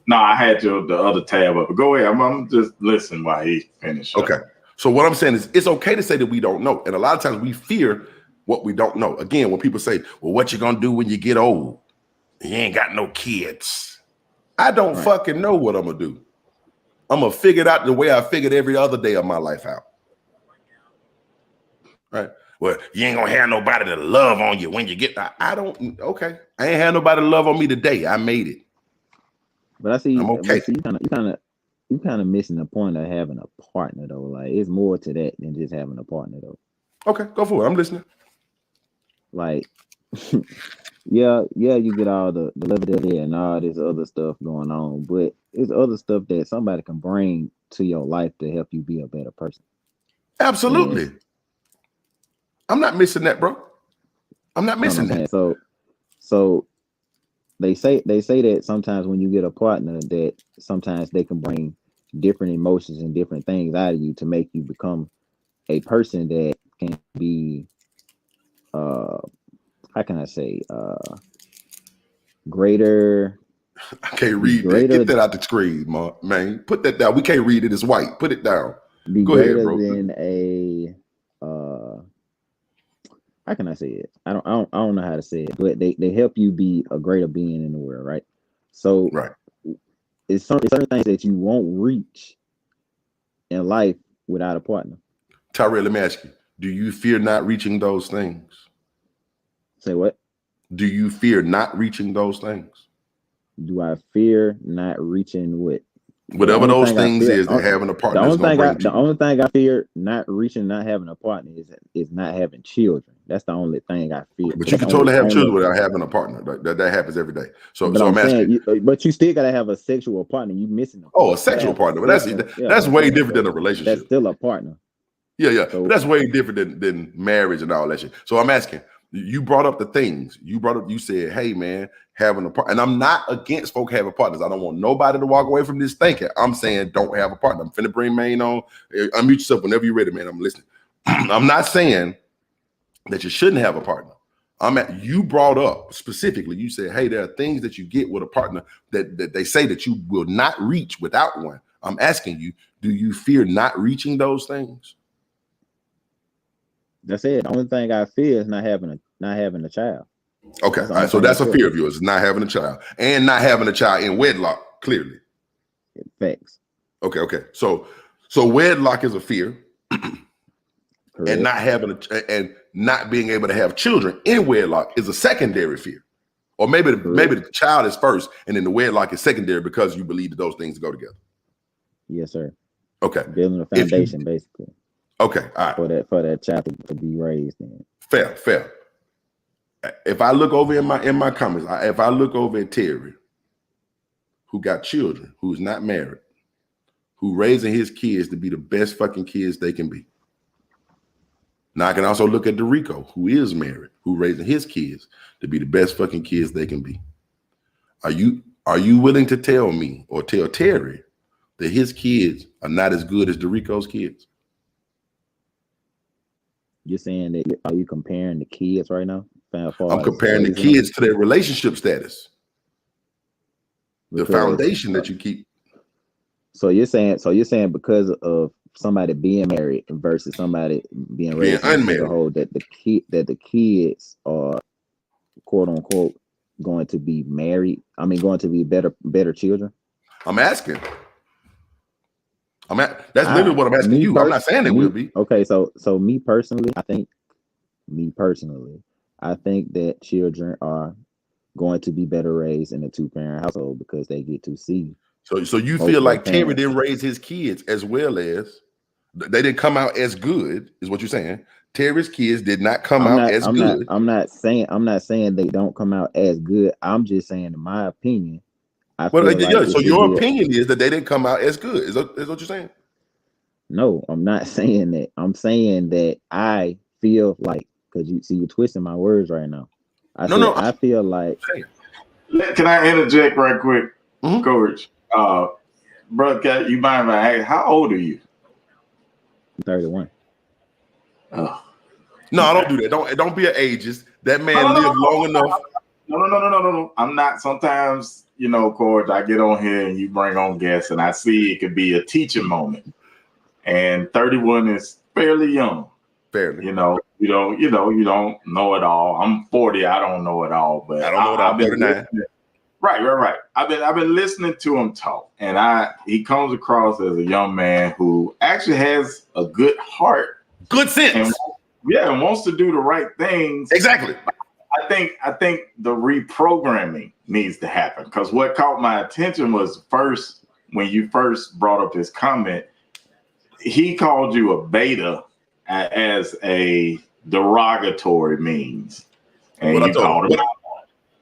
No, I had the other tab up. Go ahead. I'm just listening while he finishes. Okay. So what I'm saying is it's okay to say that we don't know. And a lot of times we fear what we don't know. Again, when people say, well, what you gonna do when you get old? You ain't got no kids. I don't fucking know what I'm gonna do. I'm gonna figure it out the way I figured every other day of my life out. Right? Well, you ain't gonna have nobody to love on you when you get there. I ain't have nobody to love on me today. I made it. But I see, I'm okay. you kind of missing the point of having a partner though. Like it's more to that than just having a partner though. Okay, go for it. I'm listening. Like, yeah, you get all the levity and all this other stuff going on, but it's other stuff that somebody can bring to your life to help you be a better person. Absolutely. And I'm not missing that, bro. I'm not missing that. So they say that sometimes when you get a partner that sometimes they can bring different emotions and different things out of you to make you become a person that can be how can I say greater. I can't read that. Get that out the screen, man. Put that down. We can't read it. It's white. Put it down. Go ahead, bro. Than a how can I say it? I don't know how to say it, but they help you be a greater being in the world, right? So it's certain things that you won't reach in life without a partner. Tyrell, let me ask you, do you fear not reaching those things? Say what? Do you fear not reaching those things? Do I fear not reaching what? Whatever those things is that having a partner is going to bring to you. The only thing I fear not reaching, not having a partner is not having children. That's the only thing I fear. But you can totally have children without having a partner. That happens every day. So I'm asking. But you still gotta have a sexual partner. You missing them. Oh, a sexual partner. But that's way different than a relationship. That's still a partner. Yeah. So, but that's way different than marriage and all that shit. So I'm asking. You brought up the things. You said, hey, man, having a partner. And I'm not against folk having partners. I don't want nobody to walk away from this thinking. I'm saying don't have a partner. I'm finna bring Maine on. Unmute yourself whenever you're ready, man. I'm listening. I'm not saying that you shouldn't have a partner. You brought up specifically, you said, hey, there are things that you get with a partner that they say that you will not reach without one. I'm asking you, do you fear not reaching those things? That's it. The only thing I fear is not having a child. Okay, all right. So that's a fear of yours, not having a child and not having a child in wedlock. Clearly, facts. Okay. So wedlock is a fear, and not having and not being able to have children in wedlock is a secondary fear, or maybe the child is first, and then the wedlock is secondary because you believe that those things go together. Yes, sir. Okay, building a foundation, basically. Okay, all right. For that child to be raised in. Fair. If I look over in my comments, if I look over at Terry, who got children, who's not married, who raising his kids to be the best fucking kids they can be. Now I can also look at Dorico, who is married, who raising his kids to be the best fucking kids they can be. Are you willing to tell me or tell Terry that his kids are not as good as Dorico's kids? You're saying that, are you comparing the kids right now? I'm comparing the kids to their relationship status. The foundation that you keep. So you're saying because of somebody being married versus somebody being raised unmarried, that the kids are quote unquote going to be married. I mean, going to be better children. I'm asking. That's literally what I'm asking you. I'm not saying they will be. Okay, so me personally, I think that children are going to be better raised in a 2-parent household because they get to see. So you feel like Terry didn't raise his kids as well as they didn't come out as good, is what you're saying. Terry's kids did not come out as good. I'm not saying they don't come out as good. I'm just saying, in my opinion. So your opinion is that they didn't come out as good. Is that what you're saying? No, I'm not saying that. I'm saying that I feel like, because you're twisting my words right now. I feel like. Can I interject right quick, Coach? Bro, you mind if I ask, how old are you? 31. Oh. No, I don't do that. Don't be an ageist. That man lived long enough. No. I'm not. Sometimes, Coach, I get on here and you bring on guests, and I see it could be a teaching moment. And 31 is fairly young. Fairly. You don't know it all. I'm 40. I don't know it all, but I don't know it all. I've been 39. Right. I've been listening to him talk, and he comes across as a young man who actually has a good heart, good sense, and wants to do the right things. Exactly. I think the reprogramming needs to happen, because what caught my attention was when you first brought up his comment, he called you a beta as a derogatory means, and you called him out.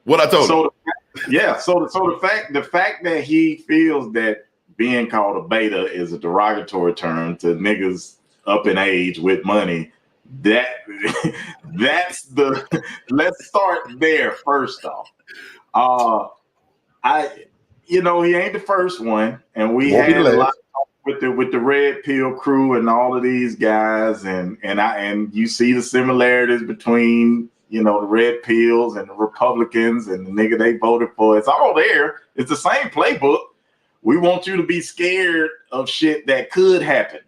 What I told him. So the fact that he feels that being called a beta is a derogatory term to niggas up in age with money, that's let's start there first off. He ain't the first one, and we had a lot with the Red Pill crew and all of these guys, and you see the similarities between the Red Pills and the Republicans and the nigga they voted for. It's all there. It's the same playbook. We want you to be scared of shit that could happen.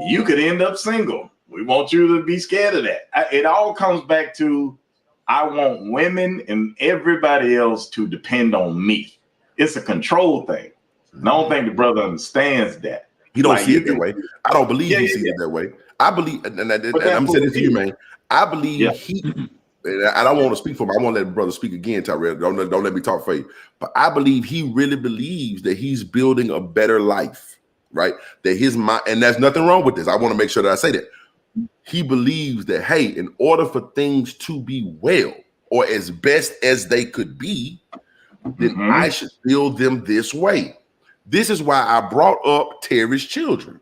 You could end up single. We want you to be scared of that. It all comes back to, I want women and everybody else to depend on me. It's a control thing. And I don't think the brother understands that. He don't see it that way. I don't believe he sees it that way. I believe, and I'm saying this to you, man. I believe I don't want to speak for him. I want to let the brother speak again, Tyrell. Don't let me talk for you. But I believe he really believes that he's building a better life, right? That his mind, and there's nothing wrong with this. I want to make sure that I say that. He believes that, hey, in order for things to be well or as best as they could be, then I should build them this way. This is why I brought up Terry's children.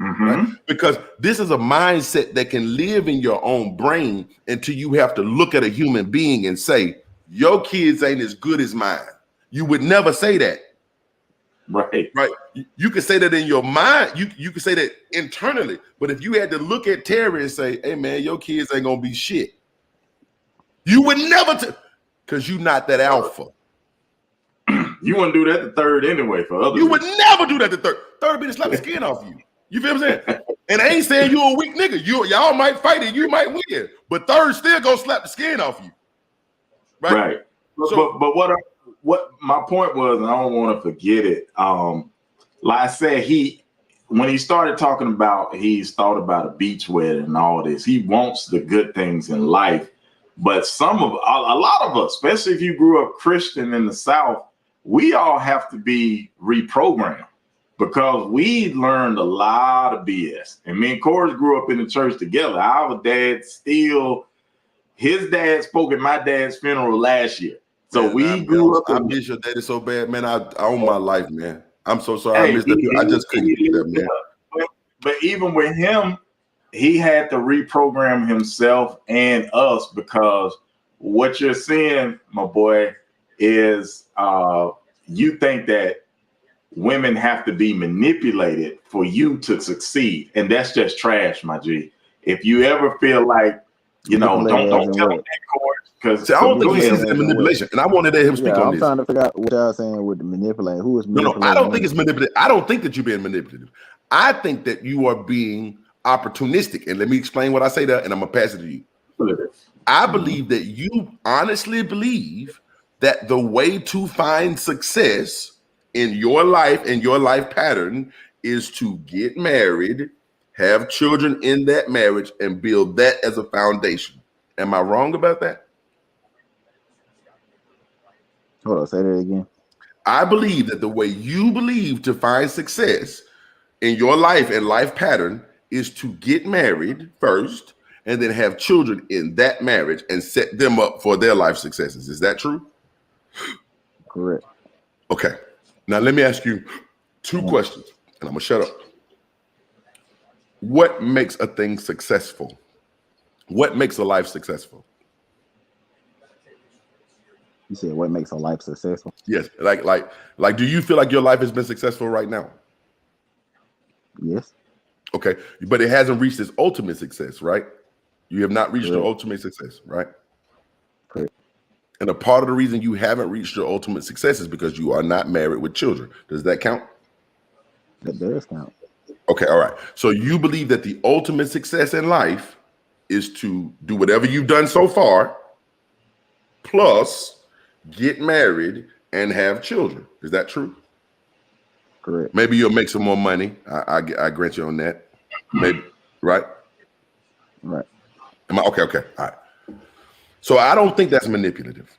Right? Because this is a mindset that can live in your own brain until you have to look at a human being and say, your kids ain't as good as mine. You would never say that. Right. You can say that in your mind. You can say that internally. But if you had to look at Terry and say, hey, man, your kids ain't going to be shit. You would never, because you're not that alpha. You wouldn't do that to third anyway for others. You would never do that to third. Third be to slap the skin off you. You feel what I'm saying? And I ain't saying you're a weak nigga. Y'all might fight it. You might win. But third still gonna slap the skin off you. Right. But what my point was, and I don't want to forget it. Like I said, when he started talking about he's thought about a beach wedding and all this, he wants the good things in life. But a lot of us, especially if you grew up Christian in the South, we all have to be reprogrammed, because we learned a lot of BS. And me and Corey grew up in the church together. Our dad his dad spoke at my dad's funeral last year. So we grew up. I miss your daddy so bad, man. I own my life, man. I'm so sorry. I missed that. I just couldn't get that, man. But even with him, he had to reprogram himself and us, because what you're seeing, my boy, is you think that women have to be manipulated for you to succeed, and that's just trash, my G. If you ever feel like, don't tell him that, because I don't think he sees it as manipulation, and I wanted to let him speak on this. I'm trying to figure out what y'all saying with the manipulating. Who is manipulating? No, I don't think it's manipulative. I don't think that you're being manipulative. I think that you are being opportunistic, and let me explain what I say there, and I'm gonna pass it to you. I believe that you honestly believe that the way to find success in your life and your life pattern is to get married, have children in that marriage, and build that as a foundation. Am I wrong about that? Hold on, say that again. I believe that the way you believe to find success in your life and life pattern is to get married first and then have children in that marriage and set them up for their life successes. Is that true? Correct. Okay. Now let me ask you two questions, and I'm gonna shut up. What makes a thing successful? What makes a life successful? You said what makes a life successful? Yes. Like, do you feel like your life has been successful right now? Yes. Okay. But it hasn't reached its ultimate success, right? You have not reached your ultimate success, right? And a part of the reason you haven't reached your ultimate success is because you are not married with children. Does that count? That does count. Okay, all right. So you believe that the ultimate success in life is to do whatever you've done so far, plus get married and have children. Is that true? Correct. Maybe you'll make some more money. I grant you on that. Maybe, right? Right. Am I okay? Okay. All right. So I don't think that's manipulative.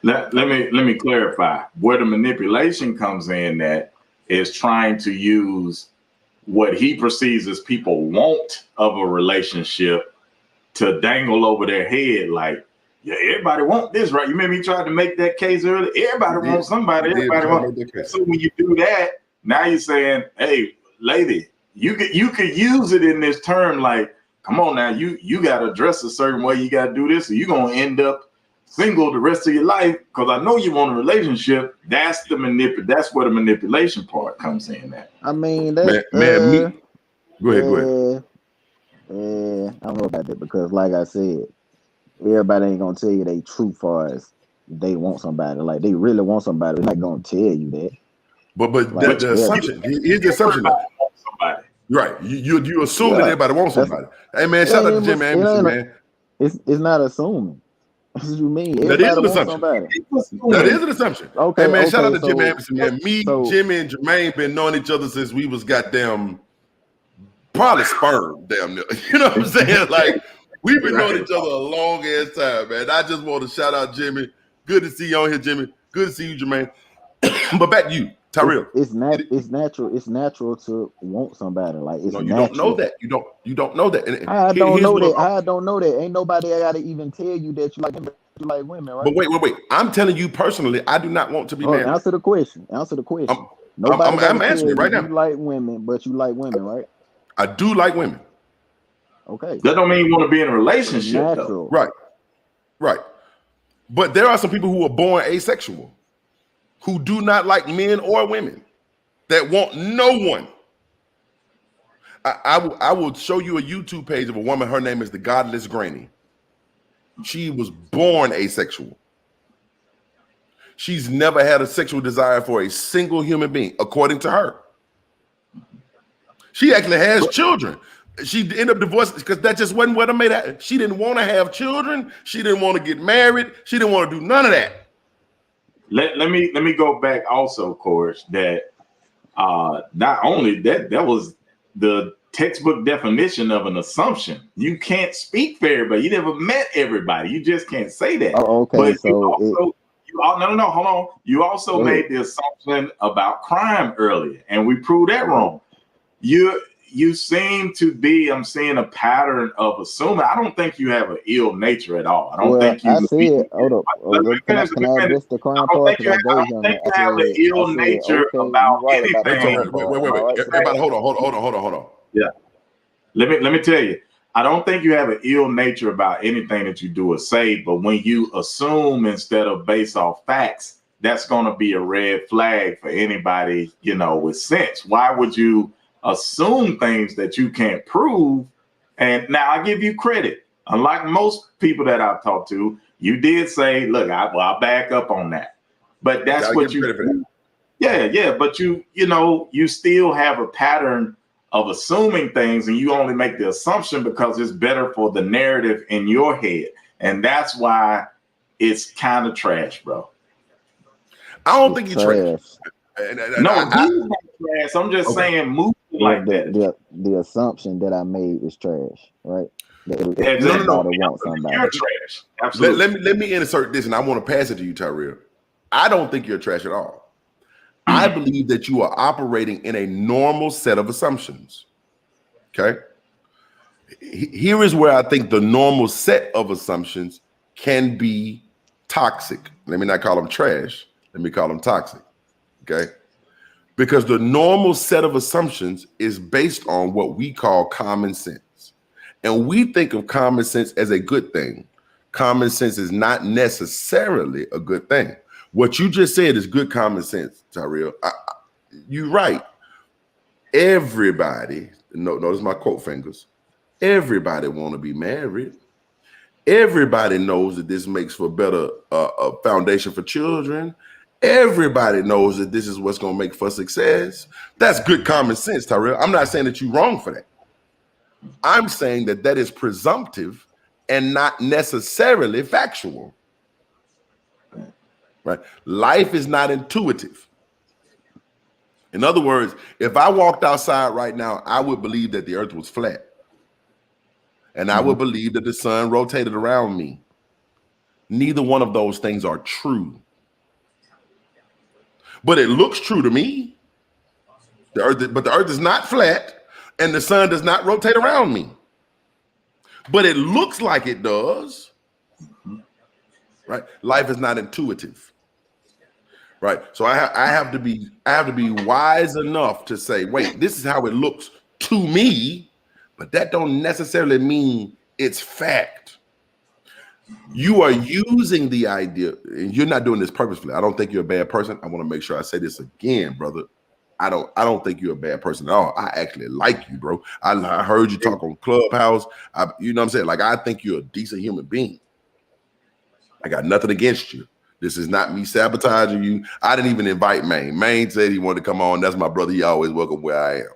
Let me clarify. Where the manipulation comes in that is trying to use what he perceives as people want of a relationship to dangle over their head like, yeah, everybody want this, right? You remember he tried to make that case earlier? Everybody wants somebody. Everybody wants. So when you do that, now you're saying, hey, lady, you could use it in this term like, come on now, you got to dress a certain way. You got to do this, or you're going to end up single the rest of your life because I know you want a relationship. That's that's where the manipulation part comes in. That I mean, Go ahead. Go ahead. I don't know about that because, like I said, everybody ain't gonna tell you they true far as they want somebody. Like they really want somebody, they're not gonna tell you that. But like, the assumption, here's the assumption. Somebody. Right. You assume that everybody wants somebody. Hey man, shout out to Jimmy Anderson, man. It's not assuming. That's what you mean. That is an Everybody assumption. wants somebody. That is an assumption. Okay. Hey man, shout out to so, Jimmy Anderson, man. Me, so, Jimmy, and Jermaine been knowing each other since we was goddamn probably sperm, damn near. You know what I'm saying? Like we've been knowing each other a long ass time, man. I just want to shout out Jimmy. Good to see you on here, Jimmy. Good to see you, Jermaine. But back to you, Tyrell. It's natural. It's natural to want somebody. Like it's no, you natural. don't know that. You don't know that. And I don't know that. I don't know that. Ain't nobody gotta even tell you that you like women, right? But wait. I'm telling you personally, I do not want to be married. Answer the question. Nobody I'm answering it right now. You like women, but you like women, right? I do like women. Okay. That don't mean you want to be in a relationship, though. Right. But there are some people who are born asexual, who do not like men or women, that want no one. I will show you a YouTube page of a woman. Her name is the Godless Granny. She was born asexual. She's never had a sexual desire for a single human being, according to her. She actually has children. She ended up divorced because that just wasn't what I made her. She didn't want to have children. She didn't want to get married. She didn't want to do none of that. Let me go back also, Coach, that not only that was the textbook definition of an assumption. You can't speak for everybody. You never met everybody. You just can't say that. Oh, okay. But So no, hold on. You also made the assumption about crime earlier, and we proved that wrong. You seem to be, I'm seeing a pattern of assuming. I don't think you have an ill nature at all. I don't think you. I said, hold up. Can I address the crime part? I don't think you have an ill nature about anything. Wait. Everybody, hold on. Yeah. Let me tell you. I don't think you have an ill nature about anything that you do or say, but when you assume instead of based off facts, that's going to be a red flag for anybody, with sense. Why would you assume things that you can't prove? And now I give you credit. Unlike most people that I've talked to, you did say, look, I'll back up on that. But that's what you, yeah. But you still have a pattern of assuming things, and you only make the assumption because it's better for the narrative in your head. And that's why it's kind of trash, bro. I don't think you're trash. He's not trash. I'm just saying move like that. The assumption that I made is trash, right? No. Want somebody. You're trash. Absolutely. Let me insert this, and I want to pass it to you, Tyrell. I don't think you're trash at all. I believe that you are operating in a normal set of assumptions. Okay. Here is where I think the normal set of assumptions can be toxic. Let me not call them trash. Let me call them toxic. Okay. Because the normal set of assumptions is based on what we call common sense. And we think of common sense as a good thing. Common sense is not necessarily a good thing. What you just said is good common sense, Tyrell. You're right. Everybody, notice my quote fingers. Everybody want to be married. Everybody knows that this makes for better a foundation for children. Everybody knows that this is what's going to make for success. That's good common sense, Tyrell. I'm not saying that you're wrong for that. I'm saying that that is presumptive and not necessarily factual. Right? Life is not intuitive. In other words, if I walked outside right now, I would believe that the earth was flat. And I would believe that the sun rotated around me. Neither one of those things are true. But it looks true to me. But the earth is not flat and the sun does not rotate around me. But it looks like it does. Right? Life is not intuitive. Right? So I have to be wise enough to say, wait, this is how it looks to me, but that don't necessarily mean it's fact. You are using the idea, and you're not doing this purposefully. I don't think you're a bad person. I want to make sure I say this again, brother. I don't think you're a bad person at all. I actually like you, bro. I heard you talk on Clubhouse. You know what I'm saying? Like, I think you're a decent human being. I got nothing against you. This is not me sabotaging you. I didn't even invite Maine. Maine said he wanted to come on. That's my brother. He always welcome where I am.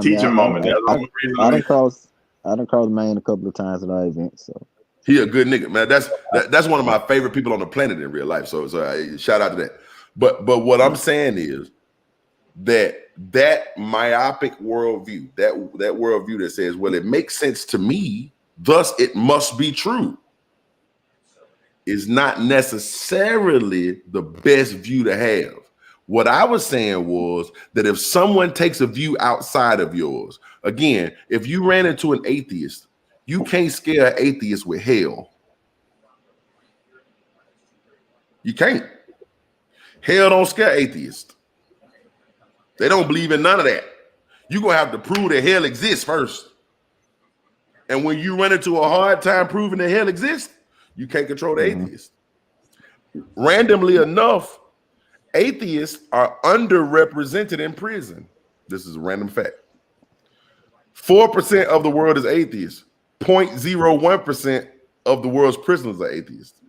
Teacher moment. I done crossed Maine a couple of times at our events. So he a good nigga, man. That's one of my favorite people on the planet in real life. So shout out to that. But what I'm saying is that myopic worldview, that worldview that says, well, it makes sense to me, thus it must be true, is not necessarily the best view to have. What I was saying was that if someone takes a view outside of yours, again, if you ran into an atheist, you can't scare an atheist with hell. You can't. Hell don't scare atheists. They don't believe in none of that. You're going to have to prove that hell exists first. And when you run into a hard time proving that hell exists, you can't control the atheist. Randomly enough, atheists are underrepresented in prison. This is a random fact. 4% of the world is atheists. 0.01% of the world's prisoners are atheists.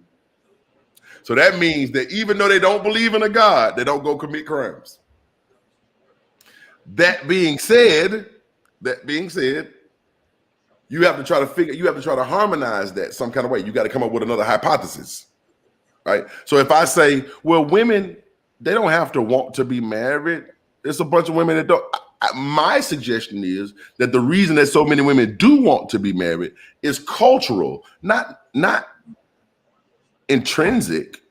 So that means that even though they don't believe in a God, they don't go commit crimes. That being said, you have to try to harmonize that some kind of way. You got to come up with another hypothesis, right? So if I say, well, women, they don't have to want to be married. There's a bunch of women that don't. My suggestion is that the reason that so many women do want to be married is cultural, not intrinsic.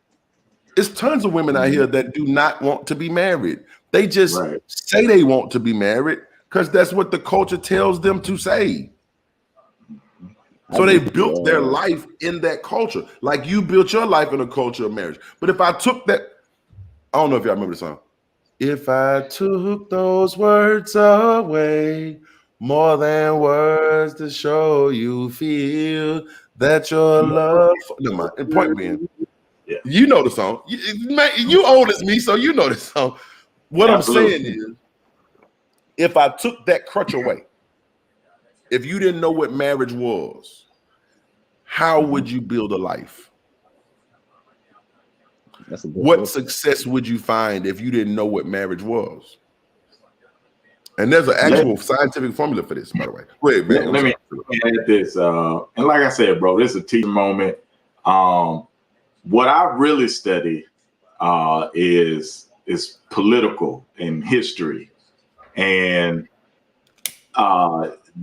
There's tons of women out here that do not want to be married. They just say they want to be married because that's what the culture tells them to say. So they built their life in that culture. Like you built your life in a culture of marriage. But if I took that, I don't know if y'all remember the song. If I took those words away, more than words to show you feel that your love. Never mind. And point being, you know the song. You old as me, so you know the song. What I'm saying is, if I took that crutch away, if you didn't know what marriage was, how would you build a life? What success would you find if you didn't know what marriage was? And there's an actual scientific formula for this, by the way. Go ahead, man. Let me add this. And like I said, bro, this is a teaching moment. What I really study is political and history. And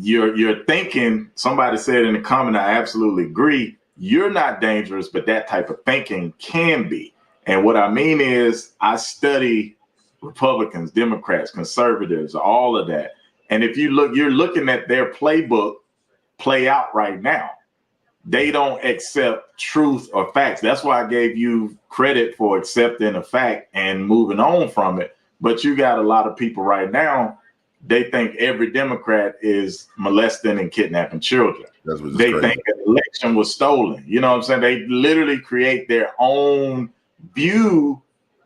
you're thinking, somebody said in the comment, I absolutely agree, you're not dangerous, but that type of thinking can be. And what I mean is I study Republicans, Democrats, conservatives, all of that. And if you look, you're looking at their playbook play out right now. They don't accept truth or facts. That's why I gave you credit for accepting a fact and moving on from it. But you got a lot of people right now, they think every Democrat is molesting and kidnapping children. They think an election was stolen. You know what I'm saying? They literally create their own view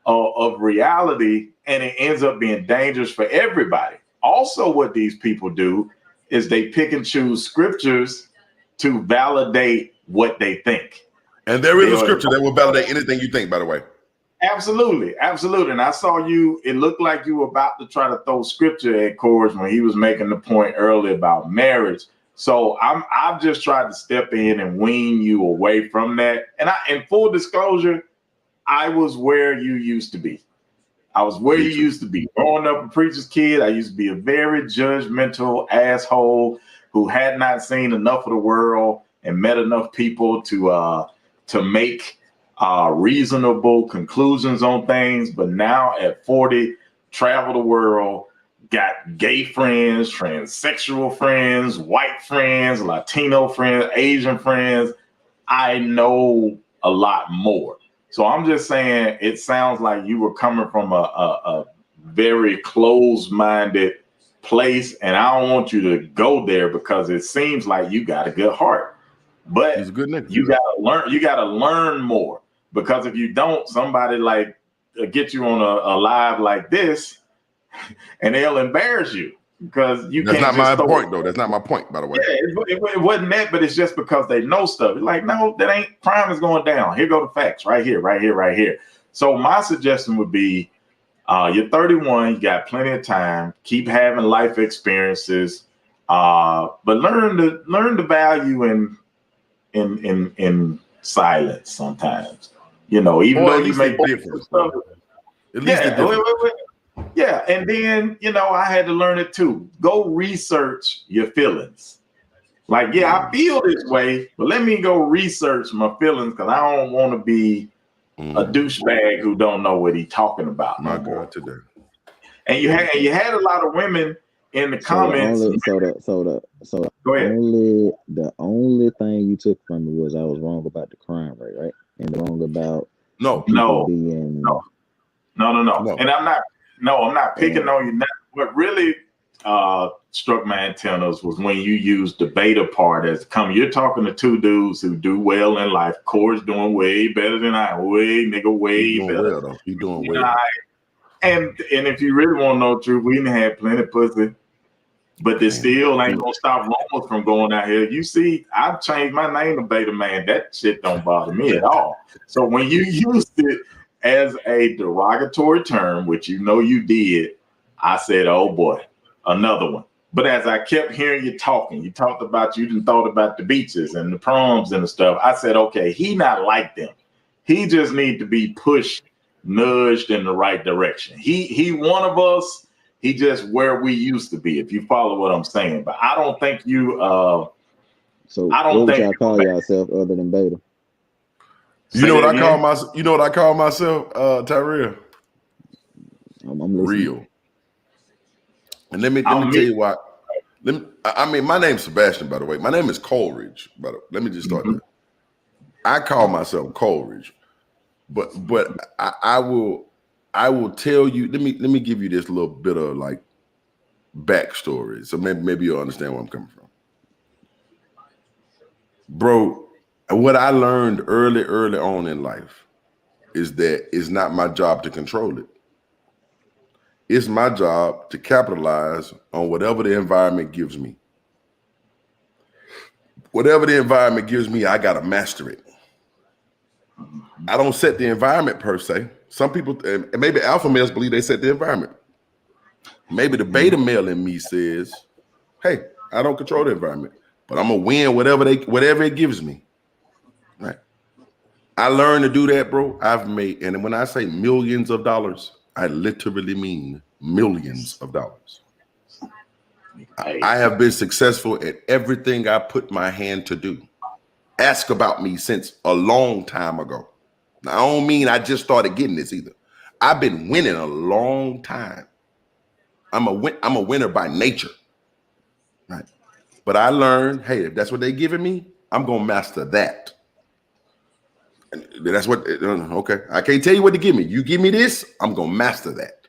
of reality, and it ends up being dangerous for everybody. Also, what these people do is they pick and choose scriptures to validate what they think. And there is a scripture that will validate anything you think, by the way. Absolutely. And I saw you, it looked like you were about to try to throw scripture at Courage when he was making the point earlier about marriage. So I've just tried to step in and wean you away from that. And in full disclosure, I was where you used to be. I was where you used to be. Growing up a preacher's kid, I used to be a very judgmental asshole who had not seen enough of the world and met enough people to make reasonable conclusions on things. But now at 40, travel the world, got gay friends, transsexual friends, white friends, Latino friends, Asian friends. I know a lot more. So I'm just saying, it sounds like you were coming from a very closed-minded place, and I don't want you to go there because it seems like you got a good heart. But he's a good nigga. You gotta learn more, because if you don't, somebody like get you on a live like this, and they'll embarrass you because you That's can't. That's not my point, though. That's not my point, by the way. Yeah, it wasn't that, but it's just because they know stuff. It's like, no, that ain't, crime is going down. Here go the facts, right here. So my suggestion would be, you're 31, you got plenty of time. Keep having life experiences, but learn the value in silence sometimes. You know, even though you make difference. At least yeah, and then, you know, I had to learn it too. Go research your feelings. Like, yeah, I feel this way, but let me go research my feelings, because I don't want to be a douchebag who don't know what he's talking about. My God, today. And you had a lot of women in the comments. Go ahead. The only thing you took from me was I was wrong about the crime rate, right? And wrong about No. being No. And I'm not picking on you now. What really struck my antennas was when you used the beta part as you're talking to two dudes who do well in life. Corey's doing way better than I. Way better. Well, though. He's doing well. And if you really want to know the truth, we didn't have plenty of pussy, but they still ain't gonna stop Roma from going out here. You see, I've changed my name to Beta Man. That shit don't bother me at all. So when you used it as a derogatory term, which you know you did, I said, oh boy, another one. But as I kept hearing you talking, you thought about the beaches and the proms and the stuff. I said, okay, he not like them. He just need to be pushed, nudged in the right direction. He one of us. He just where we used to be, if you follow what I'm saying. But I don't think you so I don't think y'all call yourself other than beta. You know what I call myself? You know what I call myself, Tyrell? I'm real. And let me tell you why. My name's Sebastian, by the way. My name is Coleridge, by the way. Let me just start there. I call myself Coleridge, but I will tell you. Let me give you this little bit of like backstory, so maybe you'll understand where I'm coming from, bro. What I learned early on in life is that it's not my job to control it. It's my job to capitalize on whatever the environment gives me. Whatever the environment gives me, I gotta master it. I don't set the environment per se. Some people, maybe alpha males believe they set the environment. Maybe the beta male in me says, hey, I don't control the environment, but I'm gonna win whatever it gives me. Right. I learned to do that, bro. I've made, and when I say millions of dollars, I literally mean millions of dollars. I have been successful at everything I put my hand to do. Ask about me since a long time ago. Now, I don't mean I just started getting this either. I've been winning a long time. I'm a winner by nature. Right. But I learned, hey, if that's what they're giving me, I'm gonna master that. And that's what, okay. I can't tell you what to give me. You give me this, I'm gonna master that.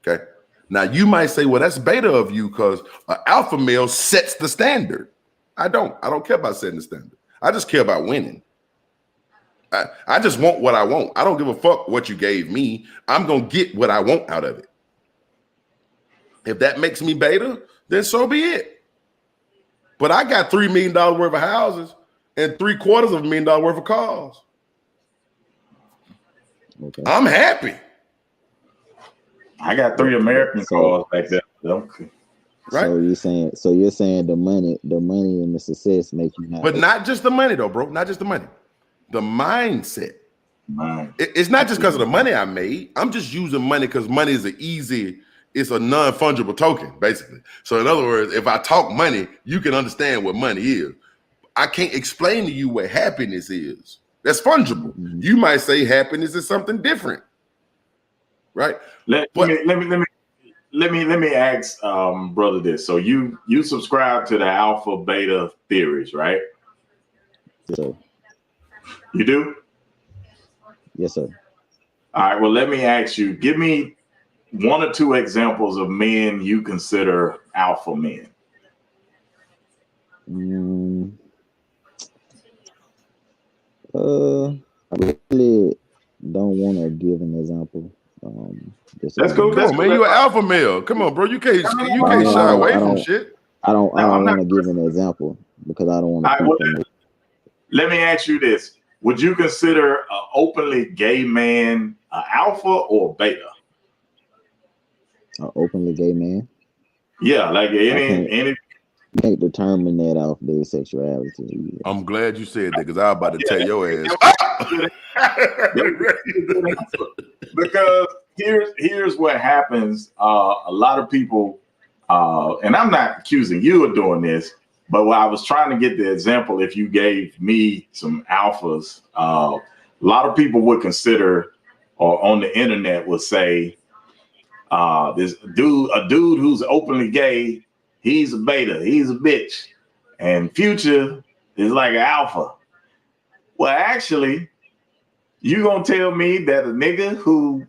Okay. Now you might say, well, that's beta of you because an alpha male sets the standard. I don't care about setting the standard. I just care about winning. I just want what I want. I don't give a fuck what you gave me. I'm gonna get what I want out of it. If that makes me beta, then so be it. But I got $3 million worth of houses. and $750 million worth of cars. Okay. I'm happy. I got 3 American cars back there. Okay. Right. So you're saying the money and the success make you happy. But not just the money though, bro. Not just the money. The mindset. It's not just because of the money I made. I'm just using money because money is it's a non-fungible token, basically. So in other words, if I talk money, you can understand what money is. I can't explain to you what happiness is. That's fungible. You might say happiness is something different, right? Let me ask brother this. So you subscribe to the alpha beta theories, right? Yes, sir. You do? Yes, sir. All right. Well, let me ask you. Give me 1 or 2 examples of men you consider alpha men. I really don't want to give an example. That's cool. Come on, man. You're an alpha male. Come on, bro. You can't shy away from shit. I don't want to give an example because I don't want to. Let me ask you this: would you consider an openly gay man an alpha or beta? An openly gay man? Yeah, like any. You can't determine that off their sexuality. I'm glad you said that because I was about to tell your ass. Because here's what happens. A lot of people, and I'm not accusing you of doing this, but what I was trying to get the example, if you gave me some alphas, a lot of people would consider, or on the internet would say, a dude who's openly gay, he's a beta, he's a bitch, and Future is like an alpha. Well, actually, you gonna tell me that a nigga who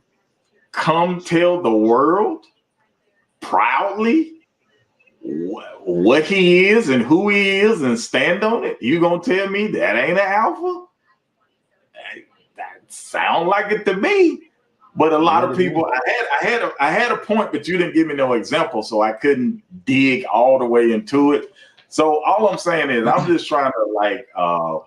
come tell the world proudly what he is and who he is and stand on it, you gonna tell me that ain't an alpha? That sound like it to me. But a lot of people, I had a point, but you didn't give me no example, so I couldn't dig all the way into it. So all I'm saying is, I'm just trying to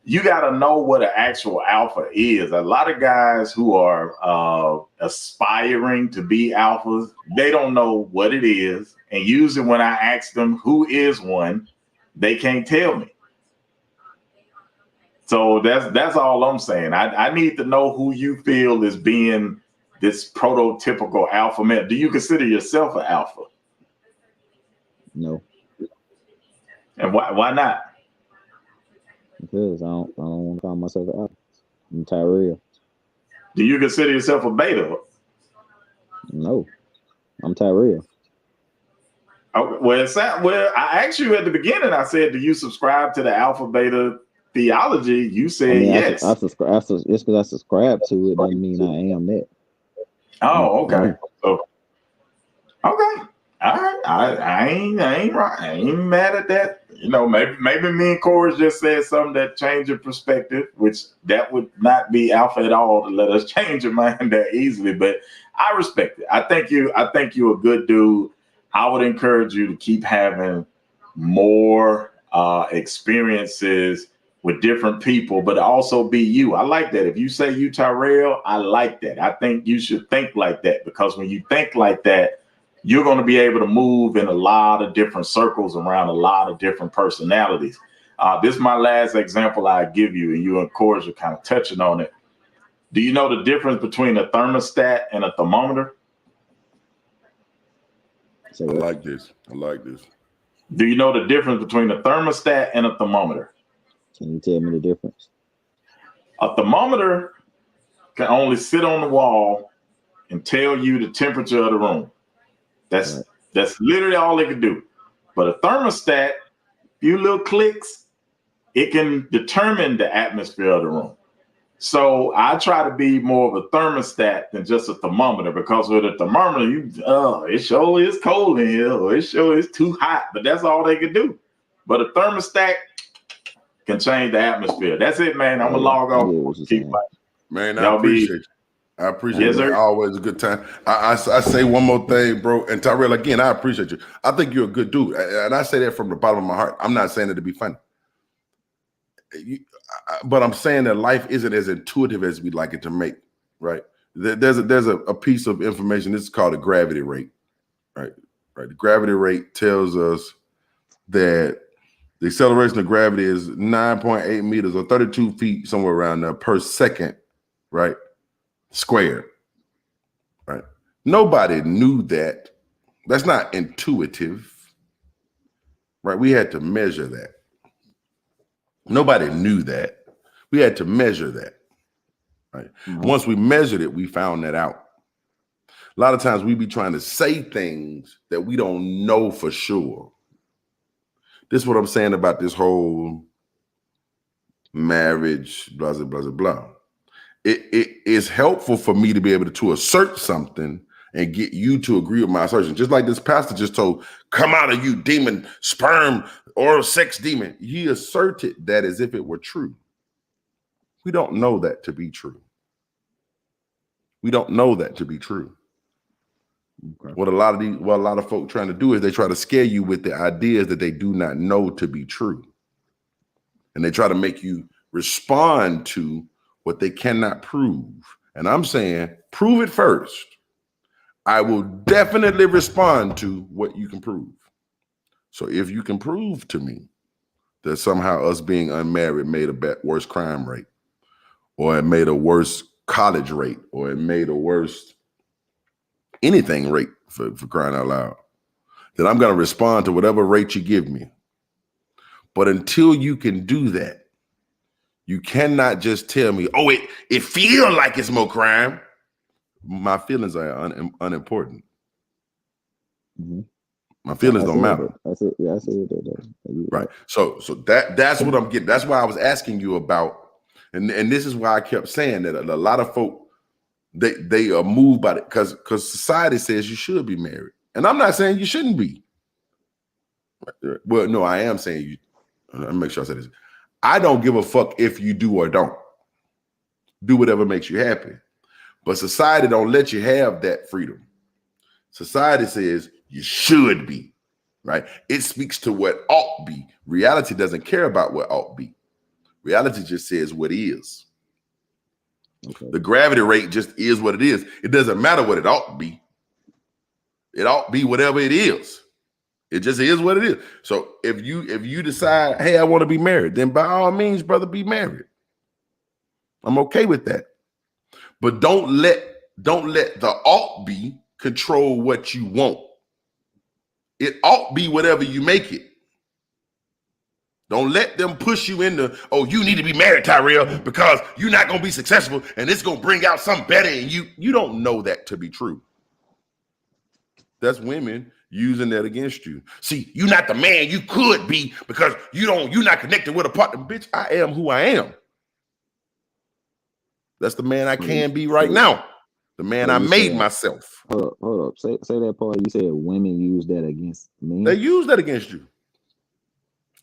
you got to know what an actual alpha is. A lot of guys who are aspiring to be alphas, they don't know what it is, and usually when I ask them who is one, they can't tell me. So that's all I'm saying. I need to know who you feel is being this prototypical alpha male. Do you consider yourself an alpha? No. And why not? Because I don't want to call myself an alpha. I'm Tyrell. Do you consider yourself a beta? No. I'm Tyrell. Okay, well, I asked you at the beginning, I said, do you subscribe to the alpha beta theology? You said yes. I subscribe. Just because I subscribe to it doesn't mean I am that. Oh, okay. So, okay. All right. I ain't right. I ain't mad at that. You know, maybe me and Corey just said something that changed your perspective, which that would not be alpha at all to let us change your mind that easily. But I respect it. I think you're a good dude. I would encourage you to keep having more experiences with different people, but also be you. I like that. If you say you Tyrell, I like that. I think you should think like that, because when you think like that, you're going to be able to move in a lot of different circles around a lot of different personalities. This is my last example I give you, and you and Corey are kind of touching on it. Do you know the difference between a thermostat and a thermometer? I like this. Do you know the difference between a thermostat and a thermometer? Can you tell me the difference? A thermometer can only sit on the wall and tell you the temperature of the room. That's literally all it can do. But a thermostat, few little clicks, it can determine the atmosphere of the room. So I try to be more of a thermostat than just a thermometer, because with a thermometer, it sure is cold in here, or it sure is too hot, but that's all they can do. But a thermostat can change the atmosphere. That's it, man. I'm gonna log off. Man, I appreciate you. I appreciate it. Always a good time. I say one more thing, bro. And Tyrell, again, I appreciate you. I think you're a good dude. And I say that from the bottom of my heart. I'm not saying it to be funny. but I'm saying that life isn't as intuitive as we'd like it to make, right? There's a piece of information. This is called a gravity rate, right? Right. The gravity rate tells us that the acceleration of gravity is 9.8 meters or 32 feet, somewhere around there per second, right? Squared, right? Nobody knew that. That's not intuitive, right? We had to measure that. Nobody knew that. We had to measure that, right? Once we measured it, we found that out. A lot of times we be trying to say things that we don't know for sure. This is what I'm saying about this whole marriage, blah, blah, blah, blah. It is helpful for me to be able to assert something and get you to agree with my assertion. Just like this pastor just told, come out of you, demon, sperm, oral sex demon. He asserted that as if it were true. We don't know that to be true. We don't know that to be true. Okay. What a lot of folk trying to do is they try to scare you with the ideas that they do not know to be true. And they try to make you respond to what they cannot prove. And I'm saying, prove it first. I will definitely respond to what you can prove. So if you can prove to me that somehow us being unmarried made a worse crime rate, or it made a worse college rate, or it made a worse anything rate for crying out loud, then I'm going to respond to whatever rate you give me. But until you can do that, you cannot just tell me, oh, it feels like it's more crime. My feelings are unimportant. Mm-hmm. My feelings don't matter. I see it. Right. So that's what I'm getting. That's why I was asking you about, and this is why I kept saying that a lot of folk, they are moved by it because society says you should be married. And I'm not saying you shouldn't be. Well, no, I am saying you. Let me make sure I say this. I don't give a fuck if you do or don't. Do whatever makes you happy. But society don't let you have that freedom. Society says you should be, right? It speaks to what ought be. Reality doesn't care about what ought be. Reality just says what is. Okay. The gravity rate just is what it is. It doesn't matter what it ought to be. It ought to be whatever it is. It just is what it is. So if you decide, hey, I want to be married, then by all means, brother, be married. I'm okay with that. But don't let the ought be control what you want. It ought be whatever you make it. Don't let them push you into, oh, you need to be married, Tyrell, because you're not going to be successful and it's going to bring out something better in you. You don't know that to be true. That's women using that against you. See, you're not the man you could be because you're not connected with a partner. Bitch, I am who I am. That's the man I can be right now. The man I made myself. Hold up. Say that part. You said women use that against men. They use that against you.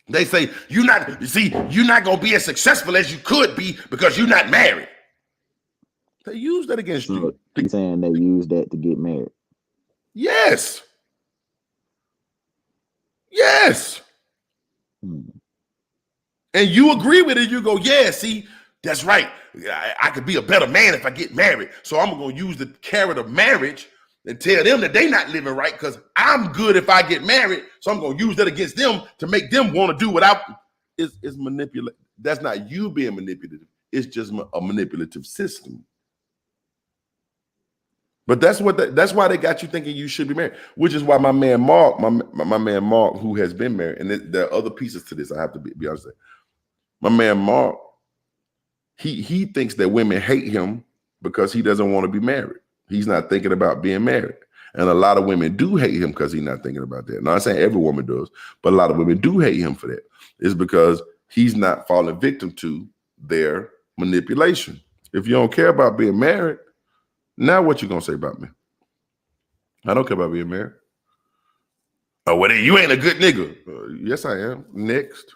They say you're not gonna be as successful as you could be because you're not married. They use that against you. You saying they use that to get married? Yes. Yes. And you agree with it. You go, yeah, see, that's right. I could be a better man if I get married. So I'm going to use the carrot of marriage and tell them that they're not living right because I'm good if I get married. So I'm going to use that against them to make them want to do what it's manipulative. That's not you being manipulative. It's just a manipulative system. But that's why they got you thinking you should be married, which is why my man Mark, my man Mark, who has been married, and there are other pieces to this. I have to be honest. My man Mark, he thinks that women hate him because he doesn't want to be married. He's not thinking about being married. And a lot of women do hate him because he's not thinking about that. Now, I'm saying every woman does, but a lot of women do hate him for that. It's because he's not falling victim to their manipulation. If you don't care about being married, now what you gonna say about me? I don't care about being married. Oh, well, then you ain't a good nigga. Yes, I am. Next.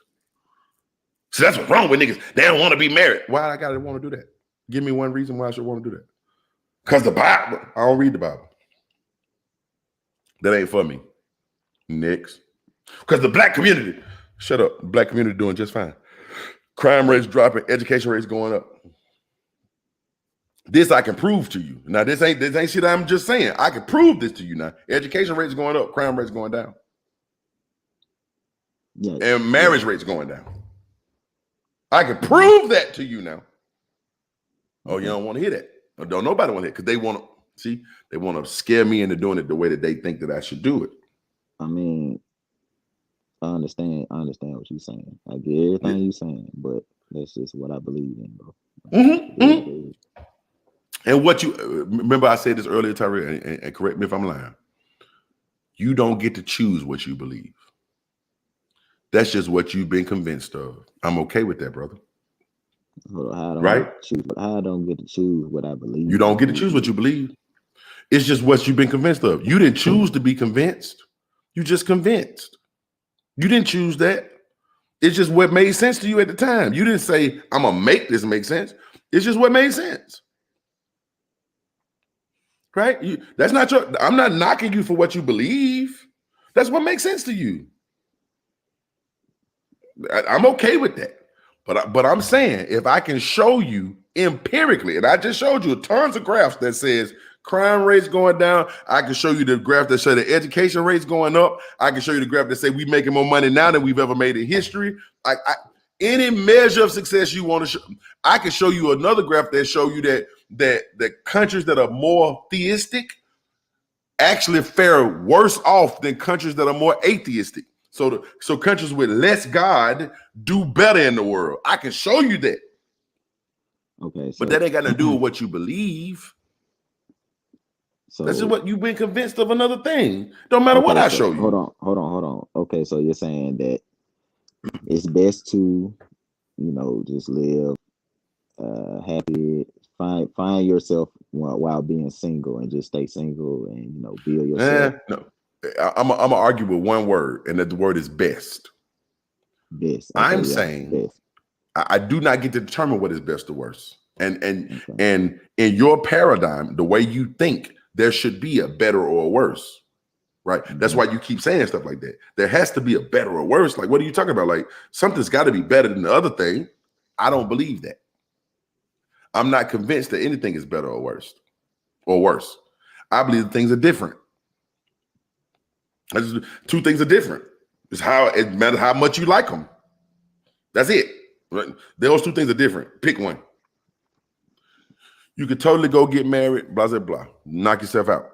So that's what's wrong with niggas. They don't want to be married. Why I gotta want to do that? Give me one reason why I should want to do that. Because the Bible, I don't read the Bible. That ain't for me. Next. Because the black community, shut up, black community doing just fine. Crime rates dropping, education rates going up. This I can prove to you. Now, this ain't shit I'm just saying. I can prove this to you now. Education rates going up, crime rates going down. Yeah. And marriage rates going down. I can prove that to you now. Oh, you don't want to hear that. Don't nobody want to hear it because they want to see, they want to scare me into doing it the way that they think that I should do it. I mean, I understand what you're saying. I get everything you're saying, but that's just what I believe in, bro. And what you remember, I said this earlier, Tyree, and correct me if I'm lying. You don't get to choose what you believe. That's just what you've been convinced of. I'm okay with that, brother. Right? I don't get to choose what I believe. You don't get to choose what you believe. It's just what you've been convinced of. You didn't choose to be convinced. You just convinced. You didn't choose that. It's just what made sense to you at the time. You didn't say, I'm going to make this make sense. It's just what made sense. Right? That's not your, I'm not knocking you for what you believe. That's what makes sense to you. I'm okay with that. But I'm saying, if I can show you empirically, and I just showed you tons of graphs that says crime rates going down. I can show you the graph that show the education rates going up. I can show you the graph that say we making more money now than we've ever made in history. Any measure of success you want to show, I can show you another graph that show you that the countries that are more theistic actually fare worse off than countries that are more atheistic. So countries with less God do better in the world. I can show you that. Okay, but that ain't got to do with what you believe. So this is what you've been convinced of another thing. Don't matter what I show you. Hold on. Okay, so you're saying that it's best to, just live happy, find yourself while being single and just stay single and build yourself. No. I'm gonna argue with one word, and that the word is best. Best. Okay, I'm saying best. I do not get to determine what is best or worse. And in your paradigm, the way you think, there should be a better or a worse, right? That's why you keep saying stuff like that. There has to be a better or worse. Like, what are you talking about? Like, something's got to be better than the other thing. I don't believe that. I'm not convinced that anything is better or worse. I believe that things are different. Two things are different. It's how it matters how much you like them. That's it. Right? Those two things are different. Pick one. You could totally go get married, blah, blah, blah. Knock yourself out.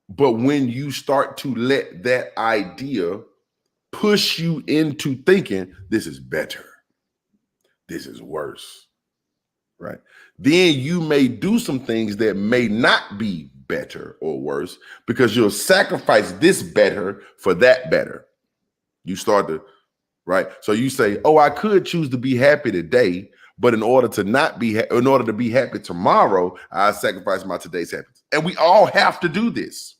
But when you start to let that idea push you into thinking, this is better, this is worse, right? Then you may do some things that may not be better or worse because you'll sacrifice this better for that better. You start to, right? So you say, oh, I could choose to be happy today, but in order to be happy tomorrow, I sacrifice my today's happiness. And we all have to do this.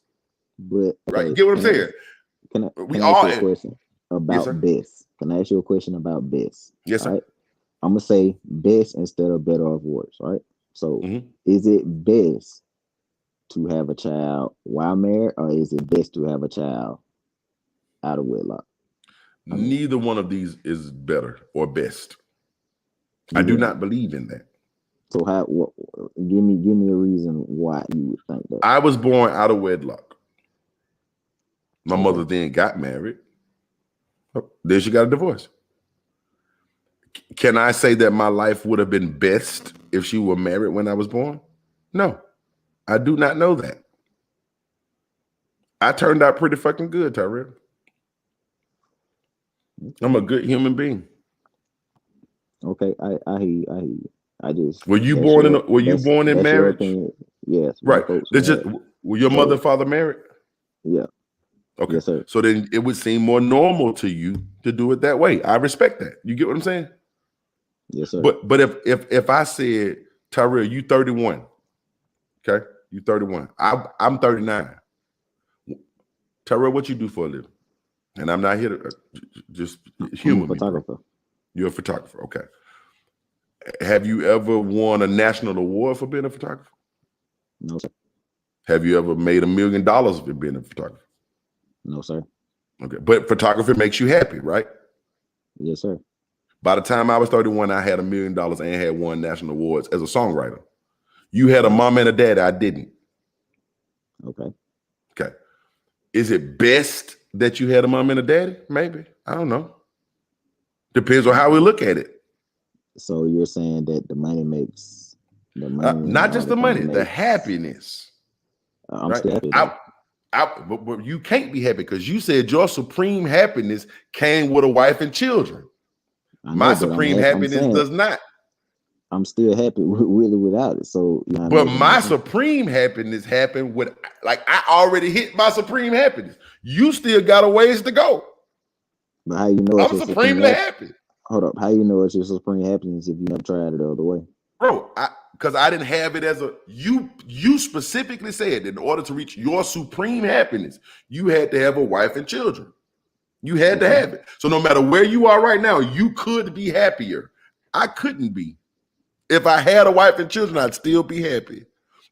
But right? You get what I'm saying? Can I ask you a question about best? Can I ask you a question about best? Yes, sir. Right? I'm gonna say best instead of better or worse, right? So is it best to have a child while married, or is it best to have a child out of wedlock? Neither one of these is better or best. I do not believe in that. So give me a reason why you would think that. I was born out of wedlock. My mother then got married. Then she got a divorce. Can I say that my life would have been best if she were married when I was born? No, I do not know that. I turned out pretty fucking good, Tyrell. I'm a good human being. Okay, I hear you. I just were you born in marriage? Yes. Right. Were your mother and father married? Yeah. Okay. Yes, sir. So then it would seem more normal to you to do it that way. I respect that. You get what I'm saying? Yes, sir. But if I said, Tyrell, you 31, okay, you 31. I'm 39. Tyrell, what you do for a living? And I'm not here to just humor me. Photographer. You're a photographer, okay. Have you ever won a national award for being a photographer? No, sir. Have you ever made $1 million for being a photographer? No, sir. Okay, but photography makes you happy, right? Yes, sir. By the time I was 31, I had $1 million and had won national awards as a songwriter. You had a mom and a daddy. I didn't. Okay. Okay. Is it best that you had a mom and a daddy? Maybe. I don't know. Depends on how we look at it. So you're saying that the money makes the money, not just the money, the happiness. I'm still happy. But you can't be happy because you said your supreme happiness came with a wife and children. My supreme happiness does not. I'm still happy really without it. So, you know, but my supreme happiness happened with, like, I already hit my supreme happiness. You still got a ways to go. But how you know I'm supremely happy. Hold up. How you know it's your supreme happiness if you never tried it the other way? Bro, because I didn't have it as a, you specifically said in order to reach your supreme happiness, you had to have a wife and children. You had to have it. So no matter where you are right now, you could be happier. I couldn't be. If I had a wife and children, I'd still be happy.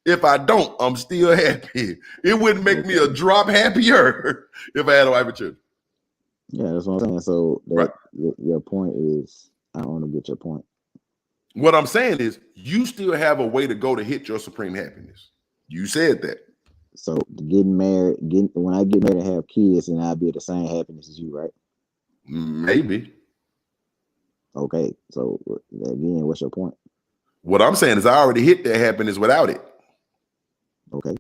If I don't, I'm still happy. It wouldn't make me a drop happier if I had a wife and children. Yeah, that's what I'm saying. So that, your point is, I want to get your point. What I'm saying is, you still have a way to go to hit your supreme happiness. You said that. So getting married, when I get married and have kids, and I'll be at the same happiness as you, right? Maybe. Okay. So again, what's your point? What I'm saying is, I already hit that happiness without it. Okay.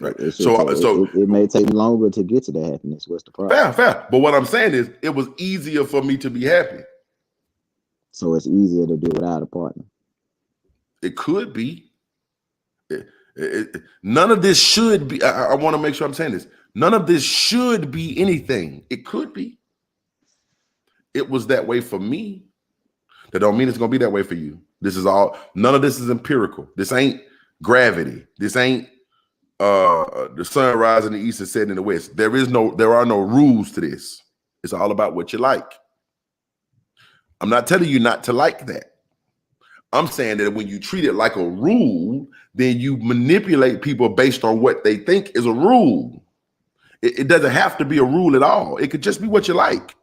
Right. So it may take longer to get to that happiness. What's the problem? Fair. But what I'm saying is, it was easier for me to be happy. So it's easier to do without a partner. It could be. None of this should be. I want to make sure I'm saying this. None of this should be anything. It could be. It was that way for me. That don't mean it's going to be that way for you. This is all. None of this is empirical. This ain't gravity. This ain't the sun rising in the east and setting in the west. There are no rules to this. It's all about what you like. I'm not telling you not to like that. I'm saying that when you treat it like a rule, then you manipulate people based on what they think is a rule. It doesn't have to be a rule at all. It could just be what you like.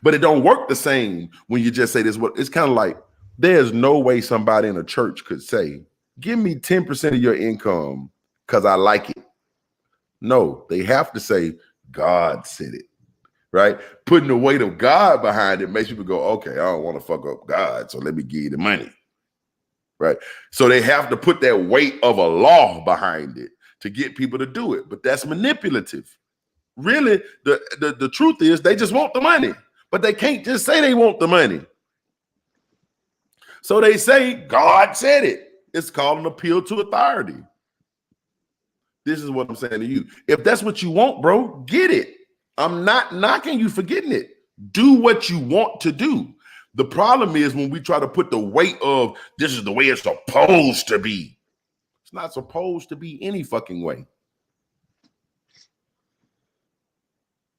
But it don't work the same when you just say this. It's kind of like, there's no way somebody in a church could say, give me 10% of your income because I like it. No, they have to say, God said it. Right? Putting the weight of God behind it makes people go, okay, I don't want to fuck up God, so let me give you the money. Right? So they have to put that weight of a law behind it to get people to do it. But that's manipulative. Really, the truth is they just want the money, but they can't just say they want the money. So they say, God said it. It's called an appeal to authority. This is what I'm saying to you. If that's what you want, bro, get it. I'm not knocking you for getting it. Do what you want to do. The problem is when we try to put the weight of this is the way it's supposed to be. It's not supposed to be any fucking way.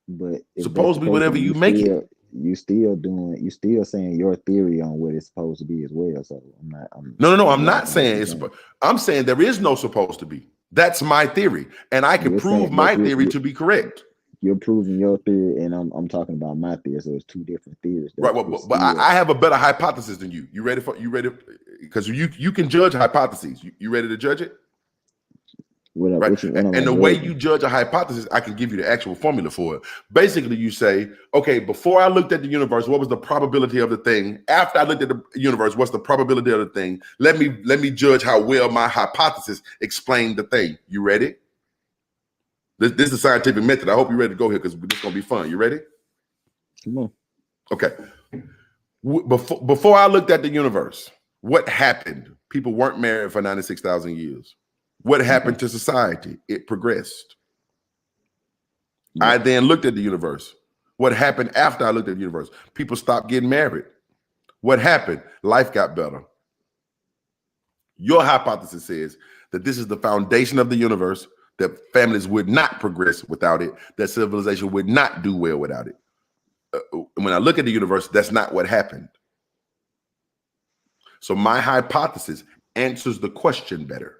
But it's supposed to be whatever you make it. You still saying your theory on what it's supposed to be as well. So I'm not saying it's. I'm saying there is no supposed to be. That's my theory, and I can prove my theory to be correct. You're proving your theory, and I'm talking about my theory. So it's two different theories. Right, but I have a better hypothesis than you. You ready? Because you can judge hypotheses. You ready to judge it? Right. And the way you judge a hypothesis, I can give you the actual formula for it. Basically, you say, okay, before I looked at the universe, what was the probability of the thing? After I looked at the universe, what's the probability of the thing? Let me judge how well my hypothesis explained the thing. You ready? This is a scientific method. I hope you're ready to go here because it's gonna be fun. You ready? Come on. Okay. Before I looked at the universe, what happened? People weren't married for 96,000 years. What happened to society? It progressed. I then looked at the universe. What happened after I looked at the universe? People stopped getting married. What happened? Life got better. Your hypothesis says that this is the foundation of the universe, that families would not progress without it, that civilization would not do well without it. When I look at the universe, that's not what happened. So my hypothesis answers the question better.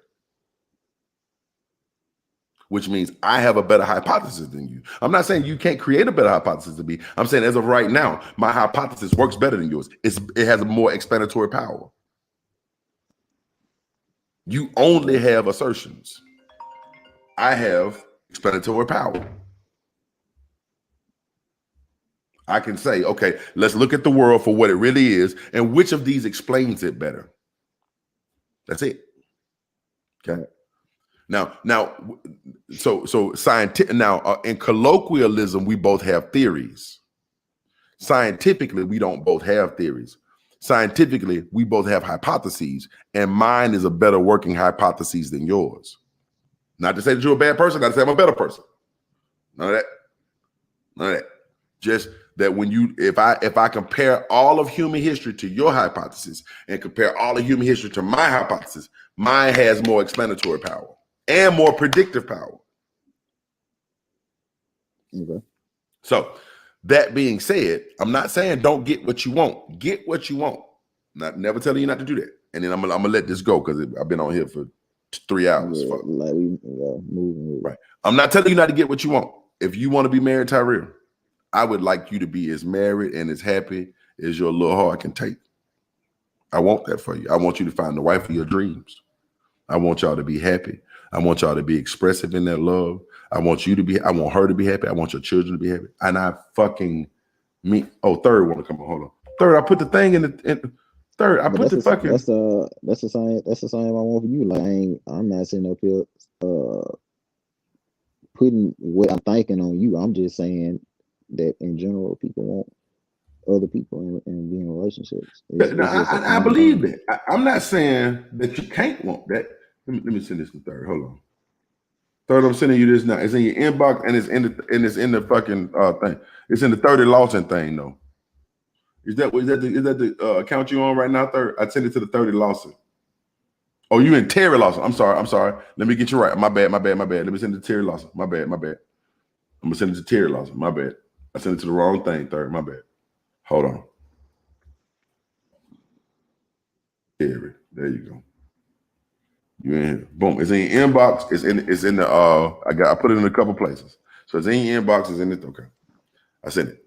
which means I have a better hypothesis than you. I'm not saying you can't create a better hypothesis than me. I'm saying as of right now, my hypothesis works better than yours. It has a more explanatory power. You only have assertions. I have explanatory power. I can say, okay, let's look at the world for what it really is, and which of these explains it better. That's it. Okay. Now, so scientific. Now, in colloquialism, we both have theories. Scientifically, we don't both have theories. Scientifically, we both have hypotheses, and mine is a better working hypothesis than yours. Not to say that you're a bad person. Not to say I'm a better person. None of that. None of that. Just that when you, if I compare all of human history to your hypothesis and compare all of human history to my hypothesis, mine has more explanatory power and more predictive power. Okay. So that being said, I'm not saying don't get what you want. Get what you want. Never telling you not to do that. And then I'm gonna let this go because I've been on here for 3 hours. Yeah, like moving. Right. I'm not telling you not to get what you want. If you want to be married, Tyrell, I would like you to be as married and as happy as your little heart can take. I want that for you. I want you to find the wife of your dreams. I want y'all to be happy. I want y'all to be expressive in that love. I want her to be happy. I want your children to be happy. And third want to come on. Hold on. Third, I put the thing in the third. I put the fucking. That's the sign. That's the sign I want for you. Like I'm not sitting up here putting what I'm thinking on you. I'm just saying that in general, people want other people and be in relationships. I believe that. I'm not saying that you can't want that. Let me send this to Third. Hold on. Third, I'm sending you this now. It's in your inbox and it's in the fucking thing. It's in the 30 Lawson thing though. Is that the account you on right now, Third? I sent it to the 30 Lawson. Oh, you in Terry Lawson. I'm sorry. Let me get you right. My bad. Let me send it to Terry Lawson. My bad. I'm gonna send it to Terry Lawson. My bad. I sent it to the wrong thing, Third. My bad. Hold on. Terry. There you go. You in here. Boom. It's in your inbox. It's in the I put it in a couple places. So it's in your inbox, it's in it. Okay. I sent it.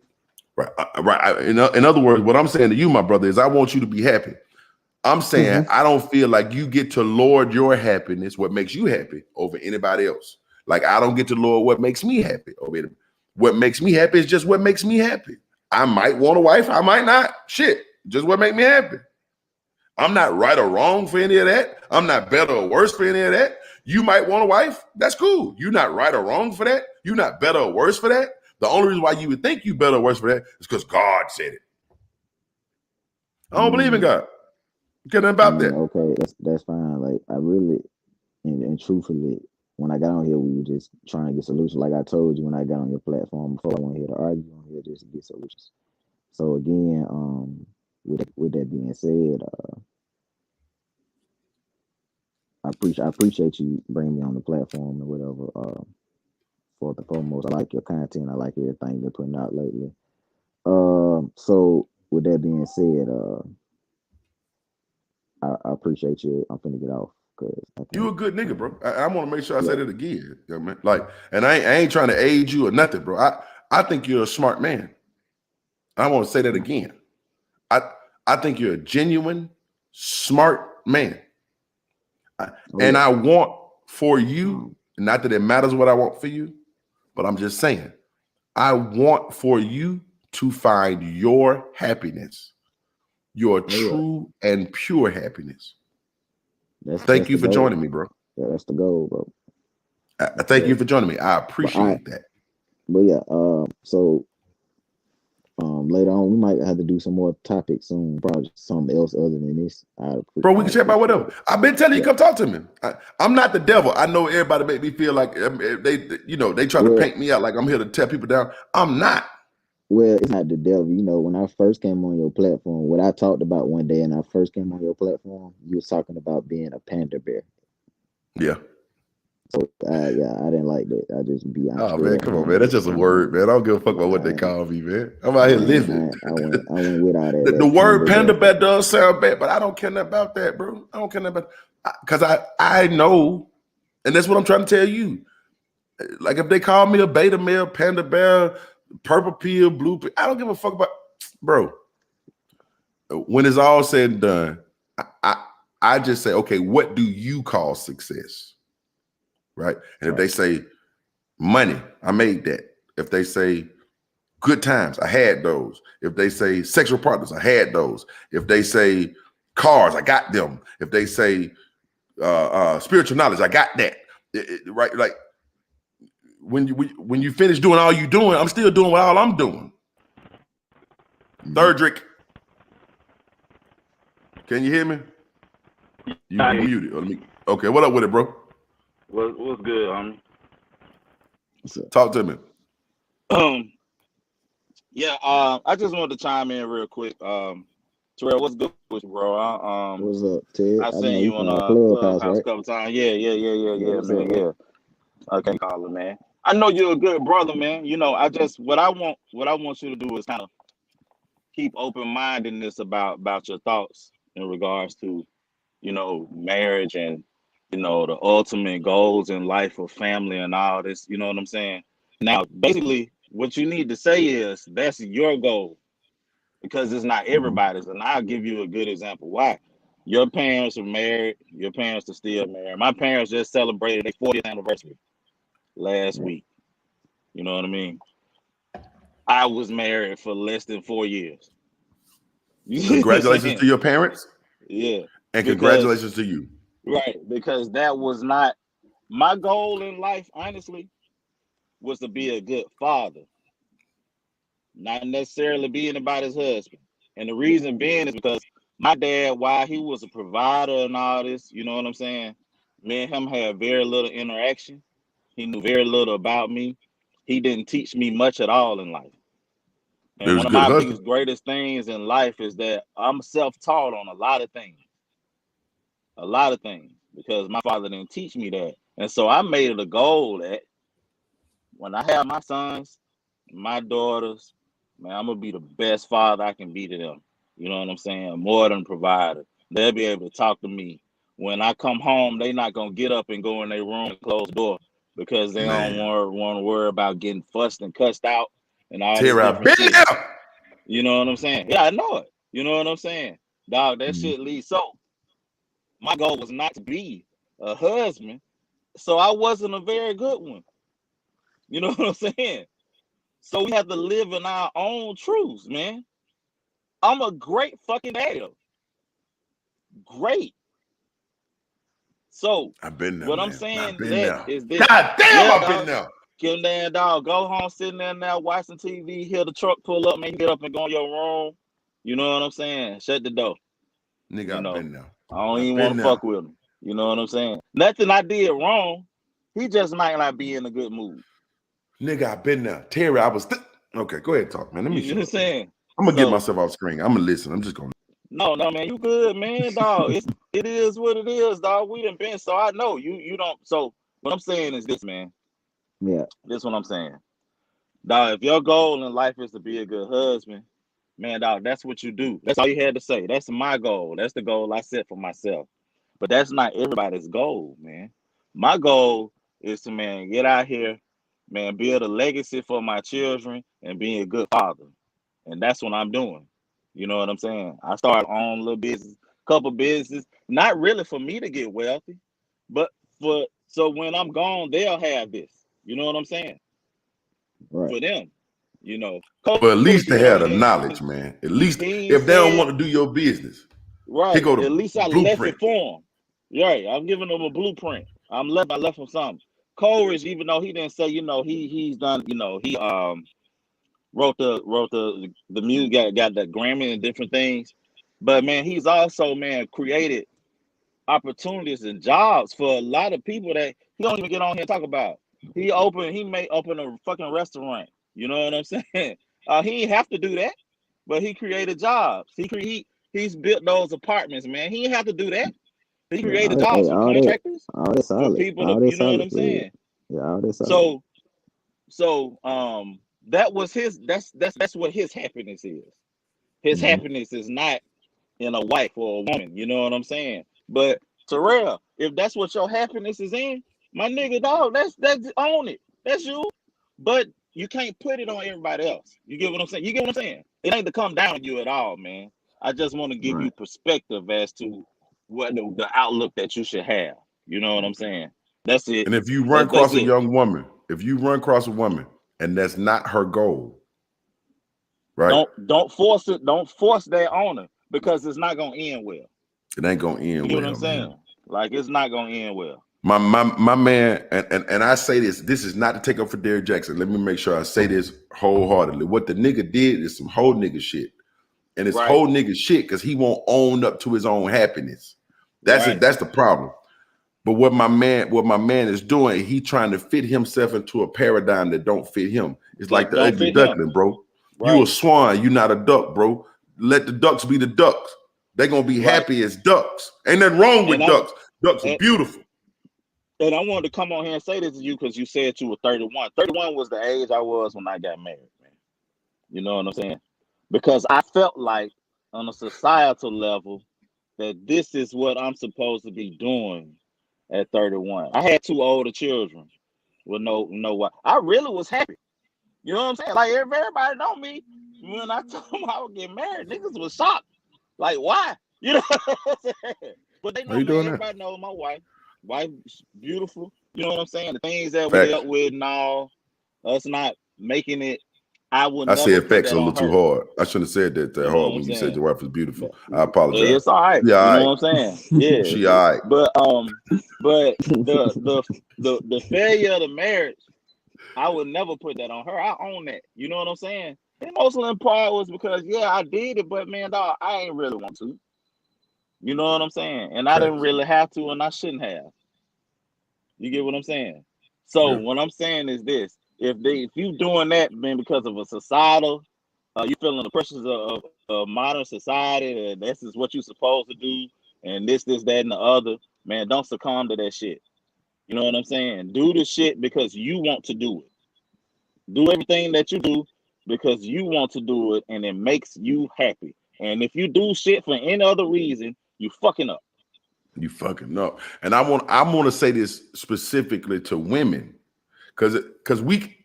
Right. In other words, what I'm saying to you, my brother, is I want you to be happy. I'm saying I don't feel like you get to lord your happiness, what makes you happy, over anybody else. Like I don't get to lord what makes me happy over anybody. What makes me happy is just what makes me happy. I might want a wife, I might not. Shit, just what make me happy. I'm not right or wrong for any of that. I'm not better or worse for any of that. You might want a wife. That's cool. You're not right or wrong for that. You're not better or worse for that. The only reason why you would think you better or worse for that is because God said it. I don't believe in God. Get about that. Okay, that's fine. Like I really and truthfully, when I got on here, we were just trying to get solutions. Like I told you when I got on your platform before, I wasn't here to argue, on here just to get solutions. So again, with that being said, I appreciate you bringing me on the platform or whatever. For the foremost, I like your content. I like everything you're putting out lately. So with that being said, I appreciate you. I'm finna get off because you a good nigga, bro. I want to make sure I said it again, you know, man. Like, and I ain't trying to aid you or nothing, bro. I think you're a smart man. I want to say that again. I think you're a genuine, smart man. And I want for you, not that it matters what I want for you, but I'm just saying, I want for you to find your happiness, your true and pure happiness. Thank you for joining me, bro. Yeah, that's the goal, bro. Thank you for joining me. I appreciate that. But yeah, so later on we might have to do some more topics soon, probably something else other than this. Bro, we can chat about whatever. I've been telling you, come talk to me. I'm not the devil. I know everybody make me feel like they try to paint me out like I'm here to tear people down. I'm not. Well, it's not the devil. You know, when I first came on your platform, what I talked about one day and I first came on your platform, you was talking about being a panda bear. Yeah. So I didn't like that. I just be honest. Oh man, come on, man. That's just a word, man. I don't give a fuck about what they call me, man. I'm out here living. I went with all that. The word panda bear does sound bad, but I don't care nothing about that, bro. I don't care nothing about because I know, and that's what I'm trying to tell you. Like if they call me a beta male, panda bear, purple pill, blue pill, I don't give a fuck about, bro. When it's all said and done, I just say, okay, what do you call success? Right? And if they say money, I made that. If they say good times, I had those. If they say sexual partners, I had those. If they say cars, I got them. If they say spiritual knowledge, I got that. Right? Like when you finish doing all you doing, I'm still doing all I'm doing. Thirdrick, can you hear me? You muted. Okay, what up with it, bro? What's good, Talk to me. Yeah, I just wanted to chime in real quick. Terrell, what's good with you, bro? What's up, Ted? I I know seen you you on from Clubhouse, Clubhouse a right? couple times. Yeah, What's man. up, Yeah. Okay, call it, man. I know you're a good brother, man. You know, what I want you to do is kind of keep open-mindedness about your thoughts in regards to, marriage and, the ultimate goals in life of family and all this, you know what I'm saying? Now, basically, what you need to say is that's your goal because it's not everybody's. And I'll give you a good example. Why? Your parents are married. Your parents are still married. My parents just celebrated their 40th anniversary last week. You know what I mean? I was married for less than 4 years. Congratulations to your parents. Yeah. And congratulations to you. Right. Because that was not my goal in life, honestly, was to be a good father. Not necessarily be anybody's husband. And the reason being is because my dad, while he was a provider and all this, you know what I'm saying? Me and him had very little interaction. He knew very little about me. He didn't teach me much at all in life. And one of my biggest, greatest things in life is that I'm self-taught on a lot of things. A lot of things. Because my father didn't teach me that. And so I made it a goal that when I have my sons, my daughters, man, I'm gonna be the best father I can be to them. You know what I'm saying? More than provider. They'll be able to talk to me. When I come home, they're not gonna get up and go in their room and close the door because they don't want to worry about getting fussed and cussed out and all this different shit. You know what I'm saying? Yeah, I know it. You know what I'm saying? Dog, that shit leads. So my goal was not to be a husband, so I wasn't a very good one. You know what I'm saying? So we have to live in our own truths, man. I'm a great fucking dad. Great. So I've been there, what man. I'm saying I've been there there. is this. God damn, I've been there. Get them there, dog. Go home, sitting there now watching TV, hear the truck pull up, man. Get up and go in your room. You know what I'm saying? Shut the door. Nigga, I've been there. I don't even want to fuck with him. You know what I'm saying? Nothing I did wrong. He just might not be in a good mood. Nigga, I've been there. Terry, I was okay. Go ahead, talk, man. Let me. You know what I'm saying? I'm gonna get myself off screen. I'm gonna listen. I'm just gonna. No, man, you good, man, dog. It is what it is, dog. We done been, so I know you don't. So what I'm saying is this, man. Yeah. This is what I'm saying. Dog, if your goal in life is to be a good husband, man, dog, that's what you do. That's all you had to say. That's my goal. That's the goal I set for myself. But that's not everybody's goal, man. My goal is to, man, get out here, man, build a legacy for my children and be a good father. And that's what I'm doing. You know what I'm saying? I started on a little business, couple businesses, not really for me to get wealthy, but so when I'm gone, they'll have this. You know what I'm saying? Right. For them, you know. But at least they have the knowledge, man. At least if they don't want to do your business, right? Here go the at least I blueprint. left it for them. Right, I'm giving them a blueprint. I left him something. Coleridge, even though he didn't say, he's done, he wrote the music, got the Grammy and different things. But man, he's also, man, created opportunities and jobs for a lot of people that he don't even get on here and talk about. He may open a fucking restaurant. You know what I'm saying? He didn't have to do that, but he created jobs. He's built those apartments, man. He didn't have to do that. He created jobs for contractors, for people to, you know what I'm saying? Yeah, all this solid. So that was his. That's what his happiness is. His happiness is not in a wife or a woman. You know what I'm saying? But Terrell, if that's what your happiness is in, my nigga, dog, that's own it. That's you. But you can't put it on everybody else. You get what I'm saying? You get what I'm saying? It ain't to come down on you at all, man. I just want to give you perspective as to what the outlook that you should have. You know what I'm saying? That's it. And if you run across a it. young woman, and that's not her goal, right? Don't force it. Don't force that on her because it's not gonna end well. It ain't gonna end well. You know what I'm saying? Man. Like it's not gonna end well. My man, and I say this is not to take up for Derrick Jackson. Let me make sure I say this wholeheartedly. What the nigga did is some whole nigga shit. And it's whole nigga shit because he won't own up to his own happiness. That's it. That's the problem. But what my man is doing, he trying to fit himself into a paradigm that don't fit him. It's like the ugly duckling, bro. You a swan, you not a duck, bro. Let the ducks be the ducks. They're gonna be happy as ducks. Ain't nothing wrong with ducks. Ducks are beautiful. And I wanted to come on here and say this to you because you said you were 31. 31 was the age I was when I got married, man. You know what I'm saying? Because I felt like on a societal level that this is what I'm supposed to be doing at 31. I had 2 older children with no wife. I really was happy. You know what I'm saying? Like everybody know me. When I told them I would get married, niggas was shocked. Like, why? You know what I'm saying? But they know me. Everybody knows my wife. Wife's beautiful. You know what I'm saying? The things that we dealt with and all, us not making it. I said facts a little too hard. I shouldn't have said that hard when you said your wife was beautiful. I apologize. It's all right. Yeah, you know what I'm saying? Yeah. She all right. But the failure of the marriage, I would never put that on her. I own that. You know what I'm saying? The emotional part was because I did it, but man, dog, I ain't really want to. You know what I'm saying? And I didn't really have to, and I shouldn't have. You get what I'm saying? So what I'm saying is this: if you doing that, man, because of a societal, you feeling the pressures of modern society, and this is what you're supposed to do, and this, that, and the other, man, don't succumb to that shit. You know what I'm saying? Do the shit because you want to do it. Do everything that you do because you want to do it, and it makes you happy. And if you do shit for any other reason, you fucking up. You fucking up. And I want to say this specifically to women, because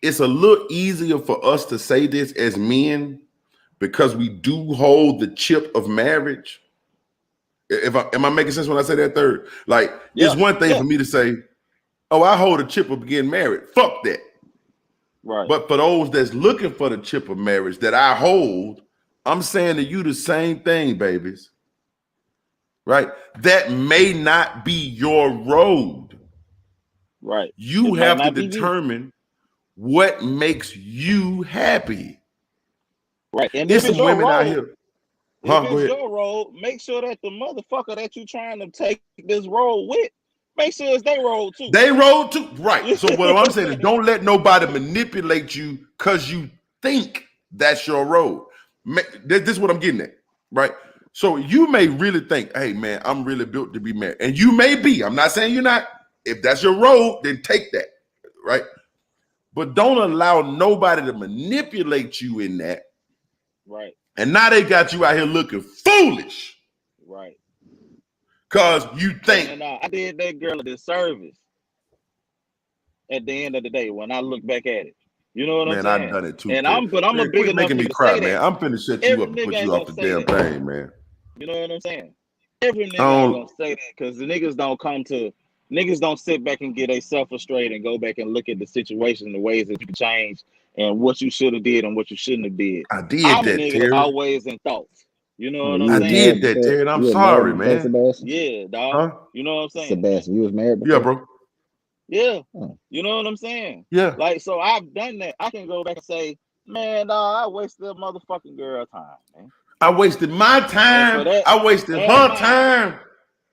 it's a little easier for us to say this as men because we do hold the chip of marriage. Am I making sense when I say that, Third? Like, it's one thing for me to say, oh, I hold a chip of getting married. Fuck that. Right. But for those that's looking for the chip of marriage that I hold, I'm saying to you the same thing, babies. Right? That may not be your road. Right. You have to determine what makes you happy. Right. And there's some women out here. If it's your road, make sure that the motherfucker that you trying to take this road with, make sure it's their road too. They road too. Right. So what I'm saying is don't let nobody manipulate you because you think that's your road. This is what I'm getting at. Right. So you may really think, hey, man, I'm really built to be married. And you may be. I'm not saying you're not. If that's your road, then take that. Right. But don't allow nobody to manipulate you in that. Right. And now they got you out here looking foolish. Right. Because you think. And I did that girl a disservice at the end of the day when I look back at it. You know what I'm saying? I've done it too. And I'm a big enough making me to cry, say man. that. I'm finna shut you up and put you off the damn thing, man. You know what I'm saying? Every nigga ain't gonna say that because the niggas don't sit back and get themselves straight and go back and look at the situation, the ways that you can change and what you should have did and what you shouldn't have did. I'm a nigga Terry. Always in thoughts. You know what I'm saying? I did that, Terry, and I'm sorry, man. Yeah, dog. Huh? You know what I'm saying? Sebastian, you was married before? Yeah, bro. Yeah. You know what I'm saying? Yeah. Like, so I've done that. I can go back and say, man, dog, I wasted a motherfucking girl time, man. I wasted my time. I wasted her time.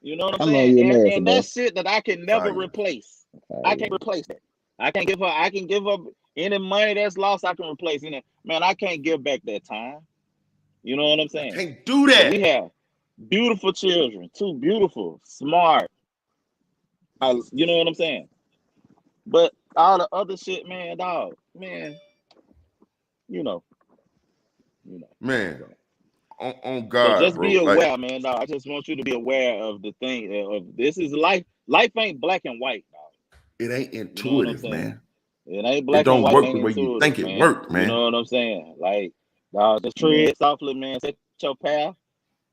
You know what I'm saying? And that's shit that I can never replace. I can't replace that. I can give her any money that's lost, I can replace it. Man, I can't give back that time. You know what I'm saying? I can't do that. We have beautiful children, too beautiful, smart. You know what I'm saying? But all the other shit, man, dog, man, you know. Man, on God, so just bro. be aware, man, dog. I just want you to be aware of the thing of this is life. Life ain't black and white, dog. It ain't intuitive, man. It ain't black It don't and white, work ain't the way you intuitive, think it man. work, You man. know what I'm saying? Like, just tread softly, man. Set your path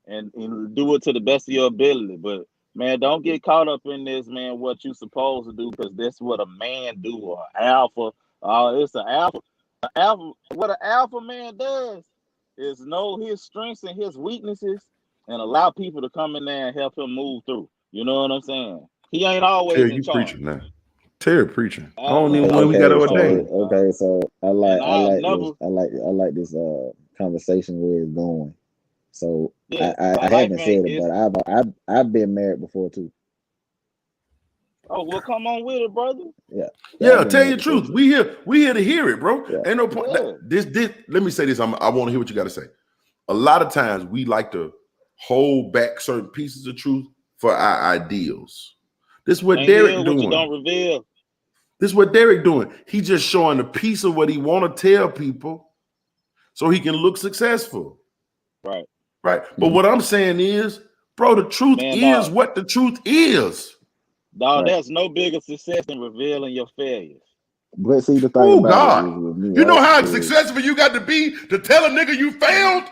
and do it to the best of your ability. But man, don't get caught up in this, man. What you supposed to do, because that's what a man do, or alpha. It's an alpha. Alpha. What an alpha man does is know his strengths and his weaknesses, and allow people to come in there and help him move through. You know what I'm saying? He ain't always Terry, in you charge. preaching now. Terry preaching. I don't He even ain't when we got always in charge. ordained. So I never. like this conversation where it's going. So Yeah, I life haven't ain't. said it, but I've been married before too. Oh, well, come on with it, brother. Yeah. Yeah, tell you the truth. We here to hear it, bro. Yeah. Ain't no point. This. Let me say this. I want to hear what you got to say. A lot of times we like to hold back certain pieces of truth for our ideals. This is what Derek doing. What you don't reveal. This is what Derek doing. He just showing a piece of what he want to tell people, so he can look successful. Right. Right. But what I'm saying is, bro, the truth is what the truth is. Dog, there's no bigger success than revealing your failures. But see, the thing about it is with me, you know how successful you got to be to tell a nigga you failed?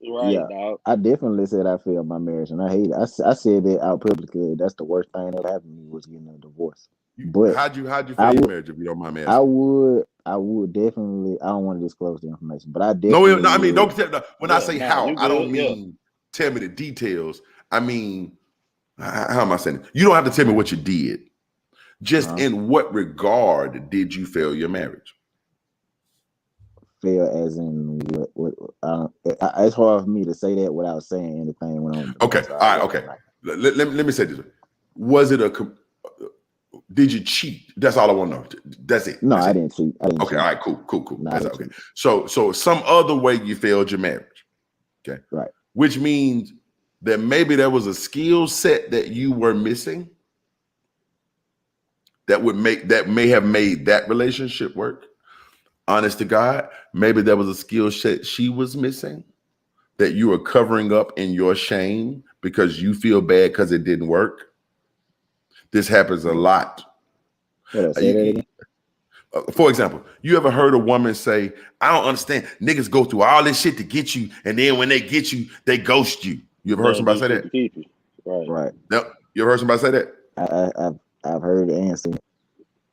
Right, dog. I definitely said I failed my marriage, and I hate it. I said that out publicly. That's the worst thing that happened to me was getting a divorce. But how'd you fail your marriage, if you don't mind me asking? I would definitely. I don't want to disclose the information, but I definitely. No, I mean, don't tell. When I say how, good, I don't mean tell me the details. I mean, how am I saying it? You don't have to tell me what you did. Just in what regard did you fail your marriage? Fail as in what? It's hard for me to say that without saying anything when I'm. Okay, all right, okay. Let me say this. Was it did you cheat? That's all I want to know. That's it. No, I didn't cheat. Okay, all right, cool. No, that's okay. So some other way you failed your marriage. Okay. Right. Which means that maybe there was a skill set that you were missing that may have made that relationship work. Honest to God, maybe there was a skill set she was missing that you are covering up in your shame because you feel bad because it didn't work. This happens a lot. For example, you ever heard a woman say, I don't understand, niggas go through all this shit to get you, and then when they get you, they ghost you. You ever heard somebody say that? Right. No, you ever heard somebody say that? I've heard it and seen it.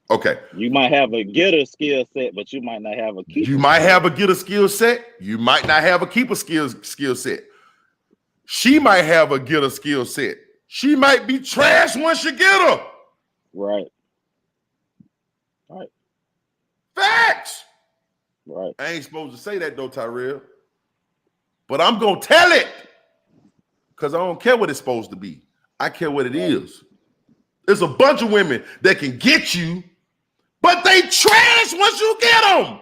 Okay. You might have a getter skill set, but you might not have a keeper. You might have a getter skill set. You might not have a keeper skill set. She might have a getter skill set. She might be trash once you get her. Right. Facts. Right. I ain't supposed to say that though, Tyrell. But I'm gonna tell it. Because I don't care what it's supposed to be. I care what it is. There's a bunch of women that can get you, but they trash once you get them.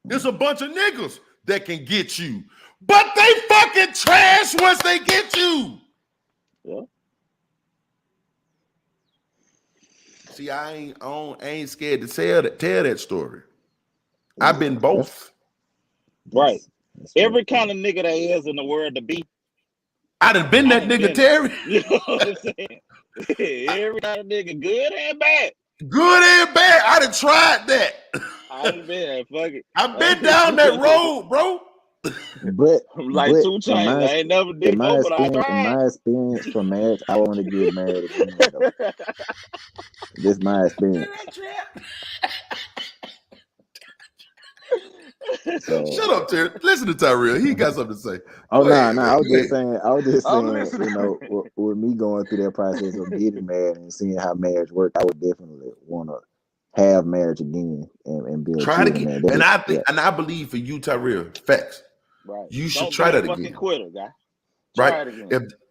There's a bunch of niggas that can get you, but they fucking trash once they get you. Yeah. See, I ain't scared to tell that story. I've been both. Right. Every kind of nigga there is in the world to be. I done been that nigga, Terry. You know what I'm saying? Every kind of nigga, good and bad. Good and bad. I done tried that. I've been, fuck it. I've been down that road, bro. But like 2 Chainz, I ain't never did both, but I tried. In my experience for marriage, I want to get married again. This is my experience. So, shut up, Terry. Listen to Tyrell. He got something to say. Oh no, I was just saying, you know, with me going through that process of getting married and seeing how marriage works, I would definitely want to have marriage again and build. Try it again. And I think, and I believe for you, Tyrell, facts. Right. You should try that again. Quitter, guy. Right.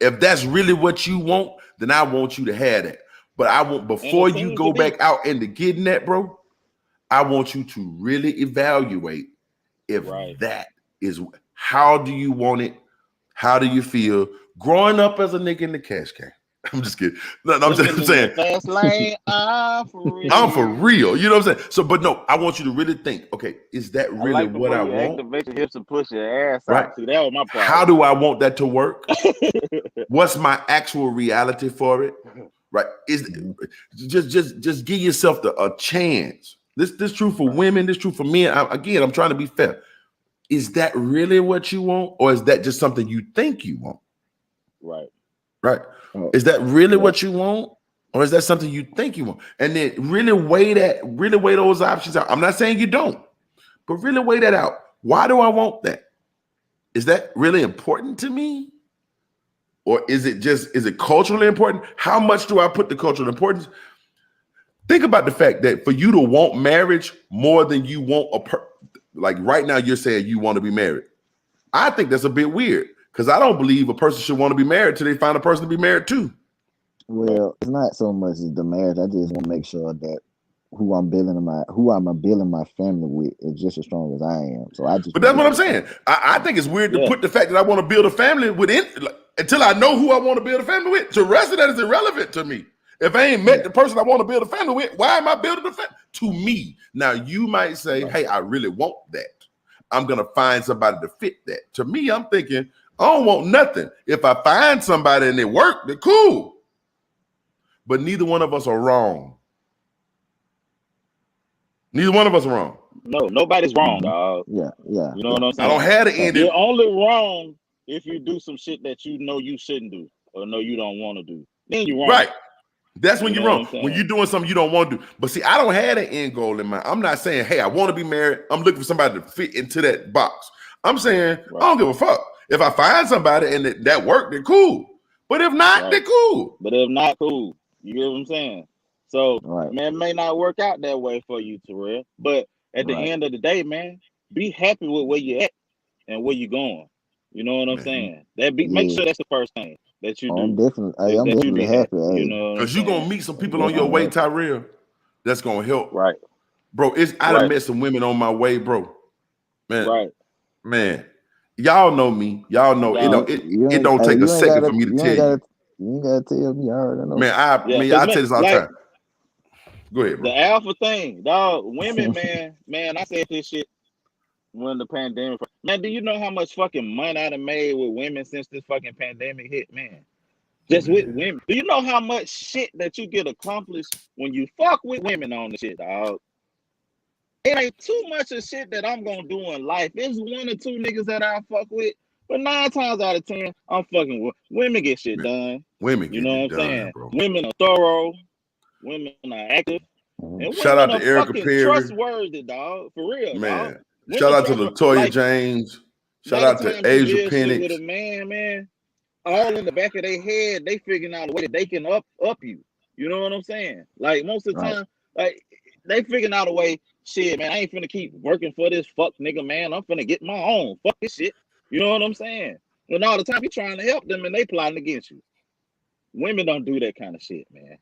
If that's really what you want, then I want you to have that. But I want, before you go back out into getting that, bro, I want you to really evaluate if that is, how do you want it? How do you feel growing up as a nigga in the cash can? I'm just kidding. No, I'm just saying. Fast lane, I'm for real. I'm for real. You know what I'm saying? So, but no, I want you to really think, okay, is that really what I want? Activate your hips and push your ass right. out. See, that was my problem. How do I want that to work? What's my actual reality for it? right? Is just give yourself a chance. This true for women, this true for men. I'm trying to be fair. Is that really what you want, or is that just something you think you want? Right. Is that really what you want, or is that something you think you want? And then really weigh those options out. I'm not saying you don't, but really weigh that out. Why do I want that? Is that really important to me? Or is it culturally important? How much do I put the cultural importance? Think about the fact that for you to want marriage more than you want like right now, you're saying you want to be married. I think that's a bit weird because I don't believe a person should want to be married till they find a person to be married to. Well, it's not so much as the marriage. I just want to make sure that who I'm building my family with is just as strong as I am. So I just. But that's what I'm saying. I think it's weird to put the fact that I want to build a family within until I know who I want to build a family with. The rest of that is irrelevant to me. If I ain't met the person I want to build a family with, why am I building a family? To me. Now you might say, hey, I really want that. I'm gonna find somebody to fit that. To me, I'm thinking, I don't want nothing. If I find somebody and it work, they're cool. But neither one of us are wrong. Neither one of us are wrong. No, nobody's wrong, dog. Yeah. You know what I'm saying? I don't have to end it. You're only wrong if you do some shit that you know you shouldn't do or know you don't want to do. Then you're wrong. Right. That's when You you're know wrong. what I'm saying? When you're doing something you don't want to do. But see, I don't have an end goal in mind. I'm not saying, hey, I want to be married. I'm looking for somebody to fit into that box. I'm saying, I don't give a fuck. If I find somebody and that work, they're cool. But if not, they're cool. But if not, cool. You get what I'm saying? So, man, it may not work out that way for you, Terrell. But at the end of the day, man, be happy with where you're at and where you're going. You know what I'm saying? Make sure that's the first thing that you do. I'm definitely happy. You know, because you're gonna meet some people on your way, Tyrell. That's gonna help. Right. Bro, I done met some women on my way, bro. Man. Man. Y'all know me. Y'all know it don't take a second for me to tell you. You ain't gotta tell me. I already know. Man, I tell this all the time. Go ahead, bro. The alpha thing, dog. Women, man, I said this shit when the pandemic. Man, do you know how much fucking money I done made with women since this fucking pandemic hit, man? Just with women. Do you know how much shit that you get accomplished when you fuck with women on the shit, dog? It ain't too much of shit that I'm gonna do in life. There's one or two niggas that I fuck with, but 9 times out of 10, I'm fucking with women. Get shit done. Women, you know what I'm saying? Bro. Women are thorough. Women are active. And shout out to Erica Perry. Trustworthy, dog. For real, man. Dog. Shout out to LaToya James. Shout out to Asia Penix. With a man, all in the back of their head, they figuring out a way that they can up you. You know what I'm saying? Like most of the time, like they figuring out a way. Shit, man, I ain't finna keep working for this fuck nigga, man. I'm finna get my own. Fuck this shit. You know what I'm saying? And all the time you trying to help them and they plotting against you. Women don't do that kind of shit, man.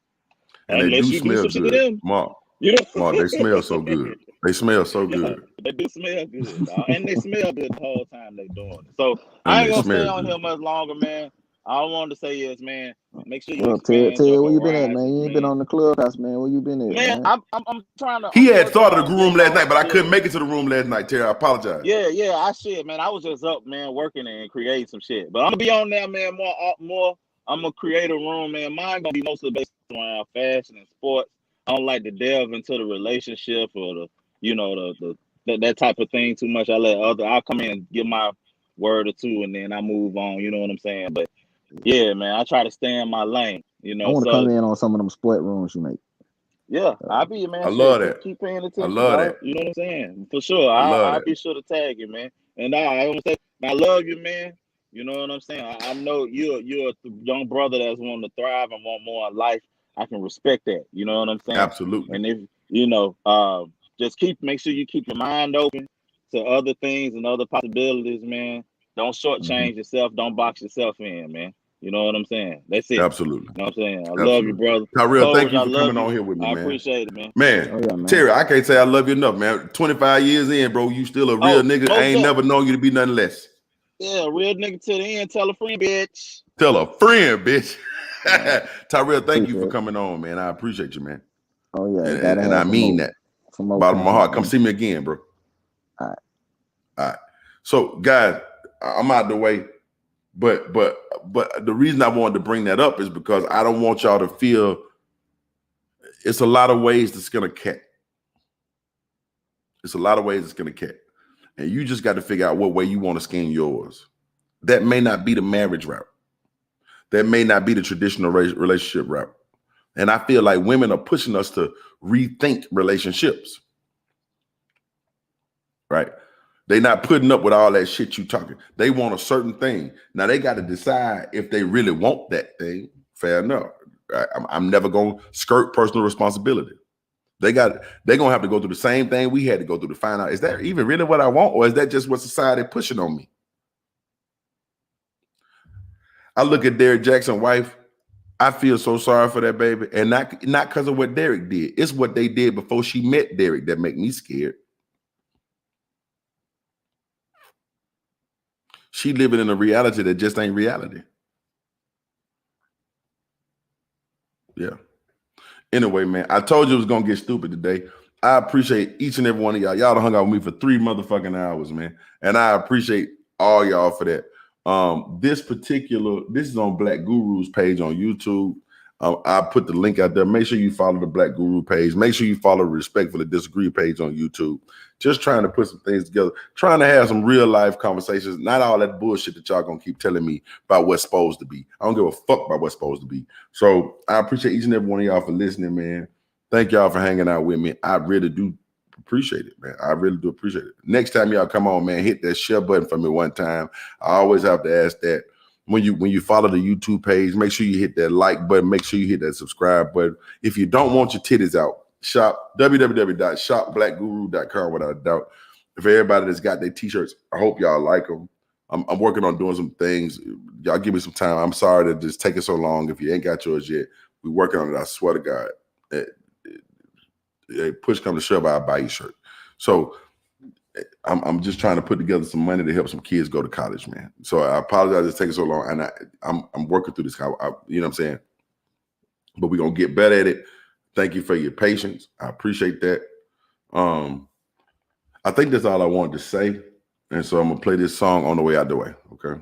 And unless they do you smell do some shit to good. them. Mark, you know? Mark, they smell so good. They smell so good. They do smell good, dog. And they smell good the whole time they doing it. So I ain't gonna stay on here much longer, man. All I wanted to say is, man, make sure you expand Ted, where you been at, man? You ain't been on the clubhouse, man. Where you been at, man? I'm trying to. He had started the room last night, but I couldn't make it to the room last night, Terry. I apologize. Yeah, I shit, man. I was just up, man, working and creating some shit. But I'm gonna be on there, man, more. I'm gonna create a room, man. Mine gonna be mostly based around fashion and sports. I don't like to delve into the relationship or the, you know, that type of thing too much. I'll come in and give my word or two, and then I move on. You know what I'm saying? But yeah, man, I try to stay in my lane. You know, I want to come in on some of them sport rooms you make. Yeah, I'll be, man. I love that. Keep paying attention. I love that. You know what I'm saying? For sure. I'll be sure to tag you, man. And I want to say, I love you, man. You know what I'm saying? I know you're a young brother that's wanting to thrive and want more in life. I can respect that. You know what I'm saying? Absolutely. And if you know, just make sure you keep your mind open to other things and other possibilities, man. Don't shortchange yourself. Don't box yourself in, man. You know what I'm saying? That's it. Absolutely. You know what I'm saying? I love you, brother. Tyrell, thank you for coming on here with me, man. I appreciate it, man. Man, Terry, I can't say I love you enough, man. 25 years in, bro, you still a real nigga. I ain't never known you to be nothing less. Yeah, real nigga to the end. Tell a friend, bitch. Tell a friend, bitch. Tyrell, thank you for coming on, man. I appreciate you, man. Oh, yeah. And I mean that. Bottom of my heart. Come see me again, bro. All right. So, guys, I'm out the way. But the reason I wanted to bring that up is because I don't want y'all to feel it's a lot of ways to skin a cat. It's a lot of ways to skin a cat. And you just got to figure out what way you want to skin yours. That may not be the marriage route. That may not be the traditional relationship route. And I feel like women are pushing us to rethink relationships. Right? They're not putting up with all that shit you talking. They want a certain thing. Now they got to decide if they really want that thing. Fair enough. I'm never going to skirt personal responsibility. They're going to have to go through the same thing we had to go through to find out, is that even really what I want? Or is that just what society pushing on me? I look at Derek Jackson's wife. I feel so sorry for that baby. And not because of what Derek did. It's what they did before she met Derek that make me scared. She living in a reality that just ain't reality. Yeah. Anyway, man, I told you it was going to get stupid today. I appreciate each and every one of y'all. Y'all done hung out with me for 3 motherfucking hours, man. And I appreciate all y'all for that. This is on Black Guru's page on YouTube. I put the link out there. Make sure you follow the Black Guru page. Make sure you follow the Respectfully Disagree page on YouTube. Just trying to put some things together. Trying to have some real life conversations. Not all that bullshit that y'all gonna keep telling me about what's supposed to be. I don't give a fuck about what's supposed to be. So I appreciate each and every one of y'all for listening, man. Thank y'all for hanging out with me. I really do appreciate it, man. I really do appreciate it. Next time y'all come on, man, hit that share button for me one time. I always have to ask that. When you follow the YouTube page, make sure you hit that like button. Make sure you hit that subscribe button. If you don't want your titties out, shop www.shopblackguru.com without a doubt. For everybody that's got their t-shirts, I hope y'all like them. I'm working on doing some things. Y'all give me some time. I'm sorry that it's taking so long. If you ain't got yours yet, we're working on it. I swear to God. Push come to shove, I'll buy you a shirt. So I'm just trying to put together some money to help some kids go to college, man. So I apologize it's taking so long, and I'm working through this. You know what I'm saying? But we're gonna get better at it. Thank you for your patience. I appreciate that. I think that's all I wanted to say, and so I'm gonna play this song on the way out the way. Okay.